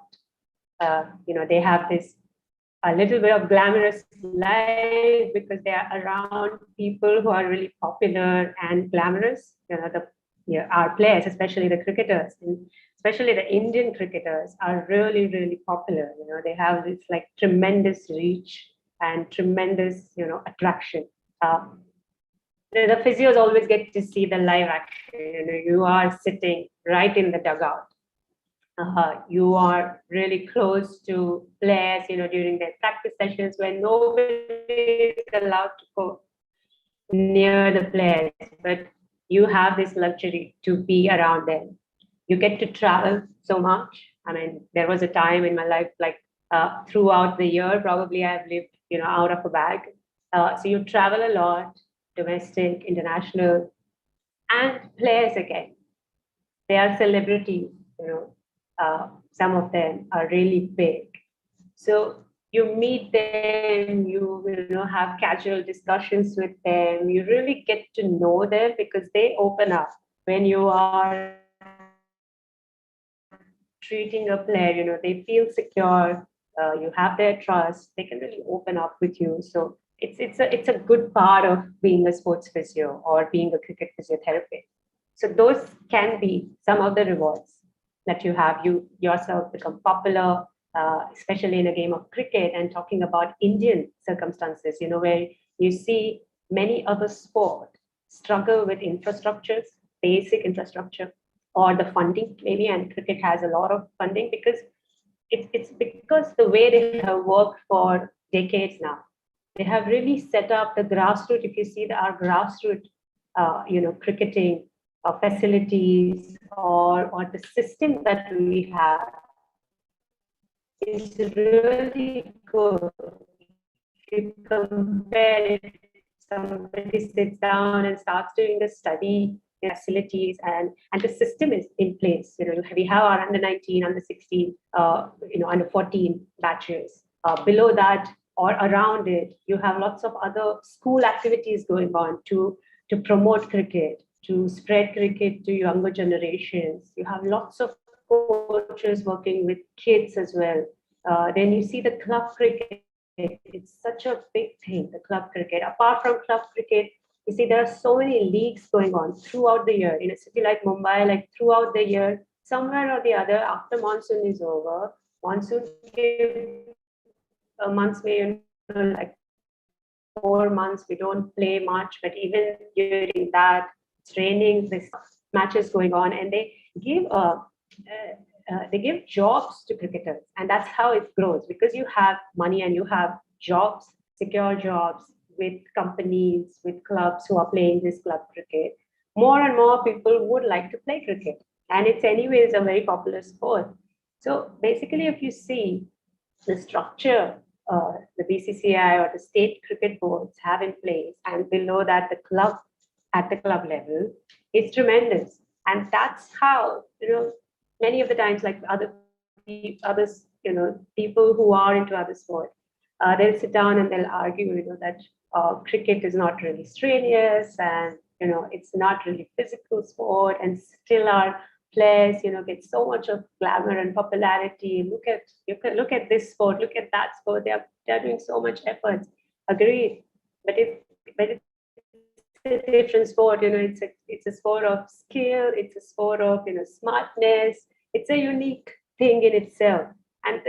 They have this a little bit of glamorous life because they are around people who are really popular and glamorous. Our players, especially the cricketers, and especially the Indian cricketers, are really, really popular. They have this like tremendous reach and tremendous, attraction. The physios always get to see the live action. You are sitting right in the dugout. You are really close to players, during their practice sessions when nobody is allowed to go near the players, but you have this luxury to be around them. You get to travel so much. I mean, there was a time in my life, like throughout the year, probably I've lived, out of a bag. So you travel a lot, domestic, international, and players again. They are celebrities, some of them are really big. So you meet them, you will have casual discussions with them, you really get to know them because they open up when you are treating a player, they feel secure, you have their trust, they can really open up with you. So it's a good part of being a sports physio or being a cricket physiotherapist. So those can be some of the rewards that you have. You yourself become popular, especially in a game of cricket, and talking about Indian circumstances, where you see many other sports struggle with infrastructures, basic infrastructure, or the funding maybe, and cricket has a lot of funding because it's because the way they have worked for decades now. They have really set up the grassroots. If you see our grassroots, cricketing facilities or the system that we have is really good. If you compare it, somebody sits down and starts doing the study facilities and the system is in place. We have our under 19, under 16, under 14 batches. Below that or around it, you have lots of other school activities going on to promote cricket, to spread cricket to younger generations. You have lots of coaches working with kids as well. Then you see the club cricket. It's such a big thing, the club cricket. Apart from club cricket, you see there are so many leagues going on throughout the year. In a city like Mumbai, like throughout the year, somewhere or the other, after monsoon is over, monsoon months may, like 4 months, we don't play much, but even during that, it's raining, there's matches going on, and they give jobs to cricketers, and that's how it grows, because you have money and you have jobs, secure jobs with companies, with clubs who are playing this club cricket. More and more people would like to play cricket, and it's anyways a very popular sport. So basically, if you see the structure the BCCI or the state cricket boards have in place, and below that the club at the club level, is tremendous. And that's how, many of the times, like others, people who are into other sports, they'll sit down and they'll argue, that cricket is not really strenuous and, it's not really physical sport, and still our players, get so much of glamour and popularity. Look at this sport, look at that sport. They're doing so much effort. Agreed, but it's a different sport. It's a sport of skill. It's a sport of smartness. It's a unique thing in itself, and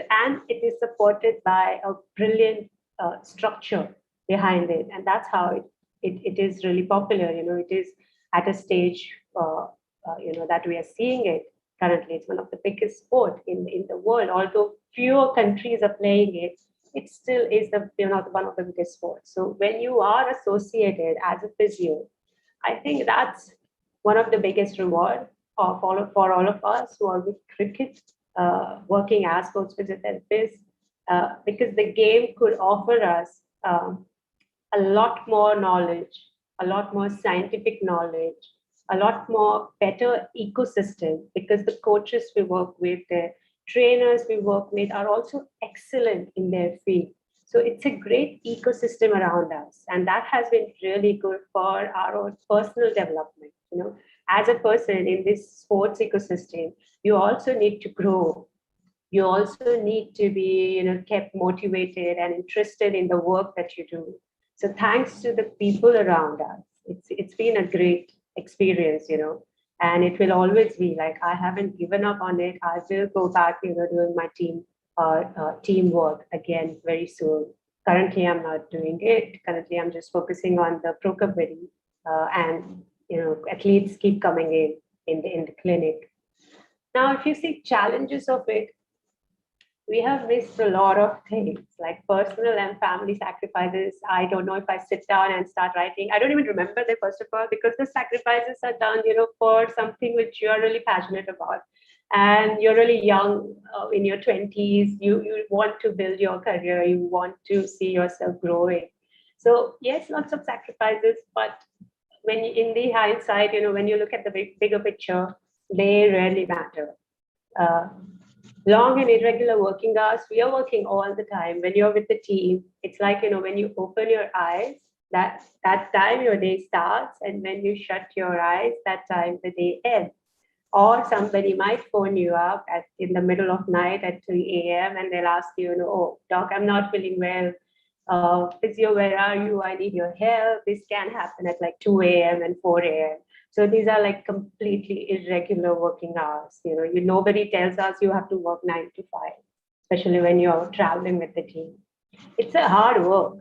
it is supported by a brilliant structure behind it, and that's how it is really popular. It is at a stage. That we are seeing it currently. It's one of the biggest sport in the world. Although fewer countries are playing it, it still is one of the biggest sports. So when you are associated as a physio, I think that's one of the biggest reward for all of us who are with cricket, working as sports physiotherapists, because the game could offer us a lot more knowledge, a lot more scientific knowledge, a lot more better ecosystem, because the coaches we work with, the trainers we work with are also excellent in their field. So it's a great ecosystem around us. And that has been really good for our own personal development. As a person in this sports ecosystem, you also need to grow. You also need to be, kept motivated and interested in the work that you do. So thanks to the people around us, it's been a great experience, and it will always be like, I haven't given up on it. I will go back, doing my teamwork again very soon. Currently, I'm not doing it. Currently, I'm just focusing on the pro kabaddi, and athletes keep coming in the clinic. Now, if you see challenges of it, we have missed a lot of things like personal and family sacrifices. I don't know if I sit down and start writing. I don't even remember them, first of all, because the sacrifices are done, for something which you are really passionate about. And you're really young, in your 20s, you want to build your career, you want to see yourself growing. So yes, lots of sacrifices, but when in the hindsight, when you look at the bigger picture, they rarely matter. Long and irregular working hours, we are working all the time. When you're with the team, it's like, when you open your eyes, that time your day starts, and when you shut your eyes, that time the day ends. Or somebody might phone you up in the middle of night at 3 a.m. and they'll ask you, oh, doc, I'm not feeling well. Physio, where are you? I need your help. This can happen at like 2 a.m. and 4 a.m. So these are like completely irregular working hours. Nobody tells us you have to work 9 to 5, especially when you're traveling with the team. It's a hard work.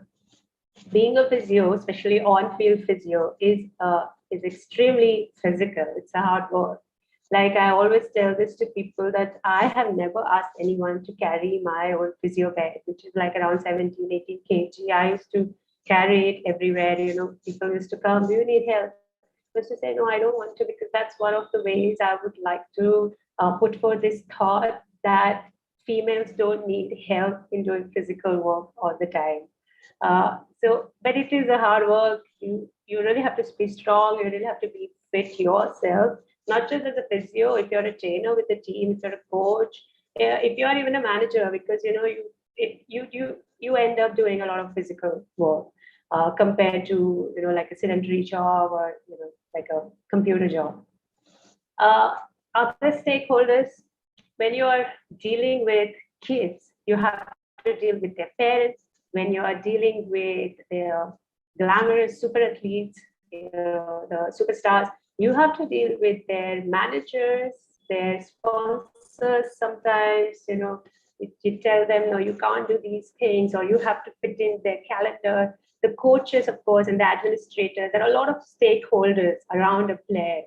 Being a physio, especially on-field physio, is extremely physical. It's a hard work. Like I always tell this to people that I have never asked anyone to carry my own physio bed, which is like around 17, 18 kg. I used to carry it everywhere. People used to come, do you need help? I used to say, no, I don't want to, because that's one of the ways I would like to put forth this thought that females don't need help in doing physical work all the time. But it is a hard work. You really have to be strong. You really have to be fit yourself. Not just as a physio, if you're a trainer with the team, if you're a coach, if you're even a manager, because you end up doing a lot of physical work compared to like a sedentary job or like a computer job. Other stakeholders, when you are dealing with kids, you have to deal with their parents. When you are dealing with their glamorous super athletes, the superstars, you have to deal with their managers, their sponsors. Sometimes, you tell them, no, you can't do these things, or you have to fit in their calendar. The coaches, of course, and the administrators. There are a lot of stakeholders around a player.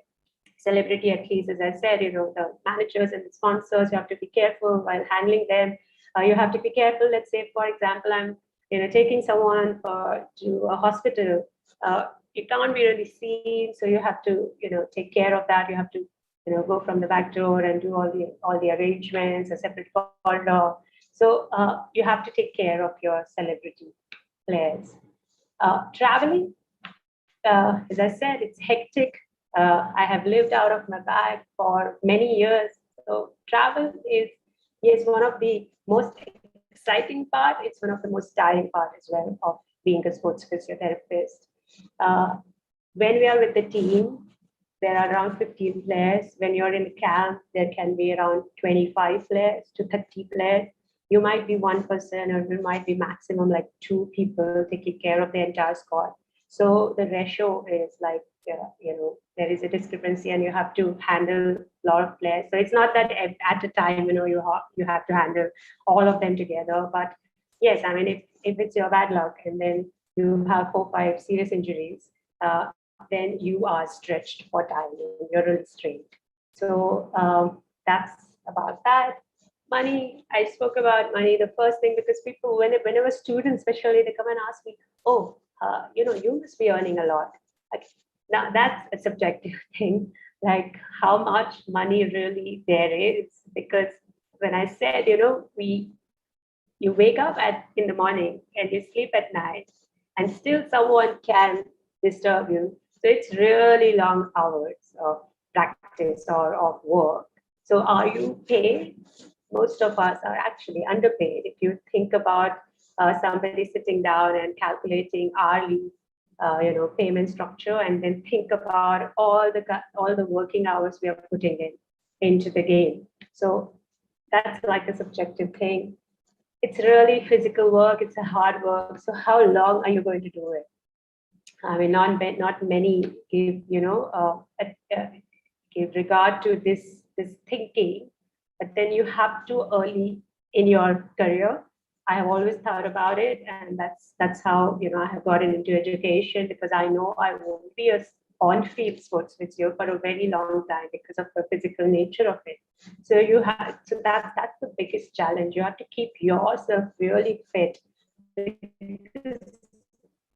Celebrity athletes, as I said, the managers and the sponsors, you have to be careful while handling them. You have to be careful. Let's say, for example, I'm taking someone to a hospital. You can't be really seen, so you have to take care of that. You have to go from the back door and do all the arrangements, a separate corridor. So you have to take care of your celebrity players. Traveling, as I said, it's hectic. I have lived out of my bag for many years. So travel is one of the most exciting part. It's one of the most tiring part as well of being a sports physiotherapist. When we are with the team, there are around 15 players. When you're in the camp, there can be around 25 players to 30 players. You might be one person, or you might be maximum like 2 people taking care of the entire squad. So the ratio is like, there is a discrepancy, and you have to handle a lot of players. So it's not that at a time, you have to handle all of them together. But yes, I mean, if it's your bad luck and then you have 4 or 5 serious injuries, then you are stretched for time. You're really strained. So that's about that. Money, I spoke about money. The first thing, because people, whenever students, especially, they come and ask me, oh, you must be earning a lot. Now that's a subjective thing, like how much money really there is. Because when I said, you wake up in the morning and you sleep at night, and still someone can disturb you. So it's really long hours of practice or of work. So are you paid? Most of us are actually underpaid. If you think about somebody sitting down and calculating hourly, payment structure, and then think about all the working hours we are putting into the game. So that's like a subjective thing. It's really physical work. It's a hard work. So how long are you going to do it? I mean, not many give give regard to this thinking, but then you have to early in your career. I have always thought about it, and that's how I have gotten into education, because I know I won't be a on-field sports physio for a very long time because of the physical nature of it. So that's the biggest challenge. You have to keep yourself really fit.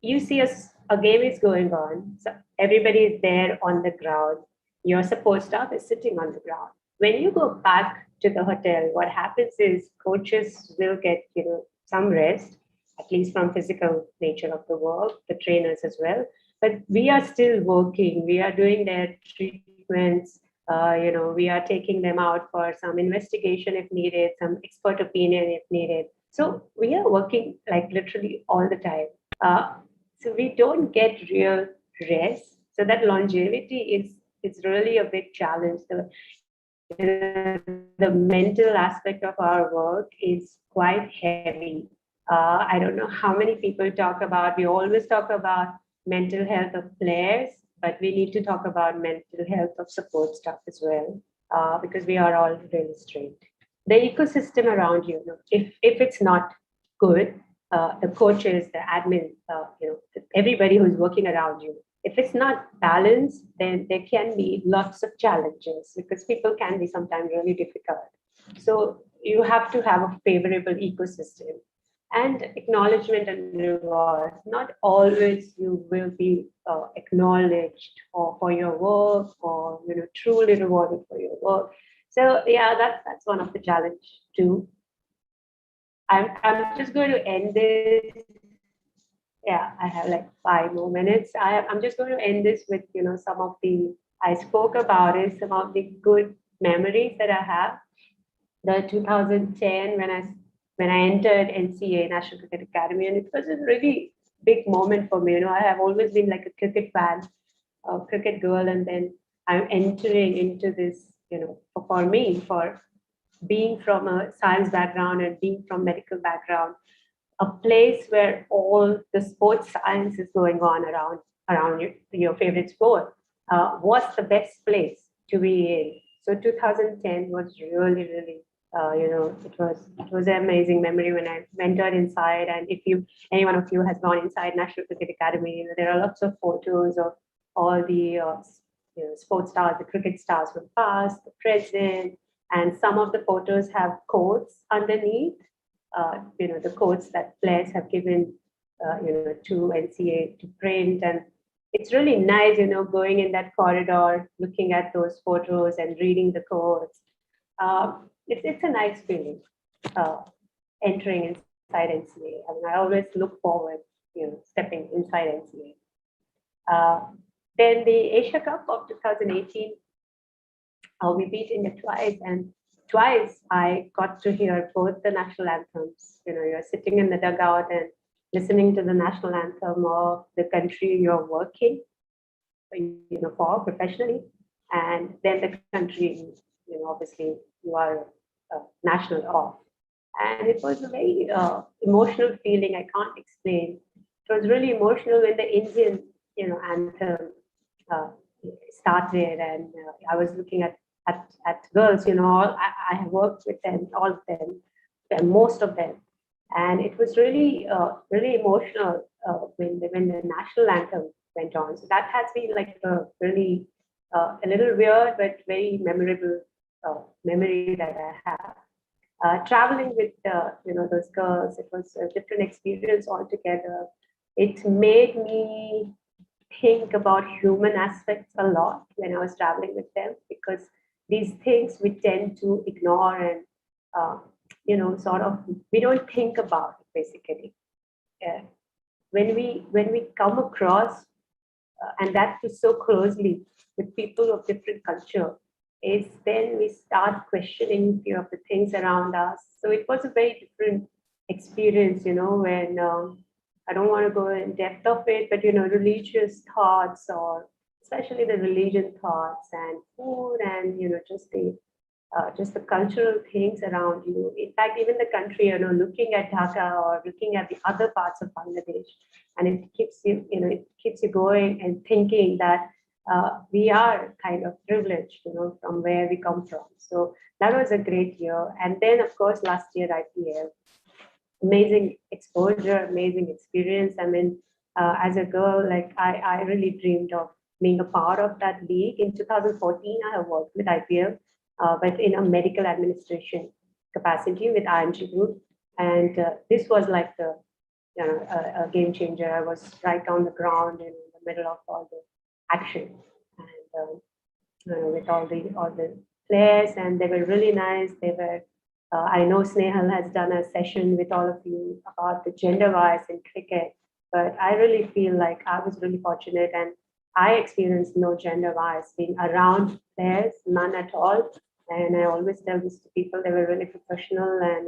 You see a game is going on, so everybody is there on the ground. Your support staff is sitting on the ground. When you go back to the hotel, what happens is coaches will get some rest, at least from physical nature of the work, the trainers as well. But we are still working. We are doing their treatments. We are taking them out for some investigation if needed, some expert opinion if needed. So we are working like literally all the time. So we don't get real rest. So that longevity is really a big challenge. The mental aspect of our work is quite heavy. I don't know how many people talk about, we always talk about mental health of players, but we need to talk about mental health of support staff as well, because we are all really strained. The ecosystem around you, if it's not good, the coaches, the admin, everybody who's working around you, if it's not balanced, then there can be lots of challenges, because people can be sometimes really difficult. So you have to have a favorable ecosystem and acknowledgement and reward. Not always you will be acknowledged for your work, or truly rewarded for your work. So yeah, that's one of the challenge too. I'm just going to end this. Yeah, I have like 5 more minutes. I'm just going to end this with some of the, I spoke about it, some of the good memories that I have. The 2010 when I entered NCA, National Cricket Academy, and it was a really big moment for me. I have always been like a cricket fan, a cricket girl, and then I'm entering into this. For me, for being from a science background and being from medical background, a place where all the sports science is going on around your favorite sport, was the best place to be in. So 2010 was really, really, it was an amazing memory when I entered inside. And if any one of you has gone inside National Cricket Academy, there are lots of photos of all the sports stars, the cricket stars from past, the present, and some of the photos have quotes underneath. The quotes that players have given, to NCA to print. And it's really nice, going in that corridor, looking at those photos and reading the quotes. It's a nice feeling, entering inside NCA. I mean, I always look forward, stepping inside NCA. Then the Asia Cup of 2018, we beat India twice, and twice I got to hear both the national anthems. You're sitting in the dugout and listening to the national anthem of the country you're working, for professionally, and then the country, obviously you are national of. And it was a very emotional feeling. I can't explain. It was really emotional when the Indian, anthem started, and I was looking at girls, I have worked with them, all of them, most of them, and it was really, really emotional when the national anthem went on. So that has been like a really a little weird but very memorable memory that I have. Traveling with those girls, it was a different experience altogether. It made me think about human aspects a lot when I was traveling with them, because these things we tend to ignore and, sort of, we don't think about it basically. When we come across, and that is so closely with people of different culture, is then we start questioning few of the things around us. So it was a very different experience, when I don't want to go in depth of it, but religious thoughts, or especially the religion thoughts and food, and just the cultural things around you. In fact, even the country, looking at Dhaka or looking at the other parts of Bangladesh, and it keeps you going and thinking that we are kind of privileged, from where we come from. So that was a great year. And then, of course, last year IPL, amazing exposure, amazing experience. I mean, as a girl, like I really dreamed of being a part of that league. In 2014, I have worked with IPL, but in a medical administration capacity with IMG Group. And this was like a game changer. I was right on the ground in the middle of all the action, and with all the players, and they were really nice. They were. I know Snehal has done a session with all of you about the gender bias in cricket, but I really feel like I was really fortunate, and I experienced no gender bias being around players, none at all. And I always tell this to people, they were really professional, and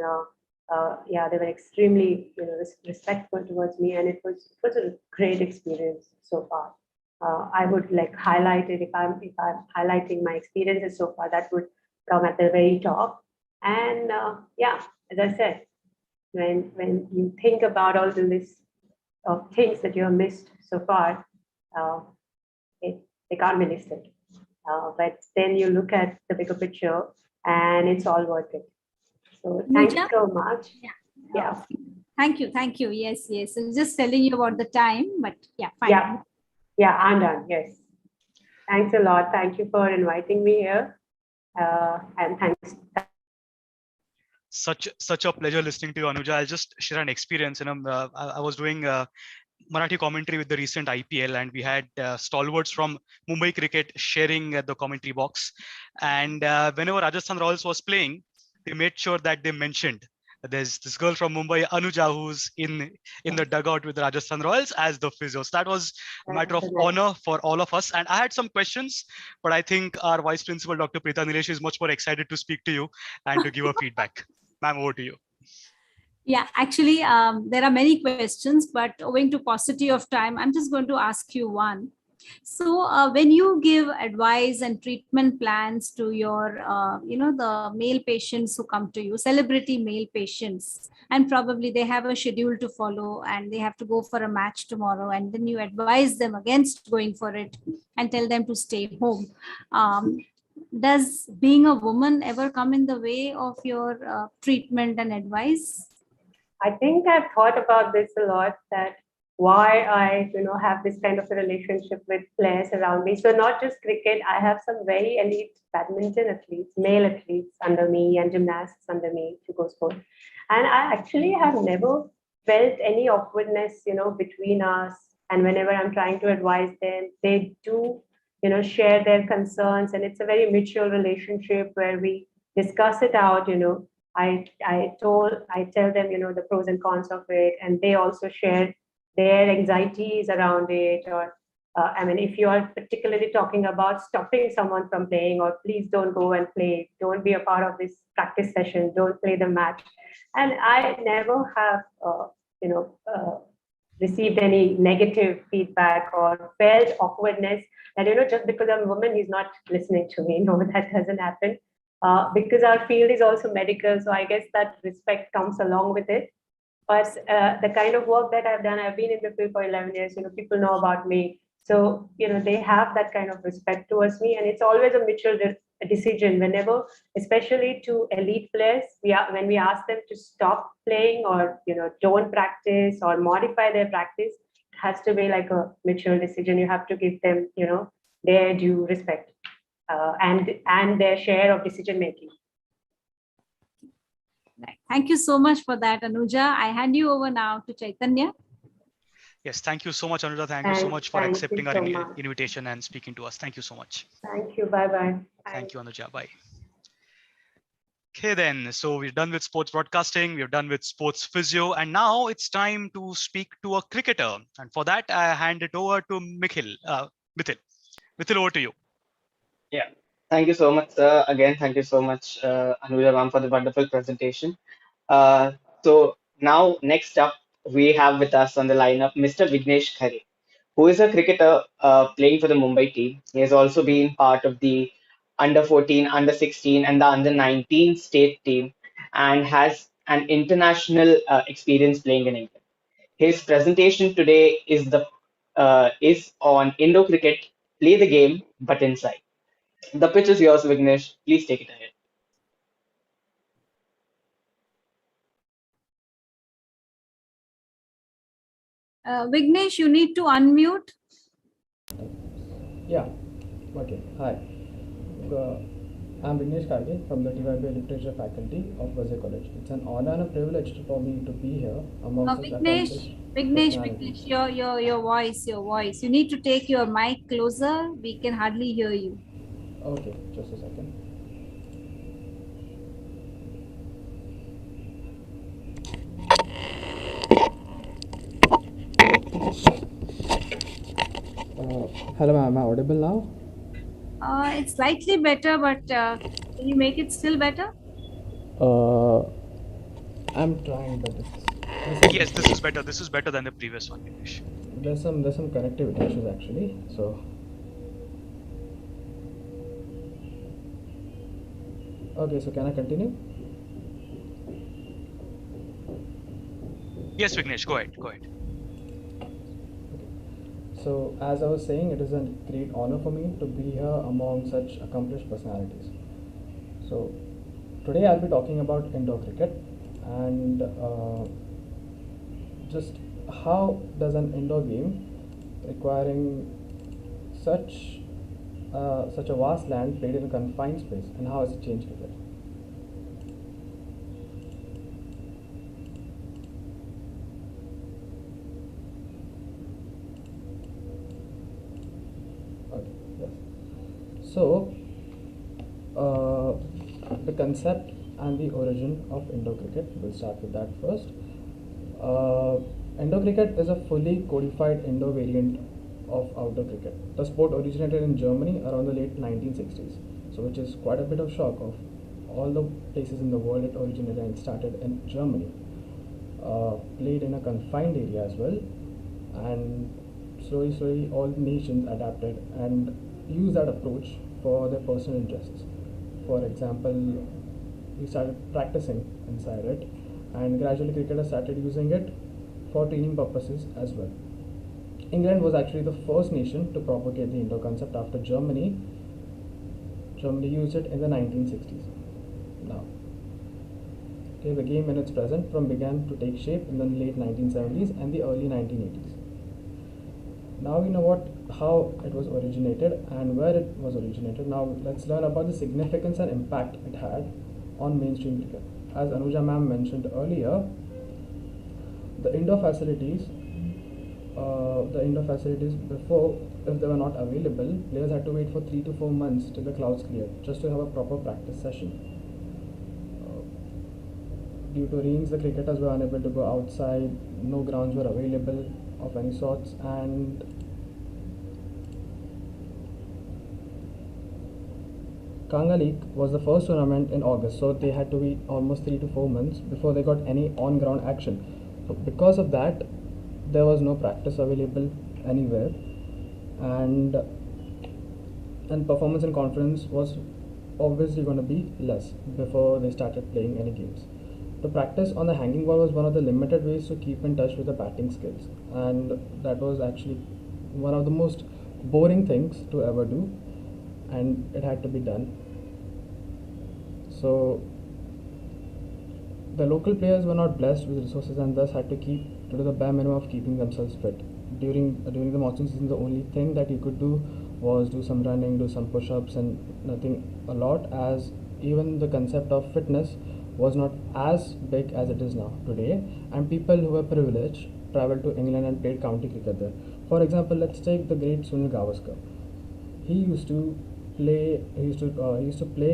yeah, they were extremely respectful towards me, and it was a great experience so far. I would like highlight it, if I'm highlighting my experiences so far, that would come at the very top. And yeah, as I said, when you think about all the list of things that you have missed so far, they can't be listed. But then you look at the bigger picture, and it's all worth it. So thank you so much. Yeah. Thank you. Yes. I'm just telling you about the time, but yeah, fine. Yeah, I'm done. Yes. Thanks a lot. Thank you for inviting me here. And thanks. Such a pleasure listening to you, Anuja. I'll just share an experience. I was doing Marathi commentary with the recent IPL, and we had stalwarts from Mumbai Cricket sharing the commentary box. And whenever Rajasthan Royals was playing, they made sure that they mentioned there's this girl from Mumbai, Anuja, who's in the dugout with the Rajasthan Royals as the physio. So that was a matter of honor for all of us. And I had some questions, but I think our Vice Principal, Dr. Preeta Nilesh, is much more excited to speak to you and to give a feedback. Ma'am, over to you. Yeah, actually, there are many questions, but owing to paucity of time, I'm just going to ask you one. So when you give advice and treatment plans to your, the male patients who come to you, celebrity male patients, and probably they have a schedule to follow and they have to go for a match tomorrow, and then you advise them against going for it and tell them to stay home. Does being a woman ever come in the way of your treatment and advice? I think I've thought about this a lot, that why I have this kind of a relationship with players around me. So not just cricket, I have some very elite badminton athletes, male athletes under me, and gymnasts under me to go sport. And I actually have never felt any awkwardness, between us. And whenever I'm trying to advise them, they do, share their concerns, and it's a very mutual relationship where we discuss it out. I tell them, the pros and cons of it, and they also share their anxieties around it. Or if you are particularly talking about stopping someone from playing, or please don't go and play, don't be a part of this practice session, don't play the match. And I never have, received any negative feedback or felt awkwardness that, just because I'm a woman, he's not listening to me. No, that doesn't happen. Because our field is also medical, so I guess that respect comes along with it. But the kind of work that I've done, I've been in the field for 11 years, people know about me. So, they have that kind of respect towards me, and it's always a mutual decision whenever, especially to elite players, when we ask them to stop playing or, don't practice or modify their practice, it has to be like a mutual decision. You have to give them, their due respect. And their share of decision making. Right. Thank you so much for that, Anuja. I hand you over now to Chaitanya. Yes, thank you so much, Anuja. Thank you so much for accepting our invitation and speaking to us. Thank you so much. Thank you. Bye-bye. Thank you, Anuja. Bye. Okay, then. So we're done with sports broadcasting. We're done with sports physio. And now it's time to speak to a cricketer. And for that, I hand it over to Mithil. Mithil, over to you. Yeah, thank you so much, sir. Again, thank you so much, Anuja ma'am, for the wonderful presentation. So Now, next up, we have with us on the lineup Mr. Vignesh Khare, who is a cricketer playing for the Mumbai team. He has also been part of the under 14, under 16, and the under 19 state team, and has an international experience playing in England. His presentation today is on Indo cricket. Play the game, but inside. The pitch is yours, Vignesh. Please take it ahead. Vignesh, you need to unmute. Yeah, okay. Hi. I'm Vignesh Karge from the TYBA Literature faculty of Vaze College. It's an honor and a privilege for me to be here among such Vignesh, personalities. your voice. You need to take your mic closer. We can hardly hear you. Okay, just a second. Hello, am I audible now? It's slightly better, but can you make it still better? I'm trying, but Yes, this is better. This is better than the previous one, Vignesh. there's some connectivity issues actually. So okay, so can I continue? Yes, Vignesh, go ahead. So, as I was saying, it is a great honor for me to be here among such accomplished personalities. So, today I'll be talking about indoor cricket and just how does an indoor game requiring such a vast land played in a confined space, and how has it changed cricket? Okay, yes. So, the concept and the origin of indoor cricket, we'll start with that first. Indoor cricket is a fully codified indoor variant of outdoor cricket. The sport originated in Germany around the late 1960s, so which is quite a bit of shock of all the places in the world it originated and started in Germany. Played in a confined area as well, and slowly all nations adapted and used that approach for their personal interests. For example, we started practicing inside it, and gradually cricketers started using it for training purposes as well. England was actually the first nation to propagate the indoor concept after Germany. Germany used it in the 1960s. Now, okay, the game in its present form began to take shape in the late 1970s and the early 1980s. Now we know how it was originated and where it was originated. Now let's learn about the significance and impact it had on mainstream cricket. As Anuja ma'am mentioned earlier, the indoor facilities before, if they were not available, players had to wait for 3 to 4 months till the clouds cleared just to have a proper practice session. Due to rains, the cricketers were unable to go outside, no grounds were available of any sorts, and Kanga League was the first tournament in August, so they had to wait almost 3 to 4 months before they got any on-ground action. So because of that, there was no practice available anywhere, and performance and confidence was obviously going to be less before they started playing any games. To practice on the hanging ball was one of the limited ways to keep in touch with the batting skills, and that was actually one of the most boring things to ever do, and it had to be done. So the local players were not blessed with resources and thus had to do the bare minimum of keeping themselves fit. During the monsoon season, the only thing that you could do was do some running, do some push-ups, and nothing a lot, as even the concept of fitness was not as big as it is now today, and people who were privileged traveled to England and played county cricket there. For example, let's take the great Sunil Gavaskar. He used to play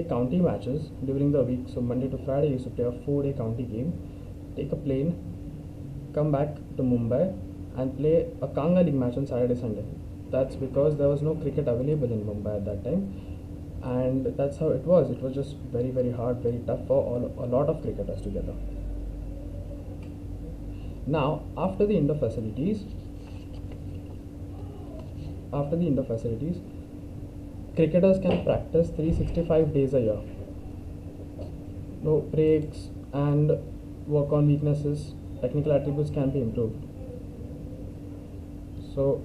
county matches during the week. So Monday to Friday, he used to play a 4-day county game, take a plane, come back to Mumbai, and play a Kanga League match on Saturday, Sunday. That's because there was no cricket available in Mumbai at that time, and that's how it was. It was just very, very hard, very tough for a lot of cricketers together. Now, after the indoor facilities, cricketers can practice 365 days a year. No breaks and work on weaknesses. Technical attributes can be improved. So,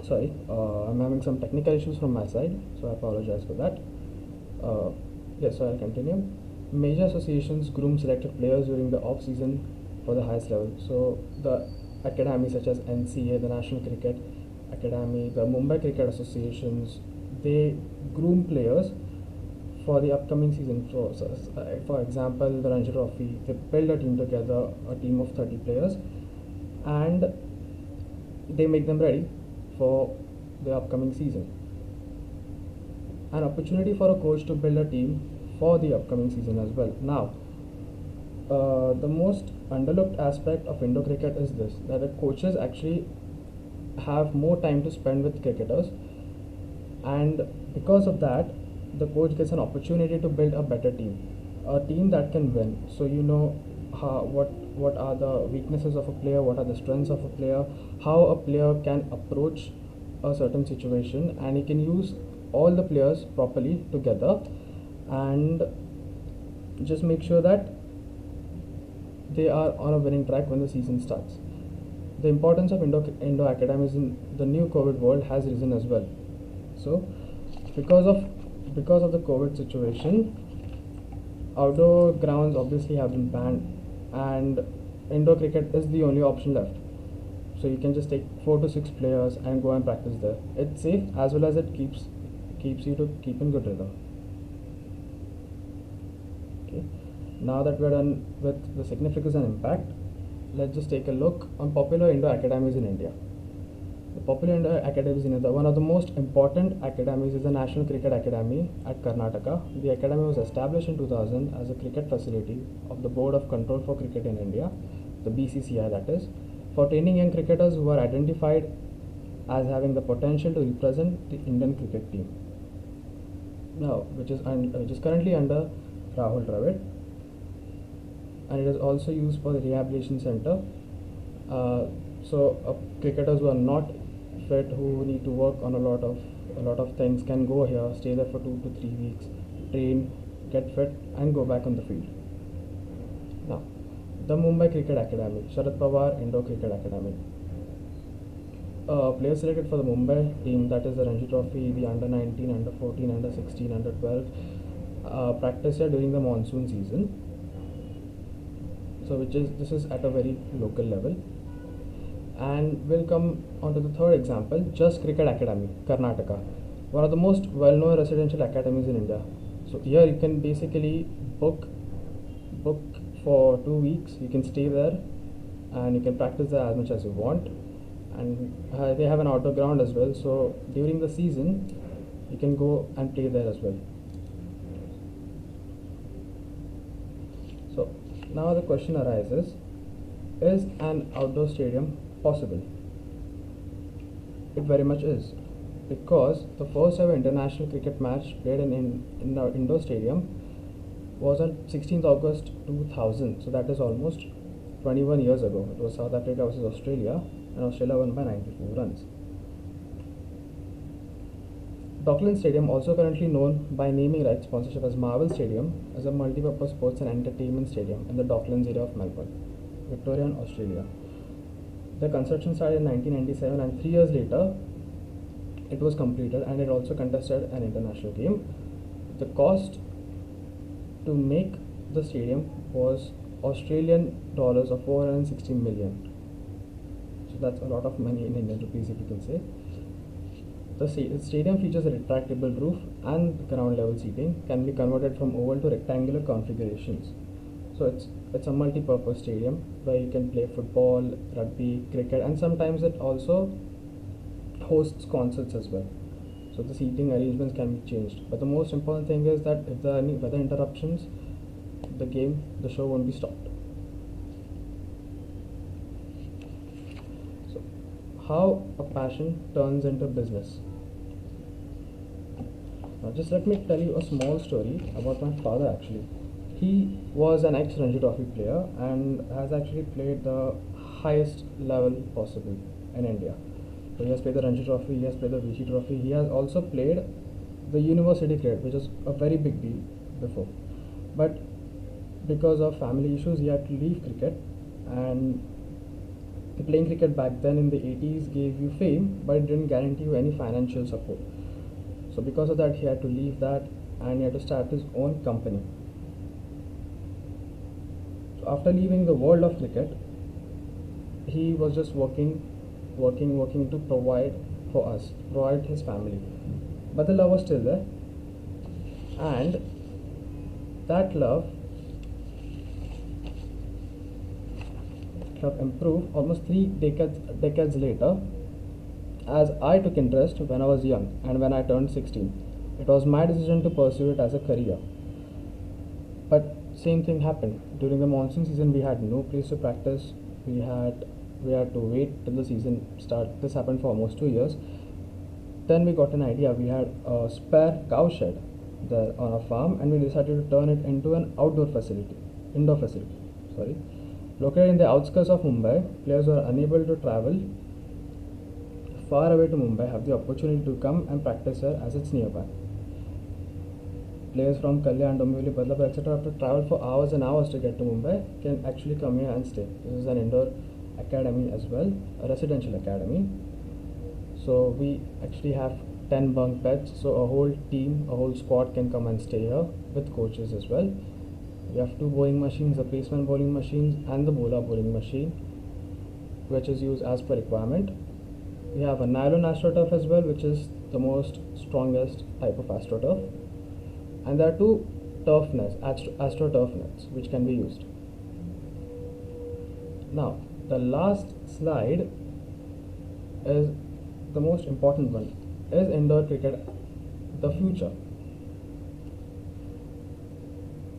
sorry, I'm having some technical issues from my side, so I apologize for that. Yes, so I'll continue. Major associations groom selected players during the off season for the highest level. So the academies such as NCA, the National Cricket Academy, the Mumbai Cricket Associations, they groom players for the upcoming season. For example, the Ranji Trophy, they build a team together, a team of 30 players, and they make them ready for the upcoming season. An opportunity for a coach to build a team for the upcoming season as well. Now, the most underlooked aspect of indoor cricket is this, that the coaches actually have more time to spend with cricketers, and because of that, the coach gets an opportunity to build a better team, a team that can win. So you know what are the weaknesses of a player, what are the strengths of a player, how a player can approach a certain situation, and he can use all the players properly together and just make sure that they are on a winning track when the season starts. The importance of indoor academies in the new COVID world has risen as well. So because of the COVID situation, outdoor grounds obviously have been banned, and indoor cricket is the only option left. So you can just take 4 to 6 players and go and practice there. It's safe as well as it keeps you to keep in good rhythm. Okay. Now that we're done with the significance and impact, let's just take a look on popular indoor academies in India. The popular indoor academies in India, one of the most important academies is the National Cricket Academy at Karnataka. The academy was established in 2000 as a cricket facility of the Board of Control for Cricket in India, the BCCI that is, for training young cricketers who are identified as having the potential to represent the Indian cricket team. Now, which is currently under Rahul Dravid, and it is also used for the rehabilitation center. So cricketers who are not fit, who need to work on a lot of things, can go here, stay there for 2 to 3 weeks, train, get fit, and go back on the field. Now, the Mumbai Cricket Academy, Sharad Pawar Indoor Cricket Academy. Players selected for the Mumbai team, that is the Ranji Trophy, the under 19, under 14, under 16, under 12, practice here during the monsoon season. So this is at a very local level. And we'll come on to the third example, Just Cricket Academy, Karnataka, one of the most well-known residential academies in India. So here you can basically book for 2 weeks. You can stay there and you can practice there as much as you want. And they have an outdoor ground as well. So during the season, you can go and play there as well. So now the question arises, is an outdoor stadium possible? It very much is, because the first ever international cricket match played in our indoor stadium was on 16th August 2000. So that is almost 21 years ago. It was South Africa versus Australia, and Australia won by 94 runs. Docklands Stadium, also currently known by naming rights sponsorship as Marvel Stadium, is a multi-purpose sports and entertainment stadium in the Docklands area of Melbourne, Victoria, Australia. The construction started in 1997, and 3 years later it was completed, and it also contested an international game. The cost to make the stadium was Australian dollars of 460 million. So that's a lot of money in Indian rupees, if you can say. The stadium features a retractable roof, and ground level seating can be converted from oval to rectangular configurations. So it's a multi-purpose stadium where you can play football, rugby, cricket, and sometimes it also hosts concerts as well. So the seating arrangements can be changed. But the most important thing is that if there are any weather interruptions, the show won't be stopped. So how a passion turns into business. Just let me tell you a small story about my father actually. He was an ex-Ranji Trophy player and has actually played the highest level possible in India. So he has played the Ranji Trophy, he has played the VG Trophy, he has also played the university cricket, which is a very big deal before. But because of family issues, he had to leave cricket, and playing cricket back then in the 80s gave you fame, but it didn't guarantee you any financial support. So because of that, he had to leave that and he had to start his own company. So after leaving the world of cricket, he was just working to provide for us, provide his family. But the love was still there, and that love have improved almost 3 decades later, as I took interest when I was young and when I turned 16. It was my decision to pursue it as a career. But same thing happened. During the monsoon season, we had no place to practice. We had to wait till the season start. This happened for almost 2 years. Then we got an idea. We had a spare cow shed there on a farm, and we decided to turn it into an indoor facility. Located in the outskirts of Mumbai, players who are unable to travel far away to Mumbai have the opportunity to come and practice here as it's nearby. Players from Kalyan, Dombivli, Badlapur, etc. have to travel for hours and hours to get to Mumbai can actually come here and stay. This is an indoor academy as well, a residential academy. So we actually have 10 bunk beds, so a whole team, a whole squad can come and stay here with coaches as well. We have 2 bowling machines, the placement bowling machines and the bowler bowling machine, which is used as per requirement. We have a nylon astroturf as well, which is the most strongest type of astroturf. And there are 2 turf nets, astroturf nets, which can be used. Now, the last slide is the most important one. Is indoor cricket the future?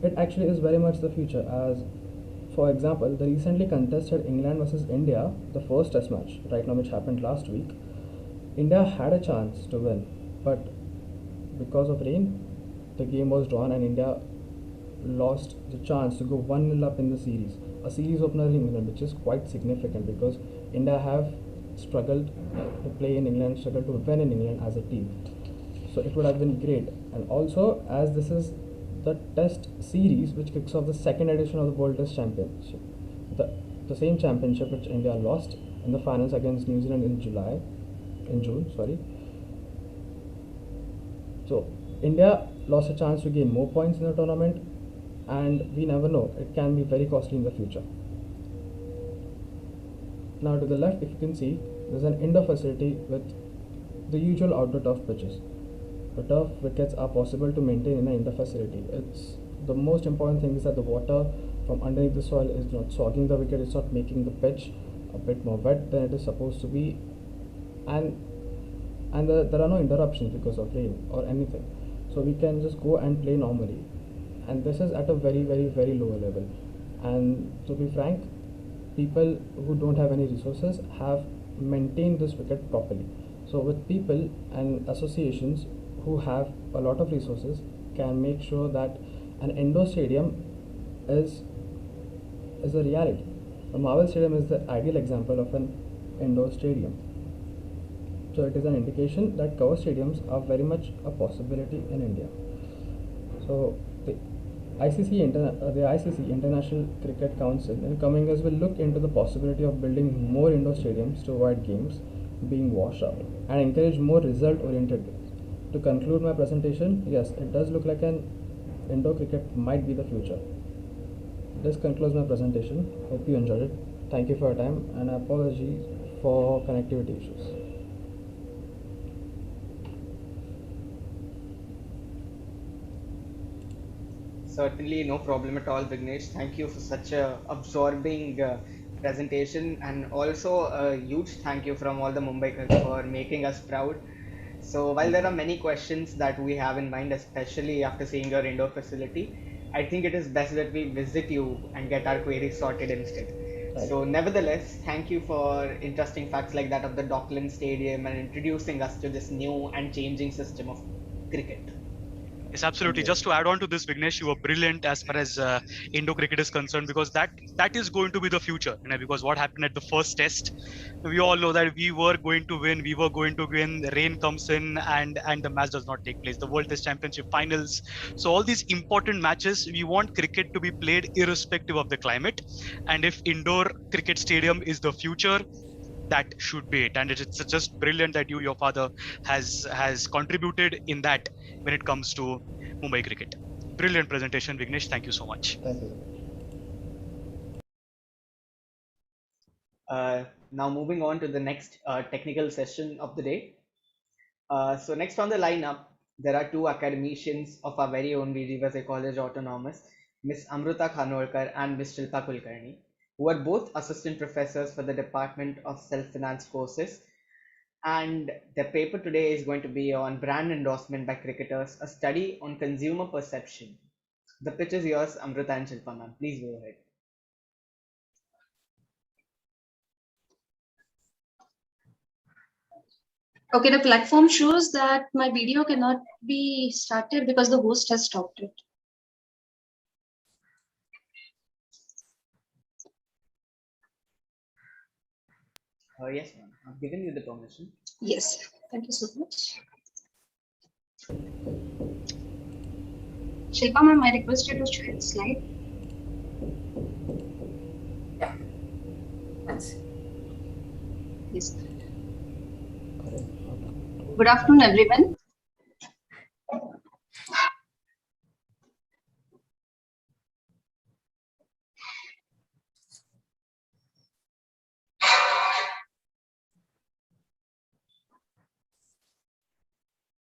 It actually is very much the future, as for example, the recently contested England versus India, the first test match right now, which happened last week, India had a chance to win, but because of rain, the game was drawn and India lost the chance to go 1-0 up in the series. A series opener in England, which is quite significant because India have struggled to play in England, struggled to win in England as a team. So it would have been great. And also, as this is the test series which kicks off the second edition of the World Test Championship, the same championship which India lost in the finals against New Zealand in June. So India lost a chance to gain more points in the tournament, and we never know, it can be very costly in the future. Now to the left, if you can see, there's an indoor facility with the usual outdoor turf pitches. The turf wickets are possible to maintain in an indoor facility. The most important thing is that the water from underneath the soil is not sogging the wicket, it's not making the pitch a bit more wet than it is supposed to be, and there are no interruptions because of rain or anything. So we can just go and play normally, and this is at a very, very, very lower level. And to be frank, people who don't have any resources have maintained this wicket properly. So with people and associations who have a lot of resources can make sure that an indoor stadium is a reality. The Marvel Stadium is the ideal example of an indoor stadium. So it is an indication that cover stadiums are very much a possibility in India. So the ICC International Cricket Council in coming years will look into the possibility of building more indoor stadiums to avoid games being washed out and encourage more result-oriented games. To conclude my presentation, yes, it does look like an indoor cricket might be the future. This concludes my presentation. Hope you enjoyed it. Thank you for your time, and apologies for connectivity issues. Certainly, no problem at all, Vignesh. Thank you for such a absorbing presentation, and also a huge thank you from all the Mumbaikars for making us proud. So while there are many questions that we have in mind, especially after seeing your indoor facility, I think it is best that we visit you and get our queries sorted instead. So nevertheless, thank you for interesting facts like that of the Dockland Stadium and introducing us to this new and changing system of cricket. Yes, absolutely. Just to add on to this, Vignesh, you were brilliant as far as Indo cricket is concerned, because that is going to be the future. Because what happened at the first test, we all know that we were going to win. We were going to win. The rain comes in, and the match does not take place. The World Test Championship finals. So all these important matches, we want cricket to be played irrespective of the climate. And if indoor cricket stadium is the future, that should be it. And it's just brilliant that your father has contributed in that when it comes to Mumbai cricket. Brilliant presentation, Vignesh. Thank you so much. Thank you. Now moving on to the next technical session of the day. So next on the lineup, there are two academicians of our very own VG Vaze College Autonomous, Miss Amruta Khanolkar and Miss Shilpa Kulkarni, who are both assistant professors for the Department of Self-Finance Courses. And their paper today is going to be on brand endorsement by cricketers, a study on consumer perception. The pitch is yours, Amruta and Shilpa ma'am. Please go ahead. Okay, the platform shows that my video cannot be started because the host has stopped it. Yes, ma'am. I've given you the permission. Yes, thank you so much. Shilpa ma'am, I request you to share the slide. Yeah. Thanks. Yes. Good afternoon, everyone.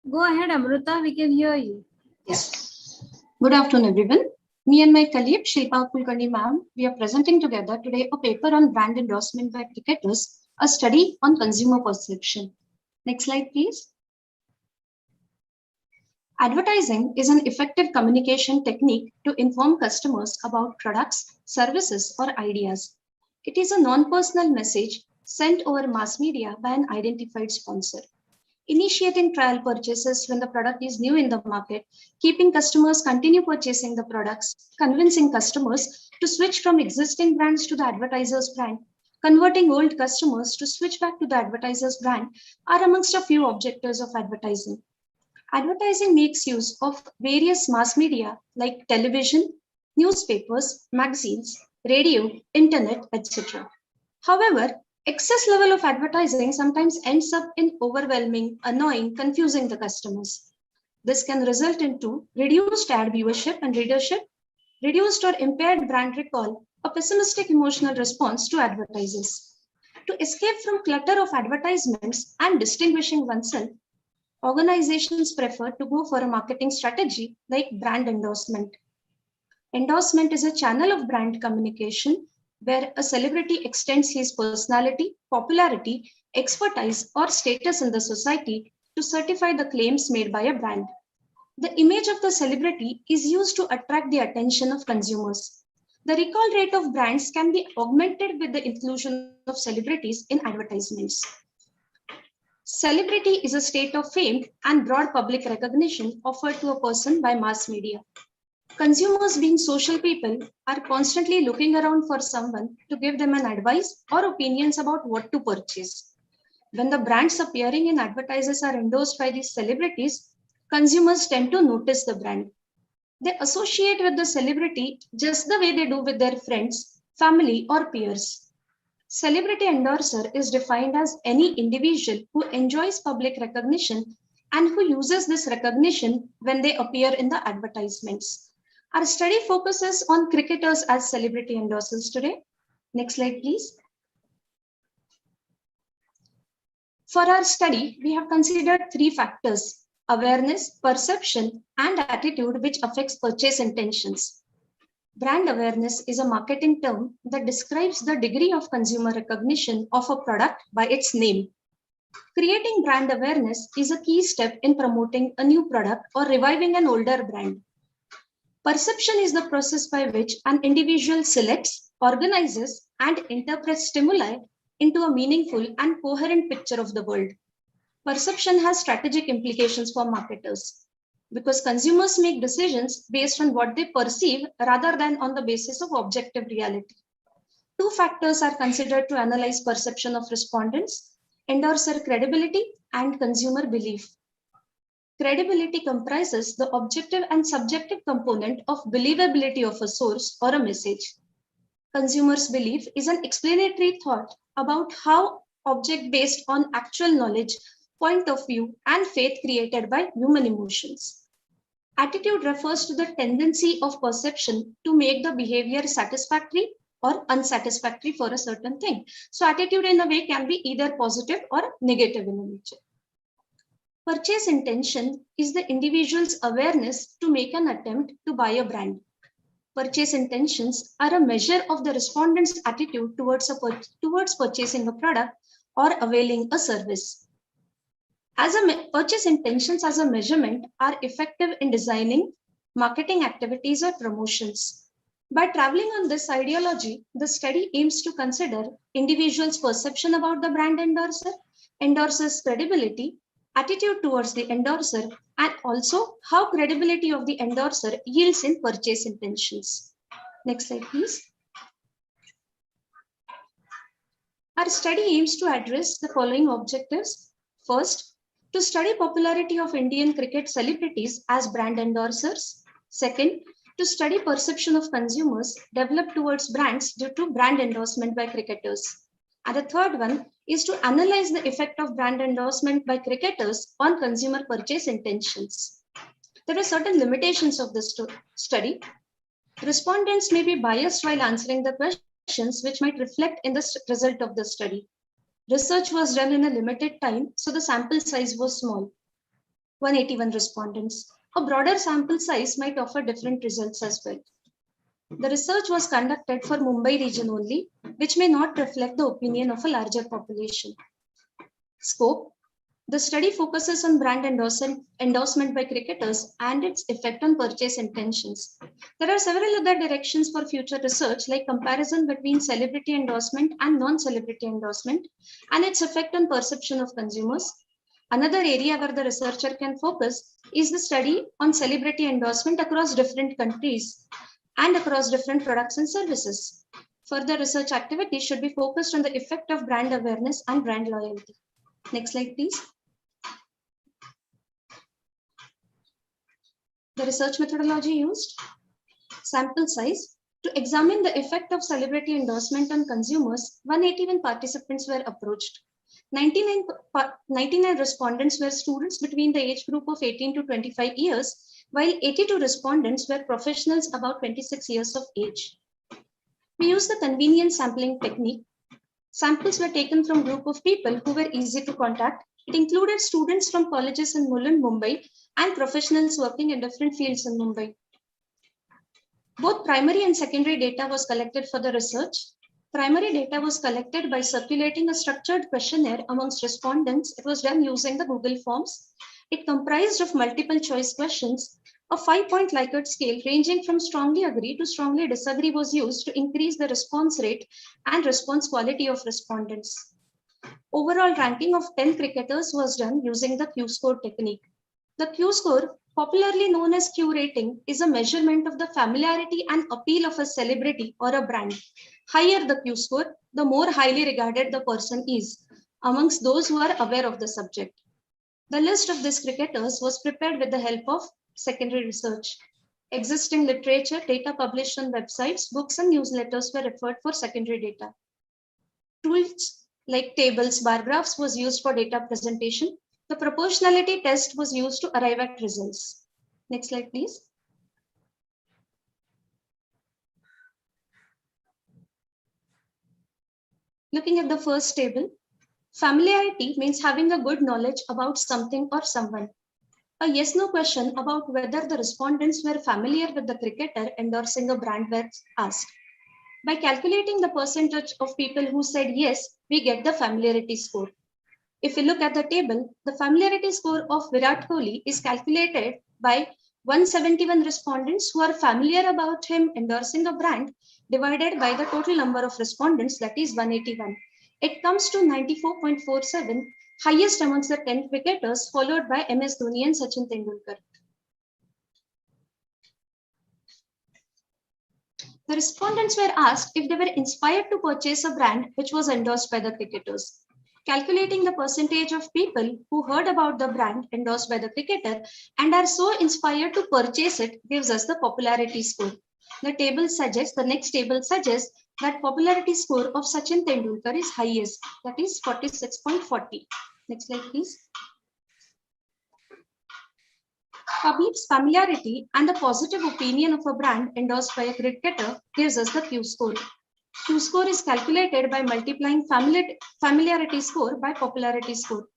Go ahead, Amruta, we can hear you. Yes. Good afternoon, everyone. Me and my colleague Shilpa Kulkarni ma'am, we are presenting together today a paper on brand endorsement by cricketers, a study on consumer perception. Next slide, please. Advertising is an effective communication technique to inform customers about products, services, or ideas. It is a non-personal message sent over mass media by an identified sponsor. Initiating trial purchases when the product is new in the market, keeping customers continue purchasing the products, convincing customers to switch from existing brands to the advertiser's brand, converting old customers to switch back to the advertiser's brand are amongst a few objectives of advertising. Advertising makes use of various mass media like television, newspapers, magazines, radio, internet, etc. However, excess level of advertising sometimes ends up in overwhelming, annoying, confusing the customers. This can result into reduced ad viewership and readership, reduced or impaired brand recall, a pessimistic emotional response to advertisers. To escape from clutter of advertisements and distinguishing oneself, organizations prefer to go for a marketing strategy like brand endorsement. Endorsement is a channel of brand communication where a celebrity extends his personality, popularity, expertise, or status in the society to certify the claims made by a brand. The image of the celebrity is used to attract the attention of consumers. The recall rate of brands can be augmented with the inclusion of celebrities in advertisements. Celebrity is a state of fame and broad public recognition offered to a person by mass media. Consumers, being social people, are constantly looking around for someone to give them an advice or opinions about what to purchase. When the brands appearing in advertises are endorsed by these celebrities, consumers tend to notice the brand. They associate with the celebrity just the way they do with their friends, family, or peers. Celebrity endorser is defined as any individual who enjoys public recognition and who uses this recognition when they appear in the advertisements. Our study focuses on cricketers as celebrity endorsers today. Next slide, please. For our study, we have considered three factors: awareness, perception, and attitude, which affects purchase intentions. Brand awareness is a marketing term that describes the degree of consumer recognition of a product by its name. Creating brand awareness is a key step in promoting a new product or reviving an older brand. Perception is the process by which an individual selects, organizes, and interprets stimuli into a meaningful and coherent picture of the world. Perception has strategic implications for marketers. because consumers make decisions based on what they perceive rather than on the basis of objective reality. Two factors are considered to analyze perception of respondents: endorser credibility and consumer belief. Credibility comprises the objective and subjective component of believability of a source or a message. Consumer's belief is an explanatory thought about how object based on actual knowledge, point of view, and faith created by human emotions. Attitude refers to the tendency of perception to make the behavior satisfactory or unsatisfactory for a certain thing. So attitude in a way can be either positive or negative in nature. Purchase intention is the individual's awareness to make an attempt to buy a brand. Purchase intentions are a measure of the respondent's attitude towards purchasing a product or availing a service. Purchase intentions as a measurement are effective in designing marketing activities or promotions. By traveling on this ideology, the study aims to consider individuals' perception about the brand endorser, endorser's credibility, attitude towards the endorser, and also how credibility of the endorser yields in purchase intentions. Next slide, please. Our study aims to address the following objectives. First, to study popularity of Indian cricket celebrities as brand endorsers. Second, to study perception of consumers developed towards brands due to brand endorsement by cricketers. And the third one is to analyze the effect of brand endorsement by cricketers on consumer purchase intentions. There are certain limitations of this study. Respondents may be biased while answering the questions, which might reflect in the result of the study. Research was done in a limited time, so the sample size was small, 181 respondents. A broader sample size might offer different results as well. The research was conducted for Mumbai region only, which may not reflect the opinion of a larger population. Scope. The study focuses on brand endorsement by cricketers and its effect on purchase intentions. There are several other directions for future research, like comparison between celebrity endorsement and non-celebrity endorsement and its effect on perception of consumers. Another area where the researcher can focus is the study on celebrity endorsement across different countries and across different products and services. Further research activities should be focused on the effect of brand awareness and brand loyalty. Next slide, please. The research methodology used. Sample size. To examine the effect of celebrity endorsement on consumers, 181 participants were approached. 99 respondents were students between the age group of 18 to 25 years, while 82 respondents were professionals about 26 years of age. We used the convenient sampling technique. Samples were taken from a group of people who were easy to contact. It included students from colleges in Mulund, Mumbai, and professionals working in different fields in Mumbai. Both primary and secondary data was collected for the research. Primary data was collected by circulating a structured questionnaire amongst respondents. It was done using the Google Forms. It comprised of multiple choice questions. A 5-point Likert scale ranging from strongly agree to strongly disagree was used to increase the response rate and response quality of respondents. Overall ranking of 10 cricketers was done using the Q-score technique. The Q-score, popularly known as Q rating, is a measurement of the familiarity and appeal of a celebrity or a brand. Higher the Q-score, the more highly regarded the person is amongst those who are aware of the subject. The list of these cricketers was prepared with the help of secondary research. Existing literature, data published on websites, books, and newsletters were referred for secondary data. Tools like tables, bar graphs was used for data presentation. The proportionality test was used to arrive at results. Next slide, please. Looking at the first table, familiarity means having a good knowledge about something or someone. A yes-no question about whether the respondents were familiar with the cricketer endorsing a brand was asked. By calculating the percentage of people who said yes, we get the familiarity score. If we look at the table, the familiarity score of Virat Kohli is calculated by 171 respondents who are familiar about him endorsing a brand divided by the total number of respondents, that is 181. It comes to 94.47, highest amongst the 10 cricketers, followed by MS Dhoni and Sachin Tendulkar. The respondents were asked if they were inspired to purchase a brand which was endorsed by the cricketers. Calculating the percentage of people who heard about the brand endorsed by the cricketer and are so inspired to purchase it gives us the popularity score. The next table suggests that popularity score of Sachin Tendulkar is highest, that is 46.40. Next slide, please. Public's familiarity and the positive opinion of a brand endorsed by a cricketer gives us the Q score. Q score is calculated by multiplying familiarity score by popularity score.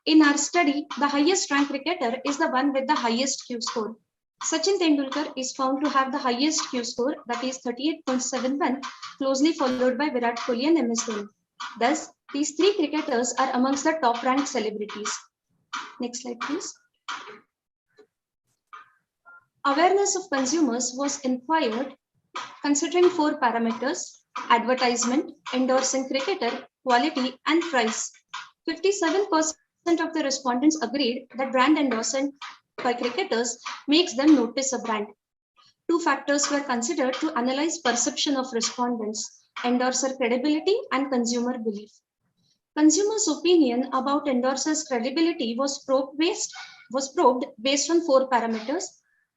In our study, the highest ranked cricketer is the one with the highest Q score. Sachin Tendulkar is found to have the highest Q score, that is 38.71, closely followed by Virat Kohli and MS Dhoni. Thus, these three cricketers are amongst the top ranked celebrities. Next slide, please. Awareness of consumers was inquired considering four parameters: advertisement, endorsing cricketer, quality, and price. 57% of the respondents agreed that brand endorsement by cricketers makes them notice a brand. Two factors were considered to analyze perception of respondents: endorser credibility and consumer belief. Consumers' opinion about endorser's credibility was probed based on four parameters: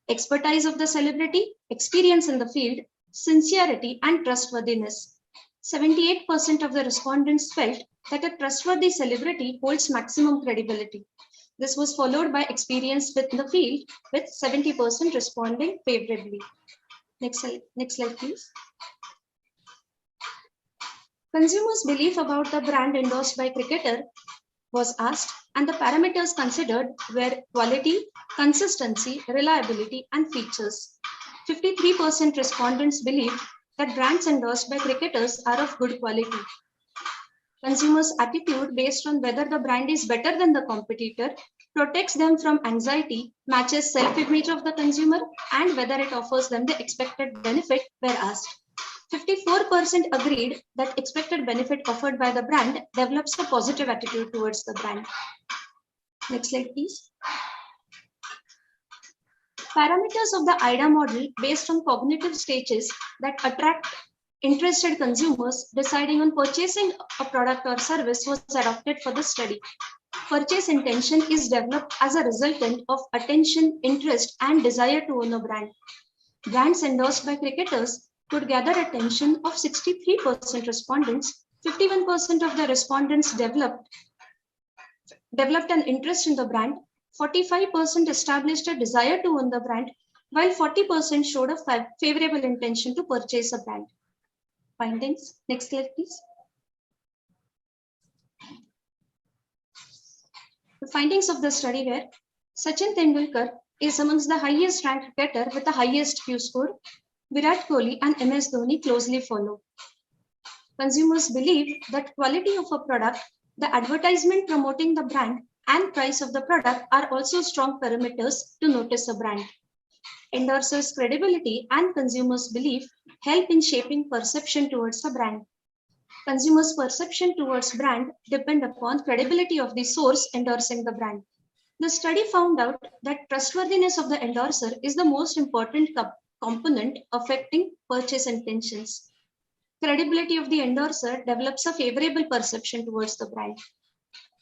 expertise of the celebrity, experience in the field, sincerity, and trustworthiness. 78% of the respondents felt that a trustworthy celebrity holds maximum credibility. This was followed by experience within the field, with 70% responding favorably. Next slide, please. Consumers' belief about the brand endorsed by cricketer was asked, and the parameters considered were quality, consistency, reliability, and features. 53% respondents believed that brands endorsed by cricketers are of good quality. Consumers' attitude based on whether the brand is better than the competitor, protects them from anxiety, matches self-image of the consumer, and whether it offers them the expected benefit were asked. 54% agreed that expected benefit offered by the brand develops a positive attitude towards the brand. Next slide, please. Parameters of the IDA model based on cognitive stages that attract interested consumers deciding on purchasing a product or service was adopted for the study. Purchase intention is developed as a resultant of attention, interest, and desire to own a brand. Brands endorsed by cricketers could gather attention of 63% respondents. 51% of the respondents developed an interest in the brand. 45% established a desire to own the brand, while 40% showed a favorable intention to purchase a brand. Findings. Next slide, please. The findings of the study were: Sachin Tendulkar is amongst the highest ranked cricketer with the highest Q score. Virat Kohli and MS Dhoni closely follow. Consumers believe that quality of a product, the advertisement promoting the brand, and price of the product are also strong parameters to notice a brand. Endorsers' credibility and consumers' belief help in shaping perception towards a brand. Consumers' perception towards brand depend upon credibility of the source endorsing the brand. The study found out that trustworthiness of the endorser is the most important component affecting purchase intentions. Credibility of the endorser develops a favorable perception towards the brand.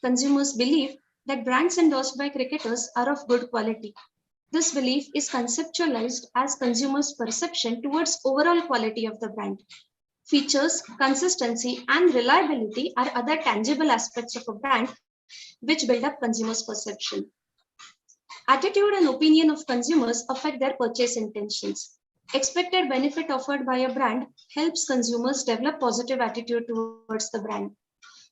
Consumers believe that brands endorsed by cricketers are of good quality. This belief is conceptualized as consumers' perception towards overall quality of the brand. Features, consistency, and reliability are other tangible aspects of a brand which build up consumers' perception. Attitude and opinion of consumers affect their purchase intentions. Expected benefit offered by a brand helps consumers develop positive attitude towards the brand.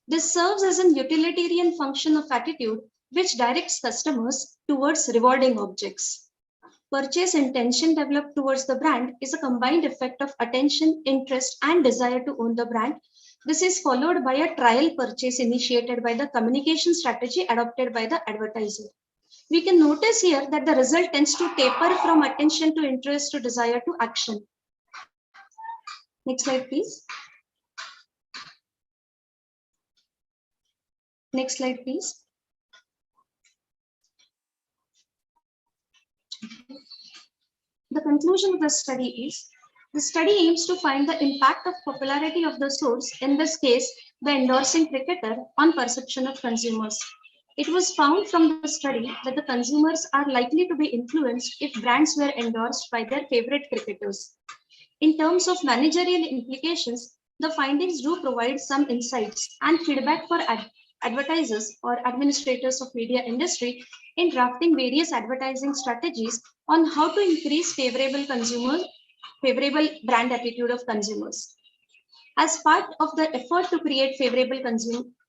This serves as an utilitarian function of attitude which directs customers towards rewarding objects. Purchase intention developed towards the brand is a combined effect of attention, interest, and desire to own the brand. This is followed by a trial purchase initiated by the communication strategy adopted by the advertiser. We can notice here that the result tends to taper from attention to interest to desire to action. Next slide, please. Next slide, please. The conclusion of the study is The study aims to find the impact of popularity of the source, in this case, the endorsing cricketer, on perception of consumers. It was found from the study that the consumers are likely to be influenced if brands were endorsed by their favorite cricketers. In terms of managerial implications, the findings do provide some insights and feedback for advertisers or administrators of media industry in drafting various advertising strategies on how to increase favorable brand attitude of consumers. As part of the effort to create favorable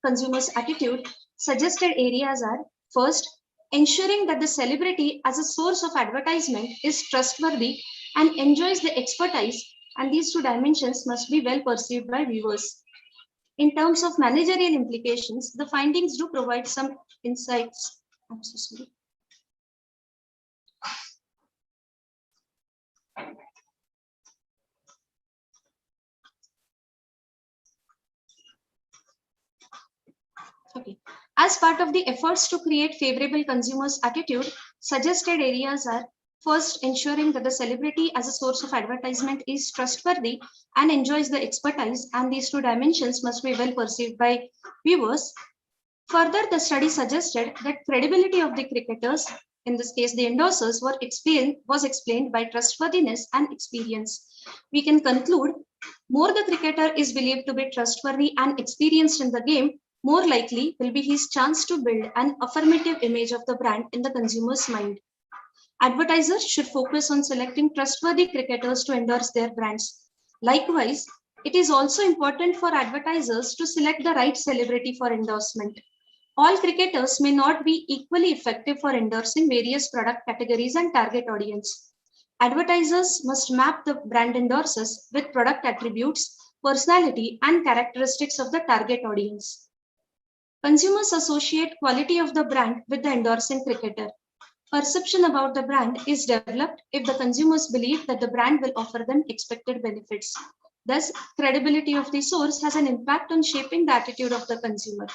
consumers attitude, suggested areas are: first, ensuring that the celebrity as a source of advertisement is trustworthy and enjoys the expertise, and these two dimensions must be well perceived by viewers. In terms of managerial implications, the findings do provide some insights. I'm so sorry. Okay. As part of the efforts to create favorable consumers' attitude, suggested areas are: first, ensuring that the celebrity as a source of advertisement is trustworthy and enjoys the expertise, and these two dimensions must be well perceived by viewers. Further, the study suggested that credibility of the cricketers, in this case the endorsers, was explained by trustworthiness and experience. We can conclude, more the cricketer is believed to be trustworthy and experienced in the game, more likely will be his chance to build an affirmative image of the brand in the consumer's mind. Advertisers should focus on selecting trustworthy cricketers to endorse their brands. Likewise, it is also important for advertisers to select the right celebrity for endorsement. All cricketers may not be equally effective for endorsing various product categories and target audience. Advertisers must map the brand endorsers with product attributes, personality, and characteristics of the target audience. Consumers associate quality of the brand with the endorsing cricketer. Perception about the brand is developed if the consumers believe that the brand will offer them expected benefits. Thus, credibility of the source has an impact on shaping the attitude of the consumer.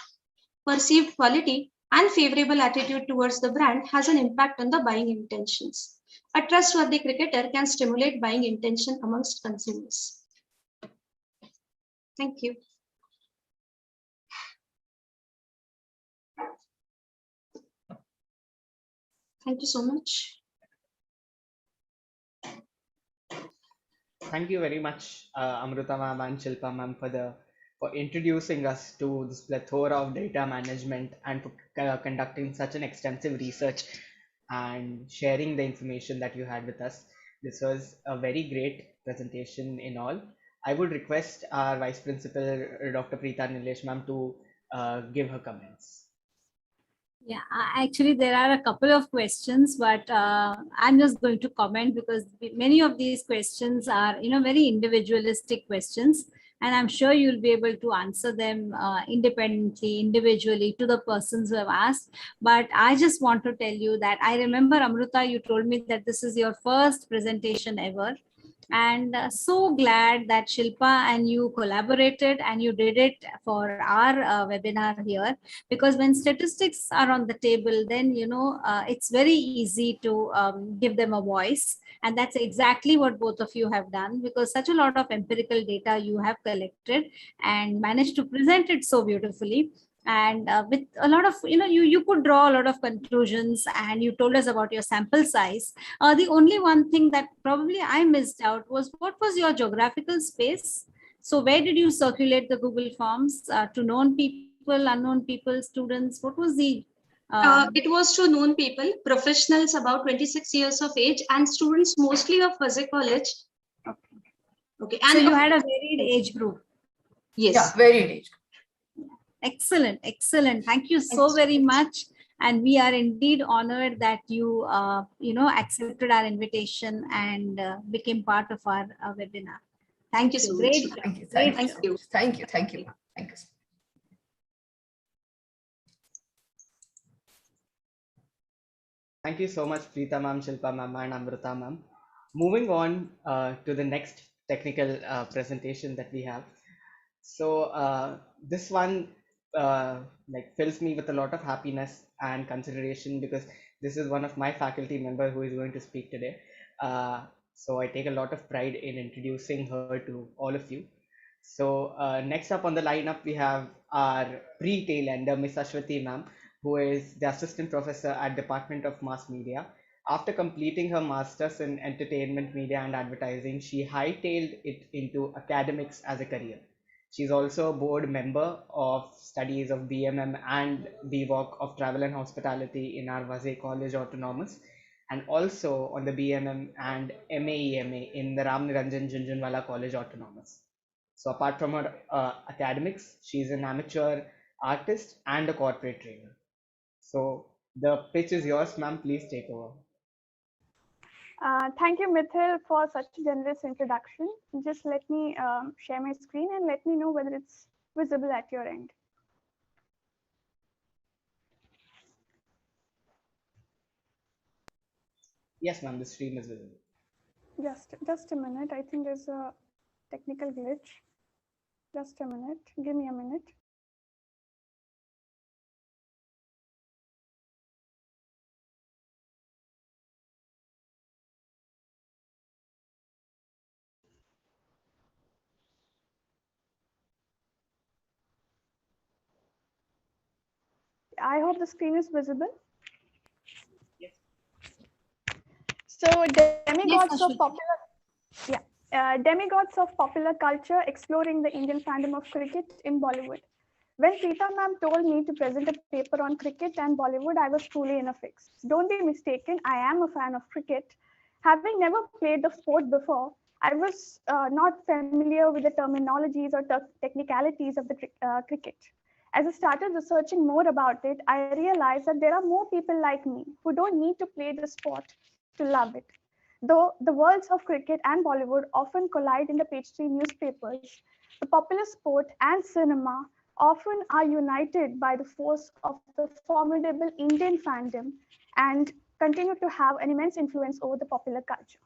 Perceived quality and favorable attitude towards the brand has an impact on the buying intentions. A trustworthy cricketer can stimulate buying intention amongst consumers. Thank you. Thank you so much. Thank you very much, Amruta ma'am and Shilpa ma'am, for introducing us to this plethora of data management and for conducting such an extensive research and sharing the information that you had with us. This was a very great presentation in all. I would request our Vice Principal, Dr. Preeta Nilesh ma'am, to give her comments. Yeah, actually, there are a couple of questions, but I'm just going to comment because many of these questions are, very individualistic questions, and I'm sure you'll be able to answer them independently, individually to the persons who have asked. But I just want to tell you that I remember, Amruta, you told me that this is your first presentation ever. And so glad that Shilpa and you collaborated and you did it for our webinar here, because when statistics are on the table, then it's very easy to give them a voice, and that's exactly what both of you have done, because such a lot of empirical data you have collected and managed to present it so beautifully. And with a lot of, you could draw a lot of conclusions, and you told us about your sample size. The only one thing that probably I missed out was, what was your geographical space? So where did you circulate the Google Forms to known people, unknown people, students? What was the... It was to known people, professionals about 26 years of age, and students mostly of Vaze College. Okay. And so you had a varied age group. Yes. Yeah, varied age group. Excellent, excellent. Thank you so very much. And we are indeed honored that you, accepted our invitation and became part of our webinar. Thank you so much. Great. Thank you. Great. Thank you. Thank you. Thank you. Thank you. Thank you so much, Preeta ma'am, Shilpa ma'am, and Amrita ma'am. Moving on to the next technical presentation that we have. So this one fills me with a lot of happiness and consideration, because this is one of my faculty member who is going to speak today. So I take a lot of pride in introducing her to all of you. So next up on the lineup, we have our pre-tail ender, Miss Ashwati ma'am, who is the assistant professor at Department of Mass Media. After completing her master's in entertainment, media and advertising, she hightailed it into academics as a career. She's also a board member of studies of BMM and BVOC of travel and hospitality in our Vaze College Autonomous, and also on the BMM and MAEMA in the Ram Niranjan Jhunjhunwala College Autonomous. So apart from her academics, she's an amateur artist and a corporate trainer. So the pitch is yours, ma'am. Please take over. Thank you, Mithil, for such a generous introduction. Just let me share my screen and let me know whether it's visible at your end. Yes, ma'am, the stream is visible. Just a minute. I think there's a technical glitch. Just a minute. Give me a minute. I hope the screen is visible. Yes. So demigods of popular, demigods of popular culture exploring the Indian fandom of cricket in Bollywood. When Preeta ma'am told me to present a paper on cricket and Bollywood, I was truly in a fix. Don't be mistaken, I am a fan of cricket. Having never played the sport before, I was not familiar with the terminologies or technicalities of the cricket. As I started researching more about it, I realized that there are more people like me who don't need to play the sport to love it. Though the worlds of cricket and Bollywood often collide in the page 3 newspapers, the popular sport and cinema often are united by the force of the formidable Indian fandom and continue to have an immense influence over the popular culture.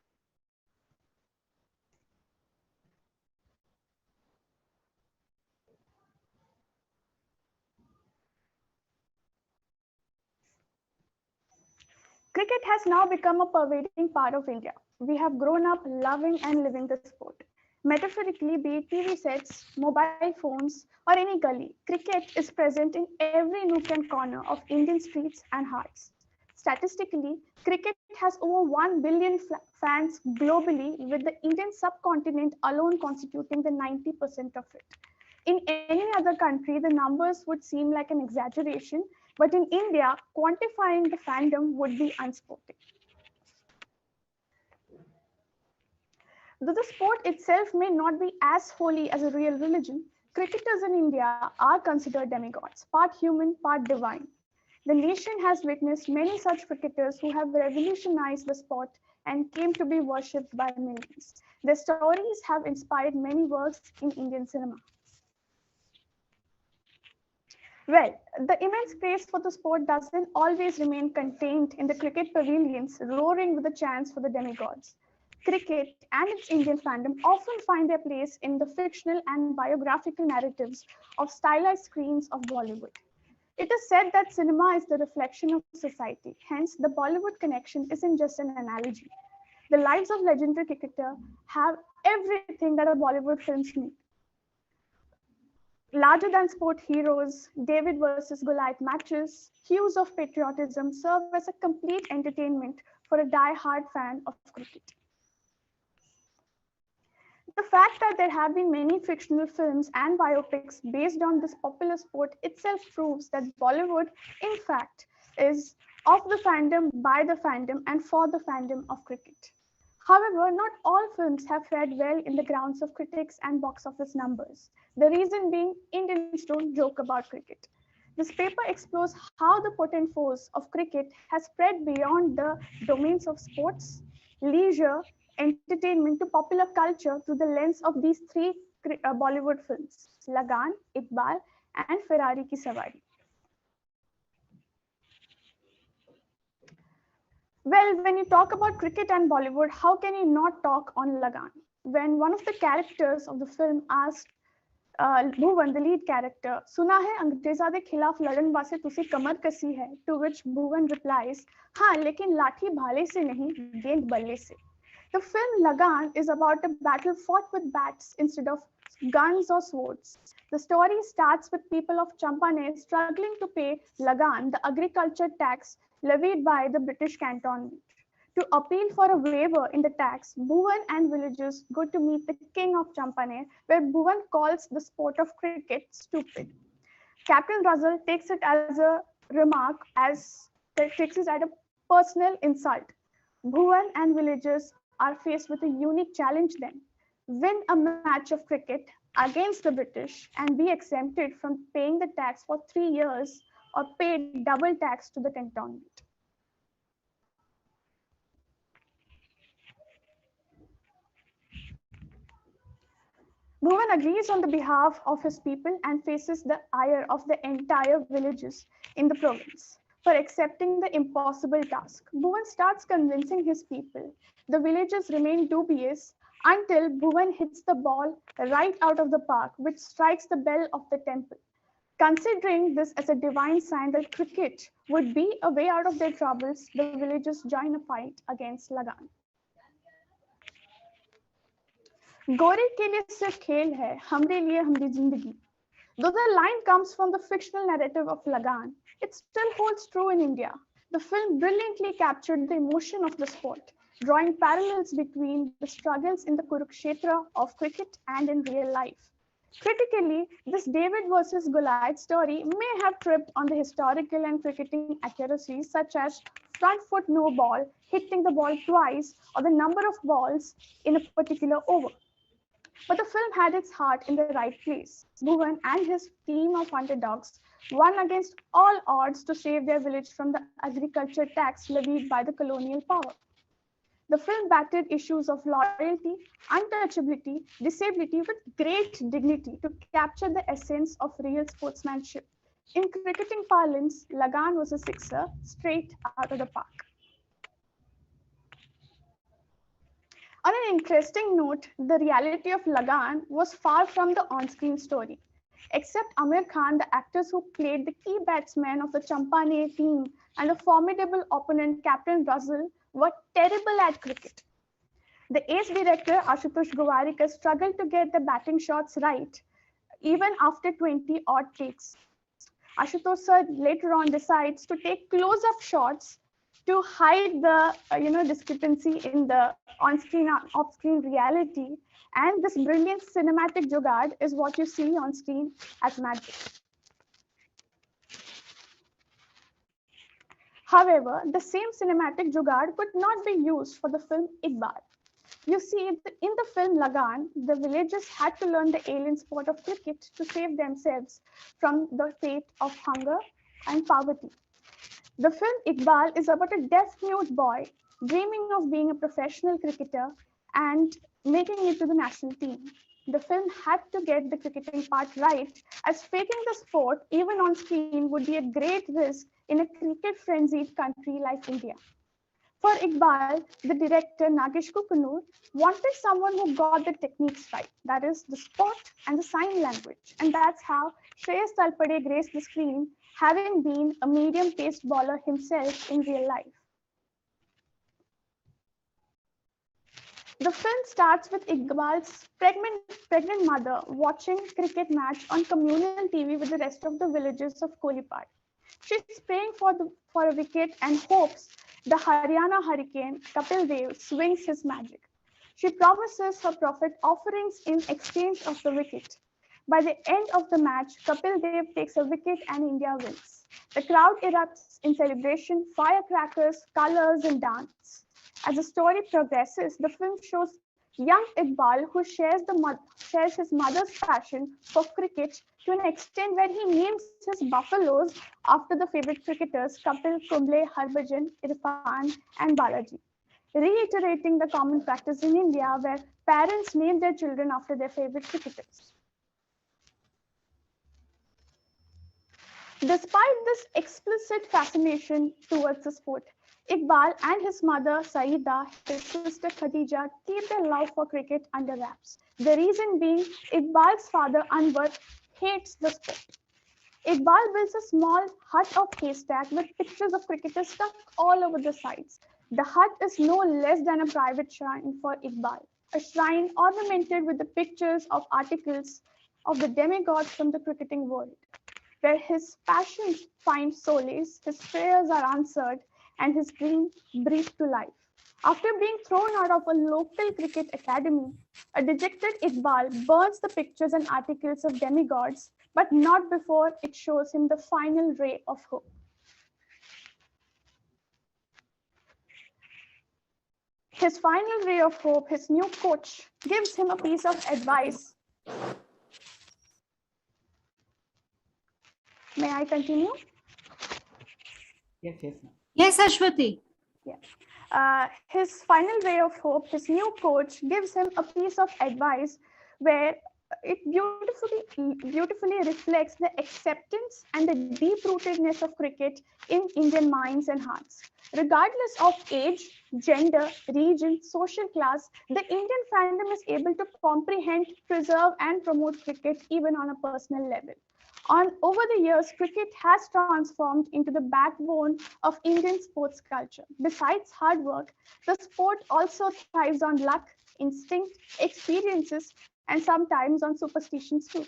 Cricket has now become a pervading part of India. We have grown up loving and living the sport. Metaphorically, be it TV sets, mobile phones, or any gully, cricket is present in every nook and corner of Indian streets and hearts. Statistically, cricket has over 1 billion fans globally, with the Indian subcontinent alone constituting the 90% of it. In any other country, the numbers would seem like an exaggeration, but in India, quantifying the fandom would be unsporting. Though the sport itself may not be as holy as a real religion, cricketers in India are considered demigods, part human, part divine. The nation has witnessed many such cricketers who have revolutionized the sport and came to be worshipped by millions. Their stories have inspired many works in Indian cinema. Well, the immense praise for the sport doesn't always remain contained in the cricket pavilions roaring with the chants for the demigods. Cricket and its Indian fandom often find their place in the fictional and biographical narratives of stylized screens of Bollywood. It is said that cinema is the reflection of society. Hence, the Bollywood connection isn't just an analogy. The lives of legendary cricketers have everything that a Bollywood films need. Larger than sport heroes, David versus Goliath matches, hues of patriotism serve as a complete entertainment for a die-hard fan of cricket. The fact that there have been many fictional films and biopics based on this popular sport itself proves that Bollywood, in fact, is of the fandom, by the fandom, and for the fandom of cricket. However, not all films have fared well in the grounds of critics and box office numbers. The reason being, Indians don't joke about cricket. This paper explores how the potent force of cricket has spread beyond the domains of sports, leisure, entertainment to popular culture through the lens of these three Bollywood films, Lagaan, Iqbal, and Ferrari Ki Sawari. Well, when you talk about cricket and Bollywood, how can you not talk on Lagaan? When one of the characters of the film asked Bhuvan, the lead character, "Suna hai अंग्रेजा दे खिलाफ लड़न वास्ते तुसी कमर कसी है?" To which Bhuvan replies, "हाँ, लेकिन लाठी भाले से नहीं, गेंद बल्ले से." The film Lagaan is about a battle fought with bats instead of guns or swords. The story starts with people of Champaner struggling to pay Lagaan, the agriculture tax levied by the British cantonment. To appeal for a waiver in the tax, Bhuvan and villagers go to meet the king of Champaner, where Bhuvan calls the sport of cricket stupid. Captain Russell takes it as a remark, takes it as a personal insult. Bhuvan and villagers are faced with a unique challenge then. Win a match of cricket against the British and be exempted from paying the tax for 3 years or pay double tax to the cantonment. Bhuvan agrees on the behalf of his people and faces the ire of the entire villages in the province for accepting the impossible task. Bhuvan starts convincing his people. The villagers remain dubious until Bhuvan hits the ball right out of the park, which strikes the bell of the temple. Considering this as a divine sign that cricket would be a way out of their troubles, the villagers join a fight against Lagaan. गोरे के लिए सिर्फ खेल है, हमरे लिए हमारी जिंदगी. Though the line comes from the fictional narrative of Lagaan, it still holds true in India. The film brilliantly captured the emotion of the sport, drawing parallels between the struggles in the Kurukshetra of cricket and in real life. Critically, this David versus Goliath story may have tripped on the historical and cricketing accuracies such as front foot no ball, hitting the ball twice, or the number of balls in a particular over. But the film had its heart in the right place. Bhuvan and his team of underdogs won against all odds to save their village from the agriculture tax levied by the colonial power. The film battled issues of loyalty, untouchability, disability with great dignity to capture the essence of real sportsmanship. In cricketing parlance, Lagaan was a sixer straight out of the park. On an interesting note, the reality of Lagaan was far from the on-screen story. Except Amir Khan, the actors who played the key batsmen of the Champaner team and the formidable opponent Captain Russell were terrible at cricket. The ace director Ashutosh Gowarikar struggled to get the batting shots right, even after 20 odd takes. Ashutosh sir later on decides to take close-up shots to hide the discrepancy in the on-screen and off-screen reality, and this brilliant cinematic jugaad is what you see on screen as magic. However, the same cinematic jugaad could not be used for the film Iqbal. You see, in the film Lagaan, the villagers had to learn the alien sport of cricket to save themselves from the fate of hunger and poverty. The film Iqbal is about a deaf-mute boy dreaming of being a professional cricketer and making it to the national team. The film had to get the cricketing part right, as faking the sport, even on screen, would be a great risk in a cricket-frenzied country like India. For Iqbal, the director Nagesh Kukunur wanted someone who got the techniques right, that is, the sport and the sign language. And that's how Shreyas Talpade graced the screen, having been a medium-paced bowler himself in real life. The film starts with Iqbal's pregnant mother watching cricket match on communal TV with the rest of the villagers of Kolipad. She's praying for a wicket and hopes the Haryana hurricane Kapil Dev swings his magic. She promises her prophet offerings in exchange of the wicket. By the end of the match, Kapil Dev takes a wicket and India wins. The crowd erupts in celebration, firecrackers, colors, and dance. As the story progresses, the film shows young Iqbal who shares his mother's passion for cricket to an extent where he names his buffaloes after the favorite cricketers Kapil, Kumble, Harbhajan, Irfan, and Balaji, reiterating the common practice in India where parents name their children after their favorite cricketers. Despite this explicit fascination towards the sport, Iqbal and his mother Saida, his sister Khadija, keep their love for cricket under wraps. The reason being, Iqbal's father Anwar hates the sport. Iqbal builds a small hut of haystack with pictures of cricketers stuck all over the sides. The hut is no less than a private shrine for Iqbal, a shrine ornamented with the pictures of articles of the demigods from the cricketing world, where his passions find solace, his prayers are answered, and his dreams breathe to life. After being thrown out of a local cricket academy, a dejected Iqbal burns the pictures and articles of demigods, but not before it shows him the final ray of hope. His final ray of hope, his new coach, gives him a piece of advice. May I continue? Yes, yes. Yes, Ashwati. Yeah. His final ray of hope, his new coach, gives him a piece of advice where it beautifully reflects the acceptance and the deep-rootedness of cricket in Indian minds and hearts. Regardless of age, gender, region, social class, the Indian fandom is able to comprehend, preserve, and promote cricket even on a personal level. Over the years, cricket has transformed into the backbone of Indian sports culture. Besides hard work, the sport also thrives on luck, instinct, experiences, and sometimes on superstitions too.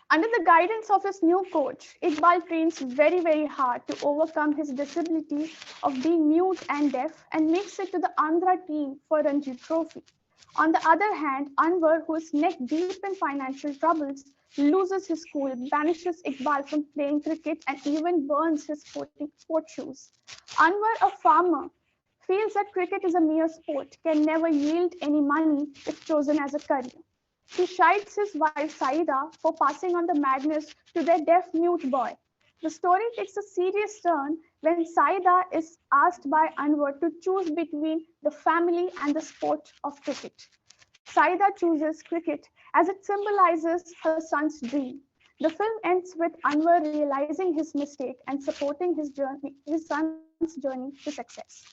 Under the guidance of his new coach, Iqbal trains very hard to overcome his disability of being mute and deaf and makes it to the Andhra team for Ranji Trophy. On the other hand, Anwar, who is neck deep in financial troubles, loses his school, banishes Iqbal from playing cricket, and even burns his sport shoes. Anwar, a farmer, feels that cricket is a mere sport, can never yield any money if chosen as a career. He chides his wife Saida for passing on the madness to their deaf-mute boy. The story takes a serious turn when Saida is asked by Anwar to choose between the family and the sport of cricket. Saida chooses cricket as it symbolizes her son's dream. The film ends with Anwar realizing his mistake and supporting his son's journey to success.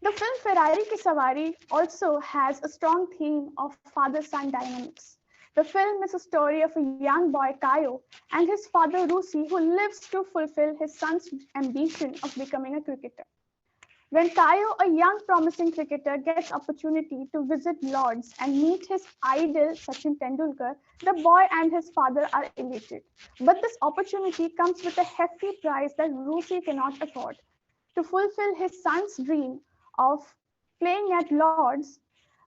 The film Ferrari Ki Sawari also has a strong theme of father-son dynamics. The film is a story of a young boy, Kayo, and his father, Rusi, who lives to fulfill his son's ambition of becoming a cricketer. When Kayo, a young promising cricketer, gets opportunity to visit Lord's and meet his idol, Sachin Tendulkar, the boy and his father are elated. But this opportunity comes with a hefty price that Rusi cannot afford. To fulfill his son's dream of playing at Lord's,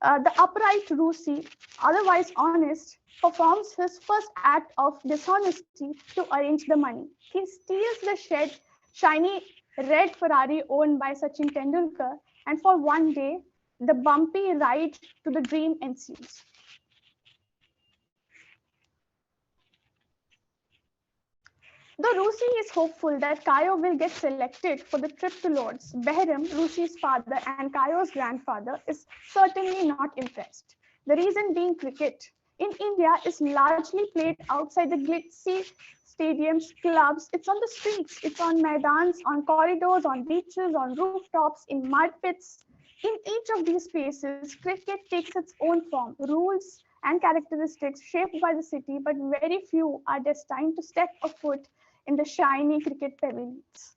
the upright Rusi, otherwise honest, performs his first act of dishonesty to arrange the money. He steals the shiny red Ferrari owned by Sachin Tendulkar, and for one day, the bumpy ride to the dream ensues. Though Rusi is hopeful that Kayo will get selected for the trip to Lord's, Behram, Rusi's father and Kayo's grandfather, is certainly not impressed. The reason being cricket in India is largely played outside the glitzy stadiums, clubs. It's on the streets, it's on maidans, on corridors, on beaches, on rooftops, in mud pits. In each of these spaces, cricket takes its own form, rules and characteristics shaped by the city, but very few are destined to step a foot in the shiny cricket pavilions.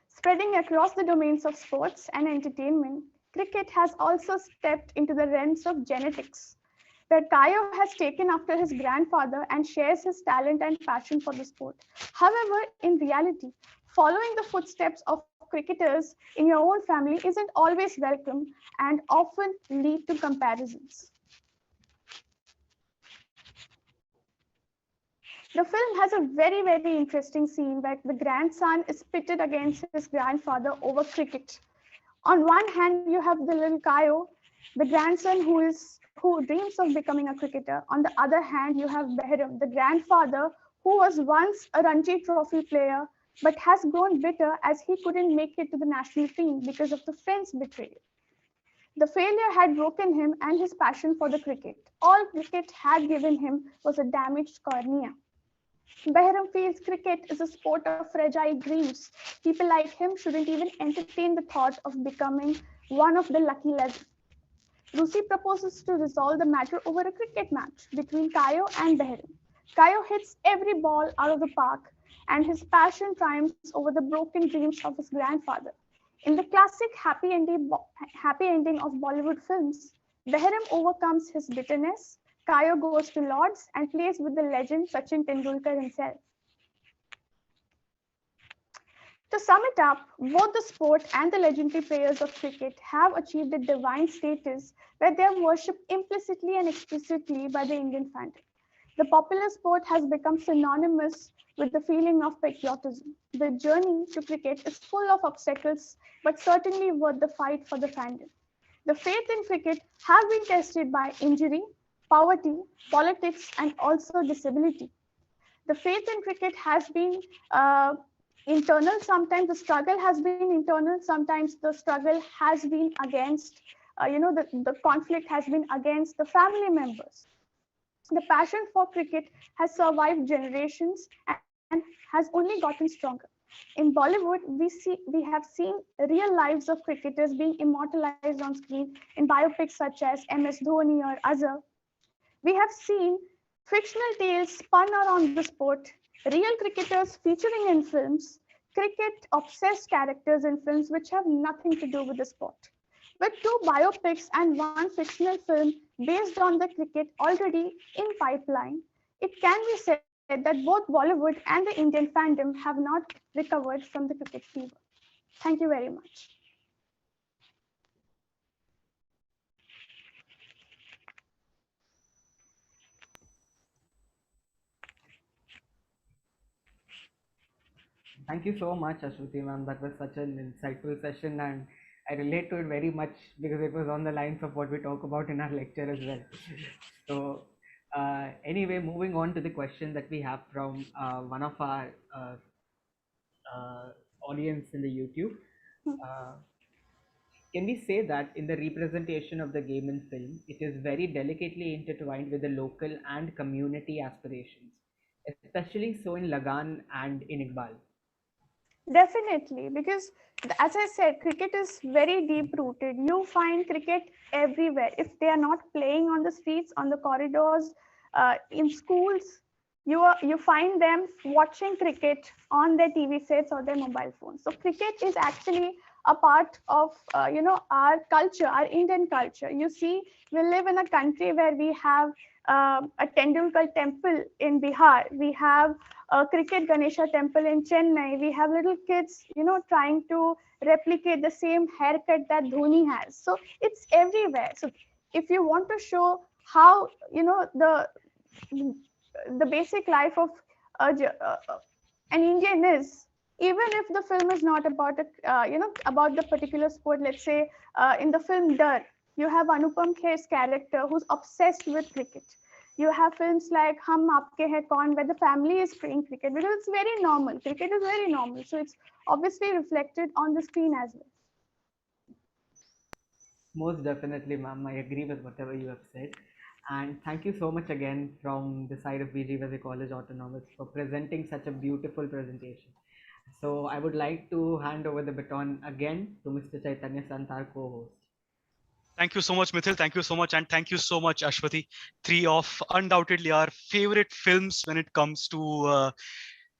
Spreading across the domains of sports and entertainment, cricket has also stepped into the realms of genetics, where Kayo has taken after his grandfather and shares his talent and passion for the sport. However, in reality, following the footsteps of cricketers in your own family isn't always welcome and often lead to comparisons. The film has a very interesting scene where the grandson is pitted against his grandfather over cricket. On one hand, you have the little Kayo, the grandson who dreams of becoming a cricketer. On the other hand, you have Behram, the grandfather who was once a Ranji Trophy player, but has grown bitter as he couldn't make it to the national team because of the friend's betrayal. The failure had broken him and his passion for the cricket. All cricket had given him was a damaged cornea. Behram feels cricket is a sport of fragile dreams. People like him shouldn't even entertain the thought of becoming one of the lucky 11. Lucy proposes to resolve the matter over a cricket match between Kayo and Behram. Kayo hits every ball out of the park, and his passion triumphs over the broken dreams of his grandfather. In the classic happy ending of Bollywood films, Behram overcomes his bitterness, Kayo goes to Lords and plays with the legend Sachin Tendulkar himself. To sum it up, both the sport and the legendary players of cricket have achieved a divine status where they are worshipped implicitly and explicitly by the Indian fandom. The popular sport has become synonymous with the feeling of patriotism. The journey to cricket is full of obstacles, but certainly worth the fight for the fandom. The faith in cricket have been tested by injury, poverty, politics, and also disability. The faith in cricket has been internal. Sometimes the struggle has been internal. Sometimes the struggle has been against, the conflict has been against the family members. The passion for cricket has survived generations and has only gotten stronger. In Bollywood, we have seen real lives of cricketers being immortalized on screen in biopics such as MS Dhoni or Azhar. We have seen fictional tales spun around the sport, real cricketers featuring in films, cricket-obsessed characters in films which have nothing to do with the sport. With 2 biopics and 1 fictional film based on the cricket already in pipeline, it can be said that both Bollywood and the Indian fandom have not recovered from the cricket fever. Thank you very much. Thank you so much, Ashwati ma'am. That was such an insightful session, and I relate to it very much because it was on the lines of what we talk about in our lecture as well. So, anyway, moving on to the question that we have from one of our audience in the YouTube. Can we say that in the representation of the game in film, it is very delicately intertwined with the local and community aspirations, especially so in Lagaan and in Iqbal? Definitely, because as I said, cricket is very deep rooted. You find cricket everywhere. If they are not playing on the streets, on the corridors, in schools, you find them watching cricket on their TV sets or their mobile phones. So cricket is actually a part of our culture, our Indian culture. You see, we live in a country where we have a Tendulkar temple in Bihar. We have a cricket Ganesha temple in Chennai. We have little kids, trying to replicate the same haircut that Dhoni has. So it's everywhere. So if you want to show how, the basic life of an Indian is, even if the film is not about about the particular sport. Let's say in the film Dar, you have Anupam Kher's character who's obsessed with cricket. You have films like Hum Aapke Hai Kaun, where the family is playing cricket because it's very normal. Cricket is very normal. So it's obviously reflected on the screen as well. Most definitely, ma'am. I agree with whatever you have said. And thank you so much again from the side of BG Vaze College Autonomous for presenting such a beautiful presentation. So I would like to hand over the baton again to Mr. Chaitanya Sant, our co-host. Thank you so much, Mithil. Thank you so much. And thank you so much, Ashwati. 3 of undoubtedly our favorite films when it comes to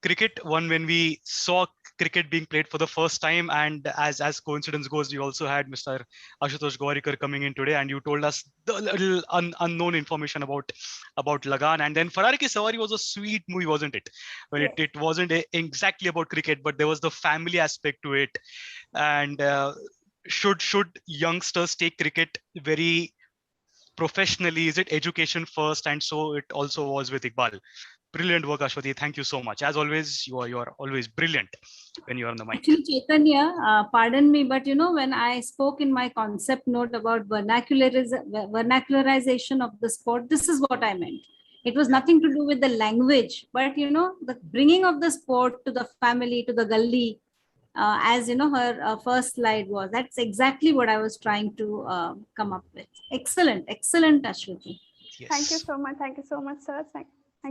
cricket. One when we saw cricket being played for the first time, and as coincidence goes, we also had Mr. Ashutosh Gowarikar coming in today, and you told us the little unknown information about Lagaan. And then Farari Ki Sawari was a sweet movie, wasn't it? When it wasn't exactly about cricket, but there was the family aspect to it. And should youngsters take cricket very professionally? Is it education first? And so it also was with Iqbal. Brilliant work, Ashwati. Thank you so much. As always, you are always brilliant when you are on the mic. Actually, Chaitanya, pardon me, but when I spoke in my concept note about vernacularization of the sport, this is what I meant. It was nothing to do with the language, but the bringing of the sport to the family, to the gully, as her first slide was. That's exactly what I was trying to come up with. Excellent, Ashwati. Yes. Thank you so much. Thank you so much, sir. Thank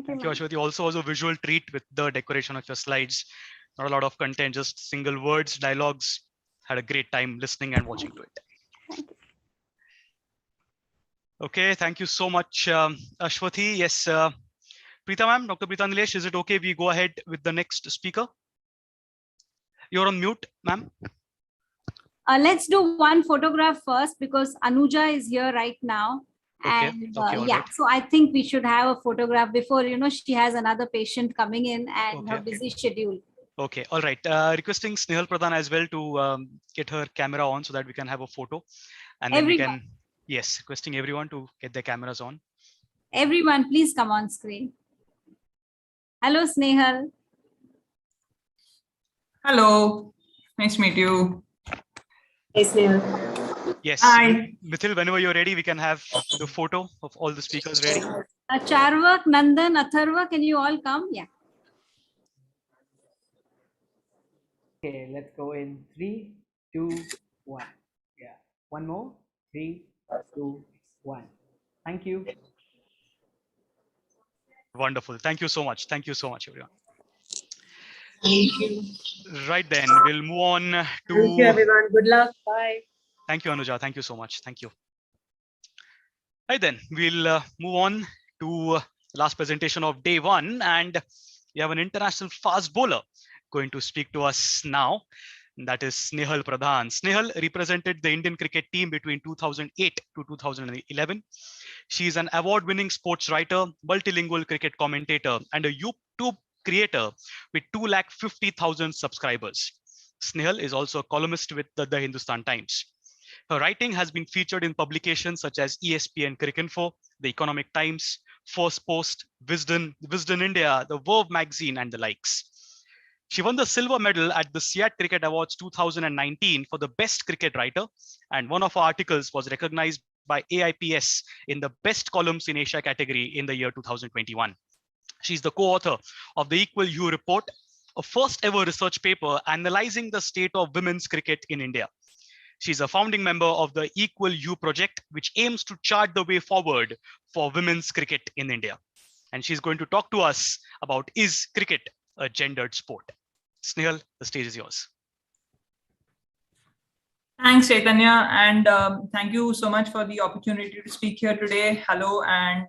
you, Ashwati. Also was a visual treat with the decoration of your slides. Not a lot of content, just single words, dialogues. Had a great time listening and watching to it. Thank you. Okay, thank you so much, Ashwathi. Yes, Preeta ma'am, Dr. Preeta Nilesh, is it okay we go ahead with the next speaker? You're on mute, ma'am. Let's do one photograph first because Anuja is here right now. Okay. And Okay, yeah, right. so I think we should have a photograph before, she has another patient coming in and her busy schedule. Okay, all right. Requesting Snehal Pradhan as well to get her camera on so that we can have a photo. And then we can, yes, requesting everyone to get their cameras on. Everyone, please come on screen. Hello, Snehal. Hello, nice to meet you. Hey, Snehal. Yes, Hi. Mithil, whenever you're ready, we can have the photo of all the speakers ready. Charvak, Nandan, Atharva, can you all come? Yeah. Okay, let's go in 3, 2, 1. Yeah, one more. 3, 2, 1. Thank you. Wonderful. Thank you so much. Thank you so much, everyone. Thank you. Right then, we'll move on to... Thank you, everyone. Good luck. Bye. Thank you, Anuja. Thank you so much. Thank you. Right then, we'll move on to last presentation of day one. And we have an international fast bowler going to speak to us now. That is Snehal Pradhan. Snehal represented the Indian cricket team between 2008 to 2011. She is an award-winning sports writer, multilingual cricket commentator, and a YouTube creator with 250,000 subscribers. Snehal is also a columnist with the Hindustan Times. Her writing has been featured in publications such as ESPN Cricinfo, The Economic Times, First Post, Wisden India, The Verve magazine, and the likes. She won the silver medal at the SIAT Cricket Awards 2019 for the best cricket writer, and one of her articles was recognized by AIPS in the best columns in Asia category in the year 2021. She's the co-author of the Equal You Report, a first ever research paper analyzing the state of women's cricket in India. She's a founding member of the Equal You project, which aims to chart the way forward for women's cricket in India. And she's going to talk to us about, is cricket a gendered sport? Snehal, the stage is yours. Thanks, Chaitanya, and thank you so much for the opportunity to speak here today. Hello, and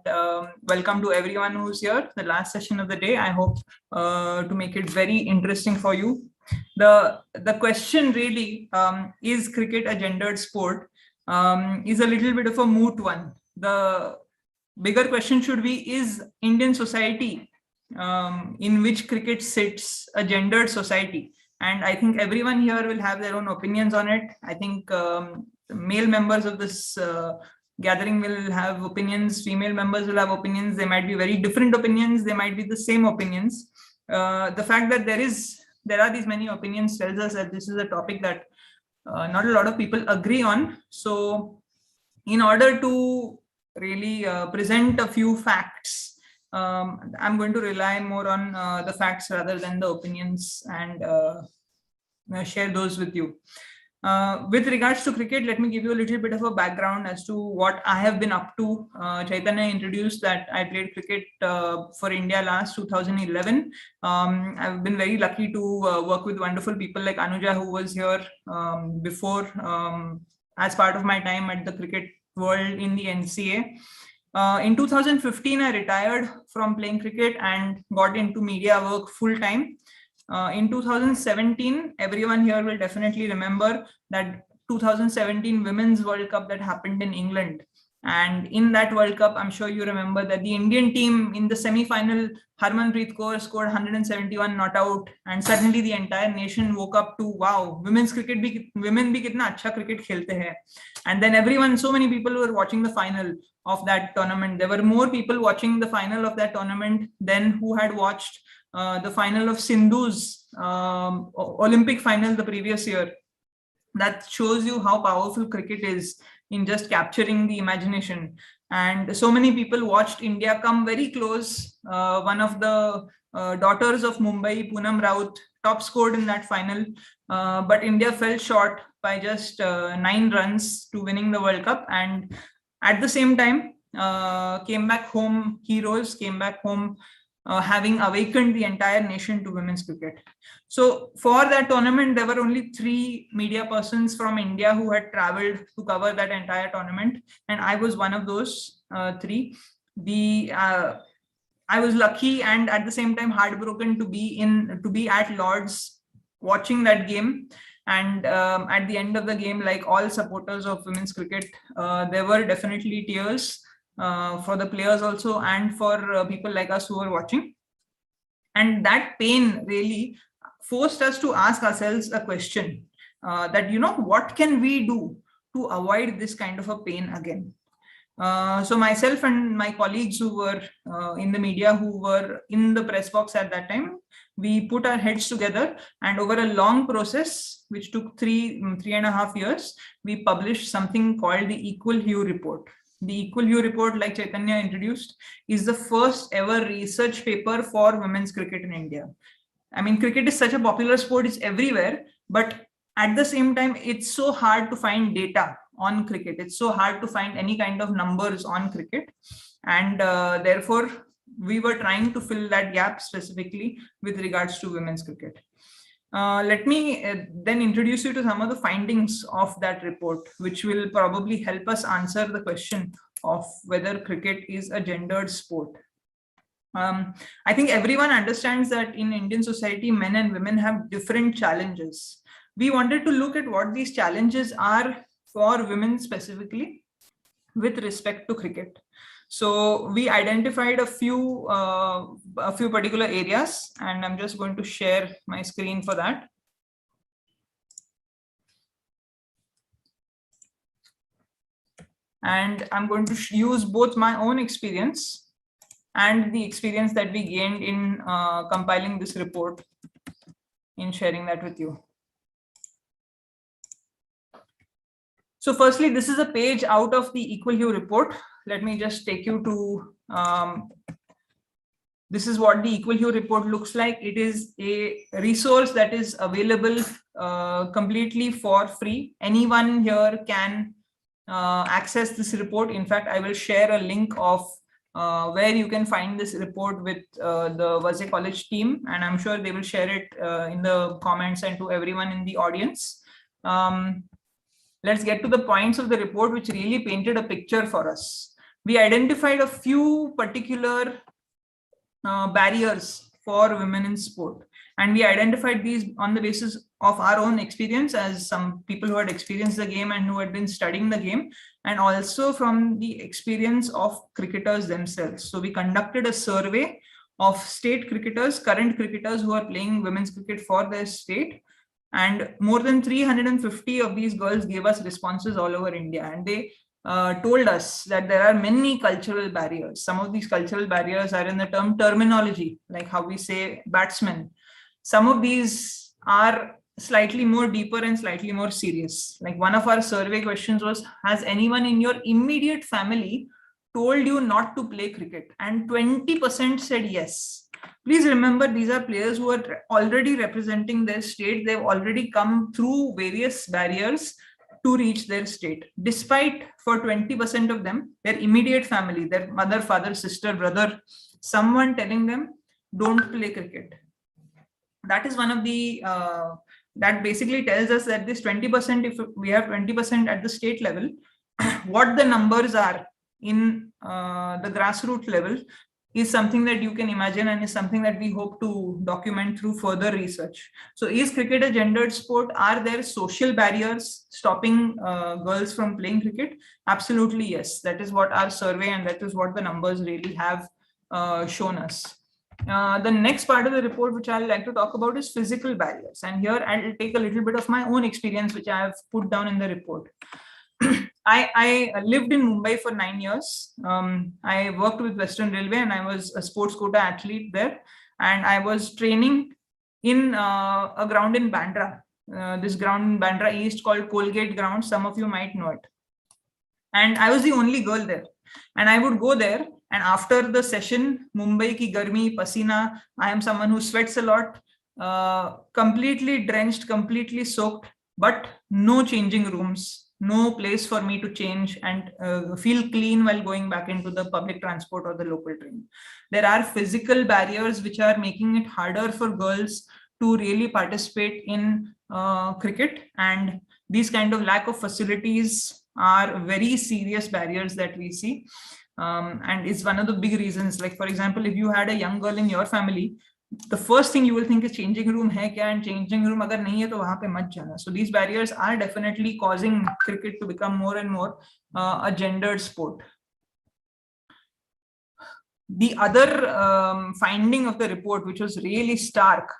welcome to everyone who's here. The last session of the day. I hope to make it very interesting for you. The question really, is cricket a gendered sport, is a little bit of a moot one. The bigger question should be, is Indian society in which cricket sits a gendered society? And I think everyone here will have their own opinions on it. I think male members of this gathering will have opinions, female members will have opinions. They might be very different opinions, they might be the same opinions. The fact that there are these many opinions tells us that this is a topic that not a lot of people agree on. So in order to really present a few facts, I'm going to rely more on the facts rather than the opinions, and share those with you. With regards to cricket, let me give you a little bit of a background as to what I have been up to. Chaitanya introduced that I played cricket for India last 2011. I've been very lucky to work with wonderful people like Anuja, who was here before as part of my time at the cricket world in the NCA. In 2015, I retired from playing cricket and got into media work full time. In 2017, everyone here will definitely remember that 2017 Women's World Cup that happened in England. And in that World Cup, I'm sure you remember that the Indian team in the semi-final, Harmanpreet Kaur scored 171 not out, and suddenly the entire nation woke up to, wow, women bhi kitna acha cricket khelte hai. And then everyone, so many people were watching the final of that tournament. There were more people watching the final of that tournament than who had watched the final of Sindhu's Olympic final the previous year. That shows you how powerful cricket is in just capturing the imagination. And so many people watched India come very close. One of the daughters of Mumbai, Poonam Raut, top scored in that final, but India fell short by just 9 runs to winning the World Cup. And at the same time, came back home heroes, came back home having awakened the entire nation to women's cricket. So for that tournament, there were only 3 media persons from India who had traveled to cover that entire tournament, and I was one of those 3. I was lucky and at the same time heartbroken to be at Lord's watching that game. And at the end of the game, like all supporters of women's cricket, there were definitely tears for the players also, and for people like us who were watching. And that pain really forced us to ask ourselves a question that, what can we do to avoid this kind of a pain again? So myself and my colleagues who were in the media, who were in the press box at that time, we put our heads together, and over a long process, which took 3.5 years, we published something called the Equal Hue Report. The Equal Hue Report, like Chaitanya introduced, is the first ever research paper for women's cricket in India. I mean, cricket is such a popular sport, it's everywhere, but at the same time, it's so hard to find data on cricket. It's so hard to find any kind of numbers on cricket. And therefore, we were trying to fill that gap specifically with regards to women's cricket. Let me then introduce you to some of the findings of that report, which will probably help us answer the question of whether cricket is a gendered sport. I think everyone understands that in Indian society, men and women have different challenges. We wanted to look at what these challenges are for women specifically with respect to cricket. So we identified a few particular areas, and I'm just going to share my screen for that. And I'm going to use both my own experience and the experience that we gained in compiling this report in sharing that with you. So firstly, this is a page out of the Equal Hue report. Let me just take you to, this is what the Equal Hue report looks like. It is a resource that is available completely for free. Anyone here can access this report. In fact, I will share a link of where you can find this report with the Vaze College team, and I'm sure they will share it in the comments and to everyone in the audience. Let's get to the points of the report, which really painted a picture for us. We identified a few particular barriers for women in sport, and we identified these on the basis of our own experience as some people who had experienced the game and who had been studying the game, and also from the experience of cricketers themselves. So we conducted a survey of state cricketers, current cricketers who are playing women's cricket for their state. And more than 350 of these girls gave us responses all over India. And they told us that there are many cultural barriers. Some of these cultural barriers are in the term terminology, like how we say batsman. Some of these are slightly more deeper and slightly more serious. Like one of our survey questions was, has anyone in your immediate family told you not to play cricket? And 20% said yes. Please remember, these are players who are already representing their state. They've already come through various barriers to reach their state. Despite for 20% of them, their immediate family, their mother, father, sister, brother, someone telling them, don't play cricket. That is one of the, that basically tells us that this 20%, if we have 20% at the state level, what the numbers are in the grassroots level is something that you can imagine, and is something that we hope to document through further research. So is cricket a gendered sport? Are there social barriers stopping girls from playing cricket? Absolutely, yes. That is what our survey and that is what the numbers really have shown us. The next part of the report, which I'd like to talk about, is physical barriers. And here I'll take a little bit of my own experience, which I have put down in the report. I lived in Mumbai for 9 years. I worked with Western Railway and I was a sports quota athlete there. And I was training in a ground in Bandra. This ground in Bandra East called Colgate Ground. Some of you might know it. And I was the only girl there. And I would go there. And after the session, Mumbai ki garmi, pasina, I am someone who sweats a lot, completely drenched, completely soaked, but no changing rooms no place for me to change and feel clean while going back into the public transport or the local train. There are physical barriers which are making it harder for girls to really participate in cricket, and these kind of lack of facilities are very serious barriers that we see. And it's one of the big reasons. Like, for example, if you had a young girl in your family, the first thing you will think is changing room hai kya, and changing room agar nahi hai to wahan pe mat jana. So these barriers are definitely causing cricket to become more and more a gendered sport. The other finding of the report, which was really stark,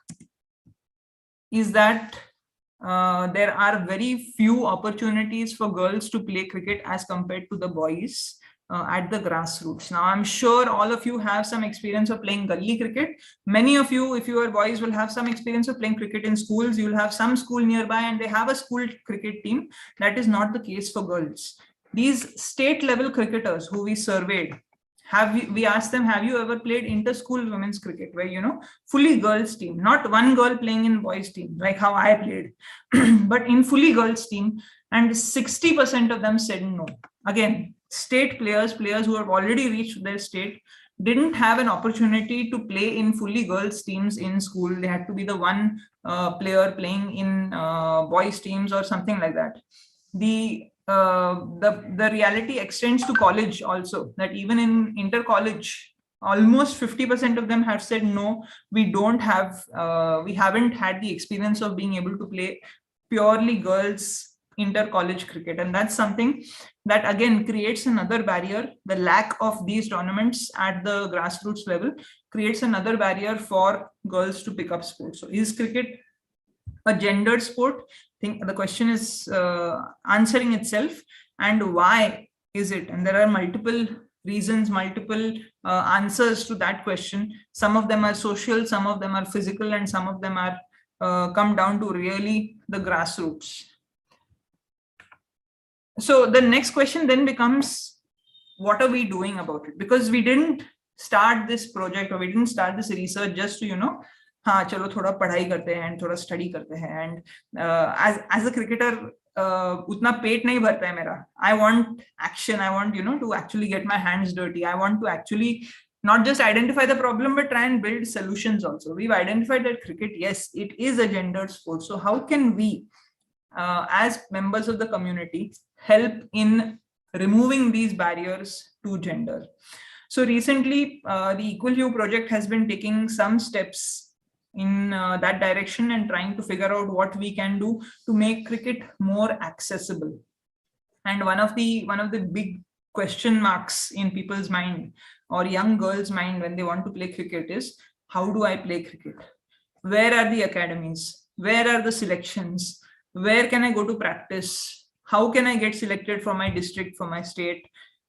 is that there are very few opportunities for girls to play cricket as compared to the boys at the grassroots. Now, I'm sure all of you have some experience of playing gully cricket. Many of you, if you are boys, will have some experience of playing cricket in schools. You'll have some school nearby and they have a school cricket team. That is not the case for girls. These state level cricketers who we surveyed, we asked them, have you ever played inter-school women's cricket, where, you know, fully girls team, not one girl playing in boys team, like how I played, but in fully girls team, and 60% of them said no. Again, state players who have already reached their state, didn't have an opportunity to play in fully girls teams in school. They had to be the one player playing in boys teams or something like that. The reality extends to college also, that even in inter-college, almost 50% of them have said no, we haven't had the experience of being able to play purely girls inter-college cricket. And that's something that again creates another barrier. The lack of these tournaments at the grassroots level creates another barrier for girls to pick up sports. So is cricket a gendered sport? I think the question is answering itself. And why is it? And there are multiple reasons, multiple answers to that question. Some of them are social, some of them are physical, and some of them are come down to really the grassroots. So the next question then becomes, what are we doing about it? Because we didn't start this project, or we didn't start this research just to, you know, हाँ चलो थोड़ा पढ़ाई करते हैं and थोड़ा study करते हैं, and as a cricketer उतना पेट नहीं भरता है मेरा. I want action. I want, you know, to actually get my hands dirty. I want to actually not just identify the problem, but try and build solutions also. We've identified that cricket, yes, it is a gendered sport. So how can we, as members of the community, help in removing these barriers to gender? So recently, the Equal Hue project has been taking some steps in that direction and trying to figure out what we can do to make cricket more accessible. And one of the big question marks in people's mind, or young girls' mind, when they want to play cricket is, how do I play cricket? Where are the academies? Where are the selections? Where can I go to practice? How can I get selected for my district, for my state?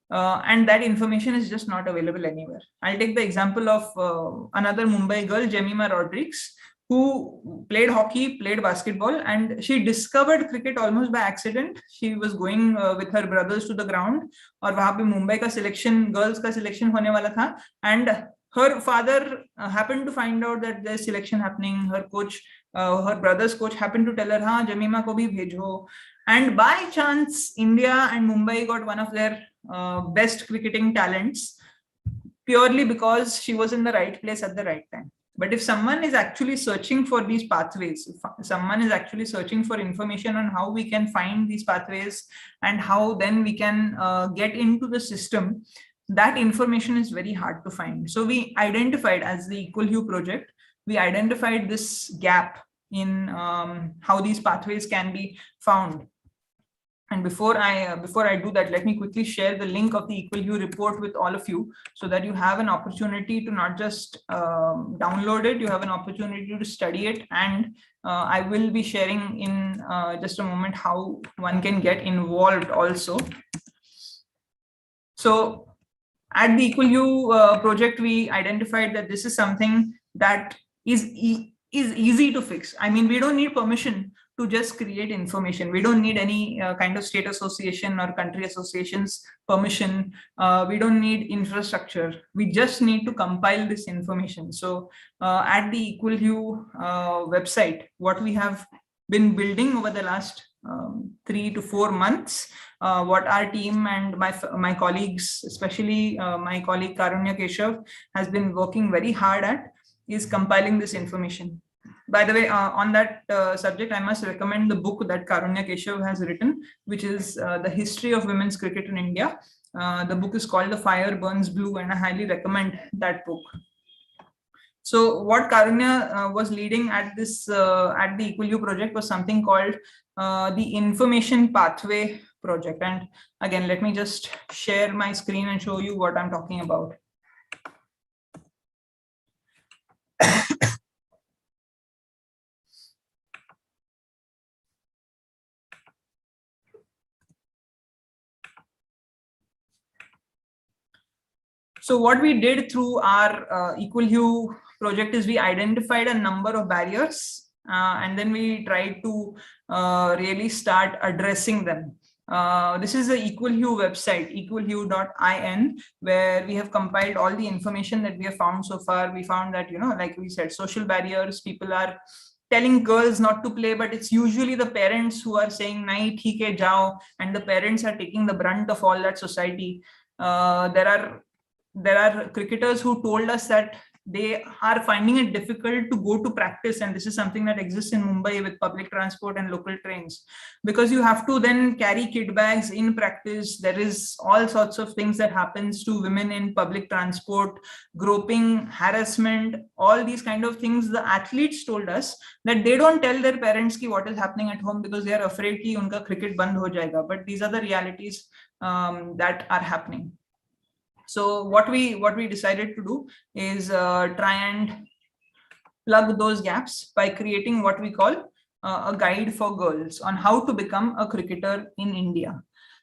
And that information is just not available anywhere. I'll take the example of another Mumbai girl, Jemima Rodriguez, who played hockey, played basketball, and she discovered cricket almost by accident. She was going with her brothers to the ground, और वहाँ पे मुंबई का selection, girls का selection होने वाला था, and her father happened to find out that there's selection happening. Her coach, her brother's coach, happened to tell her, हाँ जमीमा को भी भेजो. And by chance, India and Mumbai got one of their best cricketing talents, purely because she was in the right place at the right time. But if someone is actually searching for these pathways, if someone is actually searching for information on how we can find these pathways and how then we can get into the system, that information is very hard to find. So we identified, as the Equal Hue project, we identified this gap in how these pathways can be found. And before I do that, let me quickly share the link of the Equal Hue report with all of you, so that you have an opportunity to not just download it, you have an opportunity to study it. And I will be sharing in just a moment how one can get involved also. So at the Equal Hue project, we identified that this is something that is easy to fix. I mean, we don't need permission to just create information. We don't need any kind of state association or country association's permission. We don't need infrastructure. We just need to compile this information. So at the Equal Hue website, what we have been building over the last 3 to 4 months. What our team and my colleagues, especially my colleague Karunya Keshav, has been working very hard at is compiling this information. By the way, on that subject, I must recommend the book that Karunya Keshav has written, which is The History of Women's Cricket in India. The book is called The Fire Burns Blue, and I highly recommend that book. So what Karunya was leading at this at the Equal You project was something called the Information Pathway project. And again, let me just share my screen and show you what I'm talking about. So what we did through our Equal You project is we identified a number of barriers and then we tried to really start addressing them. This is the Equal You website, equalyou.in, where we have compiled all the information that we have found so far. We found that, like we said, social barriers, people are telling girls not to play, but it's usually the parents who are saying, nahi, theek hai, jao, and the parents are taking the brunt of all that society. There are cricketers who told us that they are finding it difficult to go to practice, and this is something that exists in Mumbai with public transport and local trains, because you have to then carry kit bags in practice. There is all sorts of things that happens to women in public transport, groping, harassment, all these kind of things. The athletes told us that they don't tell their parents ki what is happening at home because they are afraid ki unka cricket band ho jayega, but these are the realities that are happening. So what we decided to do is try and plug those gaps by creating what we call a guide for girls on how to become a cricketer in India.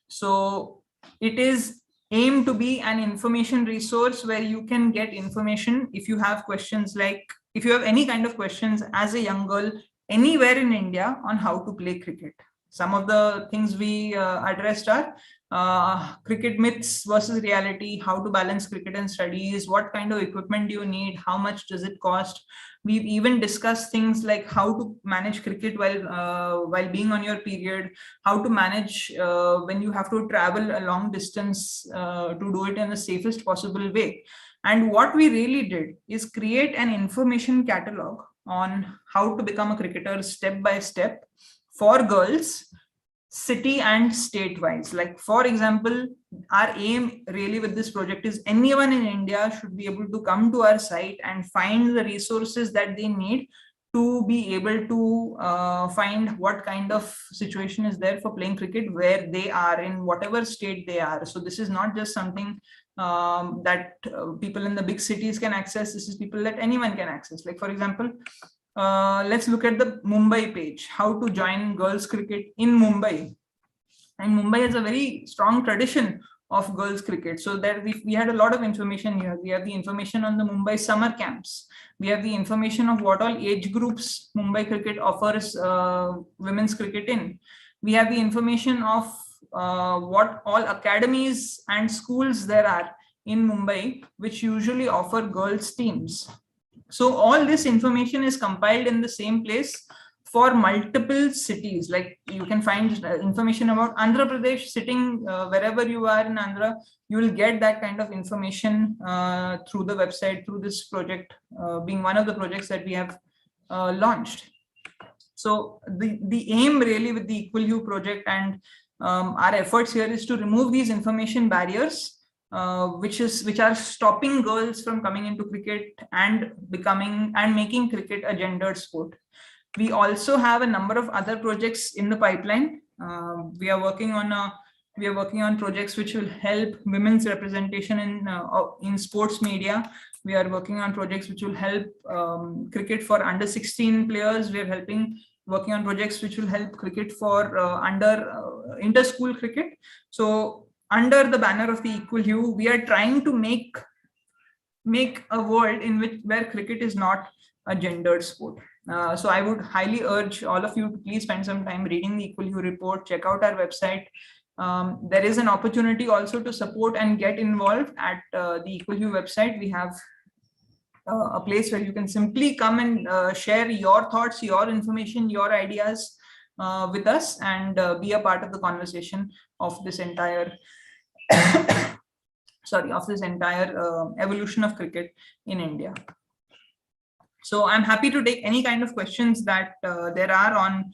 So it is aimed to be an information resource where you can get information if you have questions, like if you have any kind of questions as a young girl anywhere in India on how to play cricket. Some of the things we addressed are cricket myths versus reality, how to balance cricket and studies, what kind of equipment do you need, how much does it cost. We've even discussed things like how to manage cricket while being on your period, how to manage when you have to travel a long distance to do it in the safest possible way. And what we really did is create an information catalog on how to become a cricketer step by step for girls, city and state wise. Like, for example, our aim really with this project is anyone in India should be able to come to our site and find the resources that they need to be able to find what kind of situation is there for playing cricket where they are, in whatever state they are. So this is not just something that people in the big cities can access. This is people that anyone can access. Like, for example, let's look at the Mumbai page, how to join girls cricket in Mumbai. And Mumbai has a very strong tradition of girls cricket. So that we had a lot of information here. We have the information on the Mumbai summer camps. We have the information of what all age groups Mumbai cricket offers women's cricket in. We have the information of what all academies and schools there are in Mumbai, which usually offer girls teams. So all this information is compiled in the same place for multiple cities. Like, you can find information about Andhra Pradesh, sitting wherever you are in Andhra, you will get that kind of information through the website, through this project being one of the projects that we have launched. So the aim really with the Equal You project and our efforts here is to remove these information barriers which are stopping girls from coming into cricket and making cricket a gendered sport. We also have a number of other projects in the pipeline. We are working on projects which will help women's representation in sports media. We are working on projects which will help cricket for under 16 players. We are working on projects which will help cricket for inter-school cricket. So under the banner of the Equal You, we are trying to make a world in where cricket is not a gendered sport. So I would highly urge all of you to please spend some time reading the Equal You report, check out our website. There is an opportunity also to support and get involved at the Equal You website. We have a place where you can simply come and share your thoughts, your information, your ideas. with us and be a part of the conversation of this entire evolution of cricket in India. So I'm happy to take any kind of questions that there are on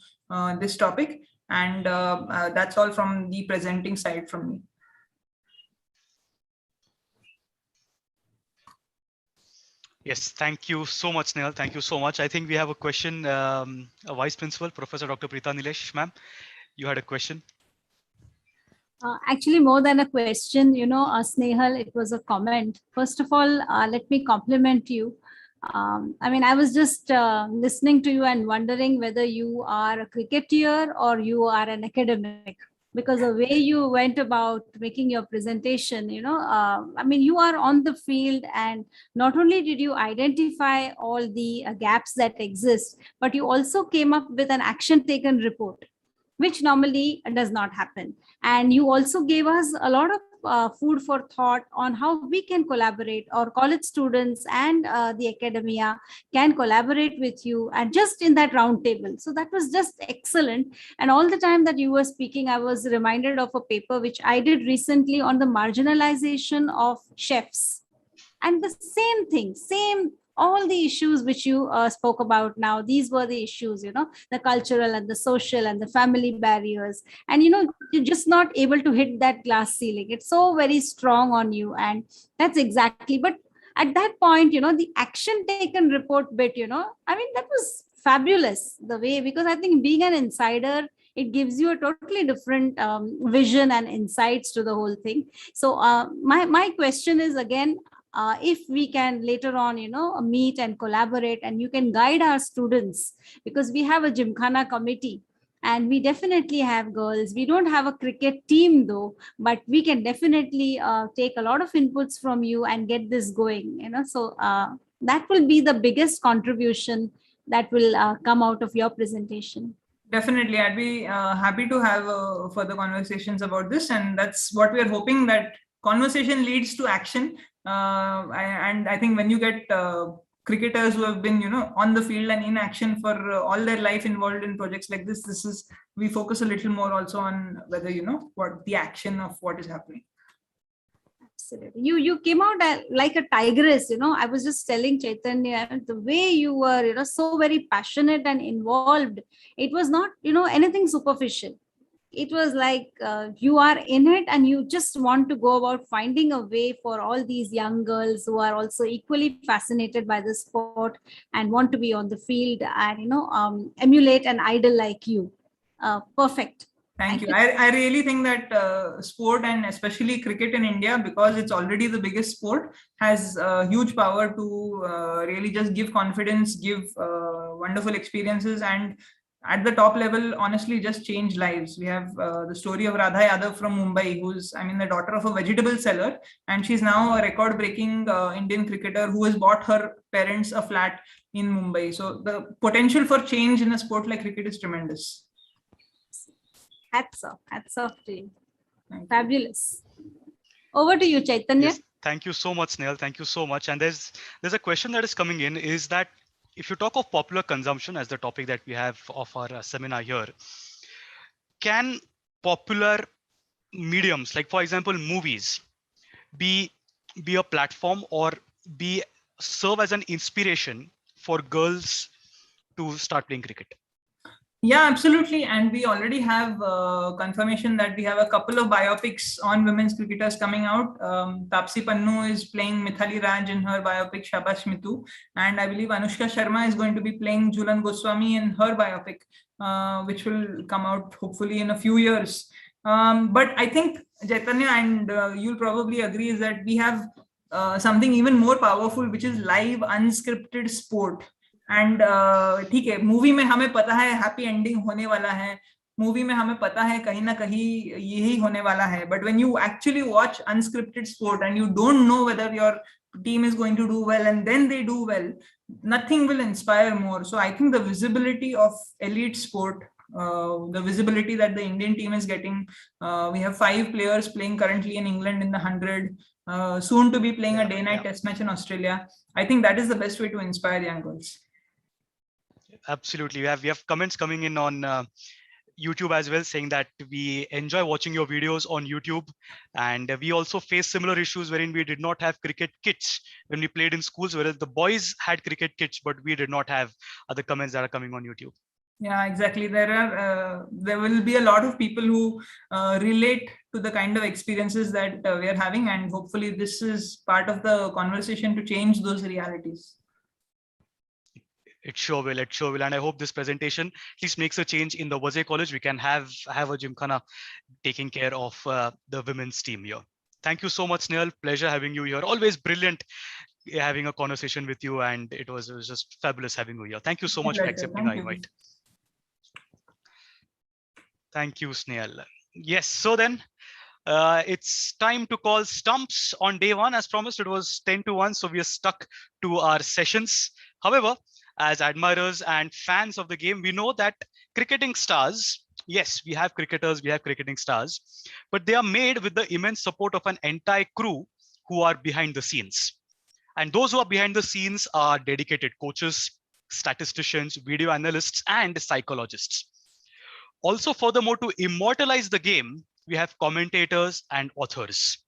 this topic, and that's all from the presenting side from me. Yes, thank you so much, Snehal. Thank you so much. I think we have a question, a Vice Principal, Professor Dr. Preeta Nilesh, ma'am. You had a question. Actually, more than a question, Snehal, it was a comment. First of all, let me compliment you. I mean, I was just listening to you and wondering whether you are a cricketer or you are an academic, because the way you went about making your presentation, I mean, you are on the field, and not only did you identify all the gaps that exist, but you also came up with an action taken report, which normally does not happen. And you also gave us a lot of food for thought on how we can collaborate, or college students and the academia can collaborate with you, and just in that round table. So that was just excellent. And all the time that you were speaking, I was reminded of a paper which I did recently on the marginalization of chefs. And the same thing, all the issues which you spoke about now, these were the issues, the cultural and the social and the family barriers. And, you're just not able to hit that glass ceiling. It's so very strong on you. And that's exactly, but at that point, the action taken report bit, I mean, that was fabulous the way, because I think being an insider, it gives you a totally different vision and insights to the whole thing. So my question is, again, if we can later on, meet and collaborate, and you can guide our students, because we have a Gymkhana committee and we definitely have girls. We don't have a cricket team though, but we can definitely take a lot of inputs from you and get this going, so that will be the biggest contribution that will come out of your presentation. Definitely, I'd be happy to have further conversations about this, and that's what we are hoping, that conversation leads to action. And I think when you get cricketers who have been, on the field and in action for all their life involved in projects like this, we focus a little more also on whether, what the action of what is happening. Absolutely. You came out like a tigress, I was just telling Chaitanya, the way you were, so very passionate and involved. It was not, anything superficial. It was like you are in it, and you just want to go about finding a way for all these young girls who are also equally fascinated by the sport and want to be on the field and, emulate an idol like you. Perfect. Thank you. I really think that sport, and especially cricket in India, because it's already the biggest sport, has huge power to really just give confidence, give wonderful experiences, and at the top level, honestly, just change lives. We have the story of Radha Yadav from Mumbai, who's, the daughter of a vegetable seller, and she's now a record-breaking Indian cricketer who has bought her parents a flat in Mumbai. So the potential for change in a sport like cricket is tremendous. Hats off to you. Fabulous. Over to you, Chaitanya. Yes, thank you so much, Snehal. Thank you so much. And there's a question that is coming in, is that if you talk of popular consumption as the topic that we have of our seminar here, can popular mediums, like for example movies, be a platform or serve as an inspiration for girls to start playing cricket? Yeah, absolutely. And we already have confirmation that we have a couple of biopics on women's cricketers coming out. Tapsi Pannu is playing Mithali Raj in her biopic Shabash Mitu. And I believe Anushka Sharma is going to be playing Jhulan Goswami in her biopic, which will come out hopefully in a few years. But I think, Chaitanya, and you'll probably agree, is that we have something even more powerful, which is live unscripted sport. And ठीक है, movie में हमें पता है happy ending होने वाला है, movie में हमें पता है कहीं ना कहीं यही होने वाला है, but when you actually watch unscripted sport and you don't know whether your team is going to do well and then they do well, nothing will inspire more. So I think the visibility of elite sport, the visibility that the Indian team is getting, we have 5 players playing currently in England in the 100, soon to be playing a day-night test match in Australia. I think that is the best way to inspire young girls. Absolutely. We have comments coming in on YouTube as well, saying that we enjoy watching your videos on YouTube. And we also face similar issues wherein we did not have cricket kits when we played in schools, whereas the boys had cricket kits, but we did not have. Other comments that are coming on YouTube. Yeah, exactly. There will be a lot of people who relate to the kind of experiences that we are having, and hopefully this is part of the conversation to change those realities. It sure will, and I hope this presentation at least makes a change in the Vaze College. We can have a gymkhana taking care of the women's team here. Thank you so much, Snehal. Pleasure having you here. Always brilliant having a conversation with you, and it was just fabulous having you here. Thank you so much for accepting our invite. Thank you, Snehal. Yes, so then it's time to call stumps on day one. As promised, it was 10 to 1, so we are stuck to our sessions. However, as admirers and fans of the game, we know that cricketing stars, yes, we have cricketers, we have cricketing stars, but they are made with the immense support of an entire crew who are behind the scenes. And those who are behind the scenes are dedicated coaches, statisticians, video analysts, and psychologists. Also, furthermore, to immortalize the game, we have commentators and authors.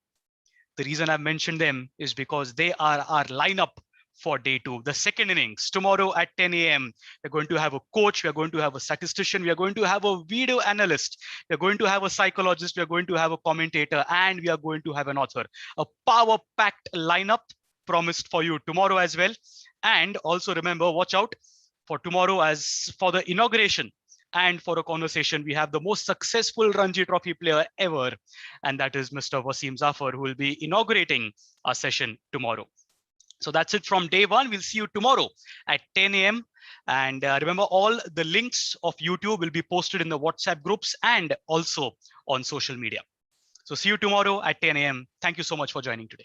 The reason I mentioned them is because they are our lineup for day 2, the second innings. Tomorrow at 10 a.m., we're going to have a coach, we're going to have a statistician, we're going to have a video analyst, we're going to have a psychologist, we're going to have a commentator, and we are going to have an author. A power-packed lineup promised for you tomorrow as well. And also remember, watch out for tomorrow as for the inauguration and for a conversation. We have the most successful Ranji Trophy player ever, and that is Mr. Wasim Zafar, who will be inaugurating our session tomorrow. So that's it from day 1. We'll see you tomorrow at 10 a.m. And remember, all the links of YouTube will be posted in the WhatsApp groups and also on social media. So see you tomorrow at 10 a.m. Thank you so much for joining today.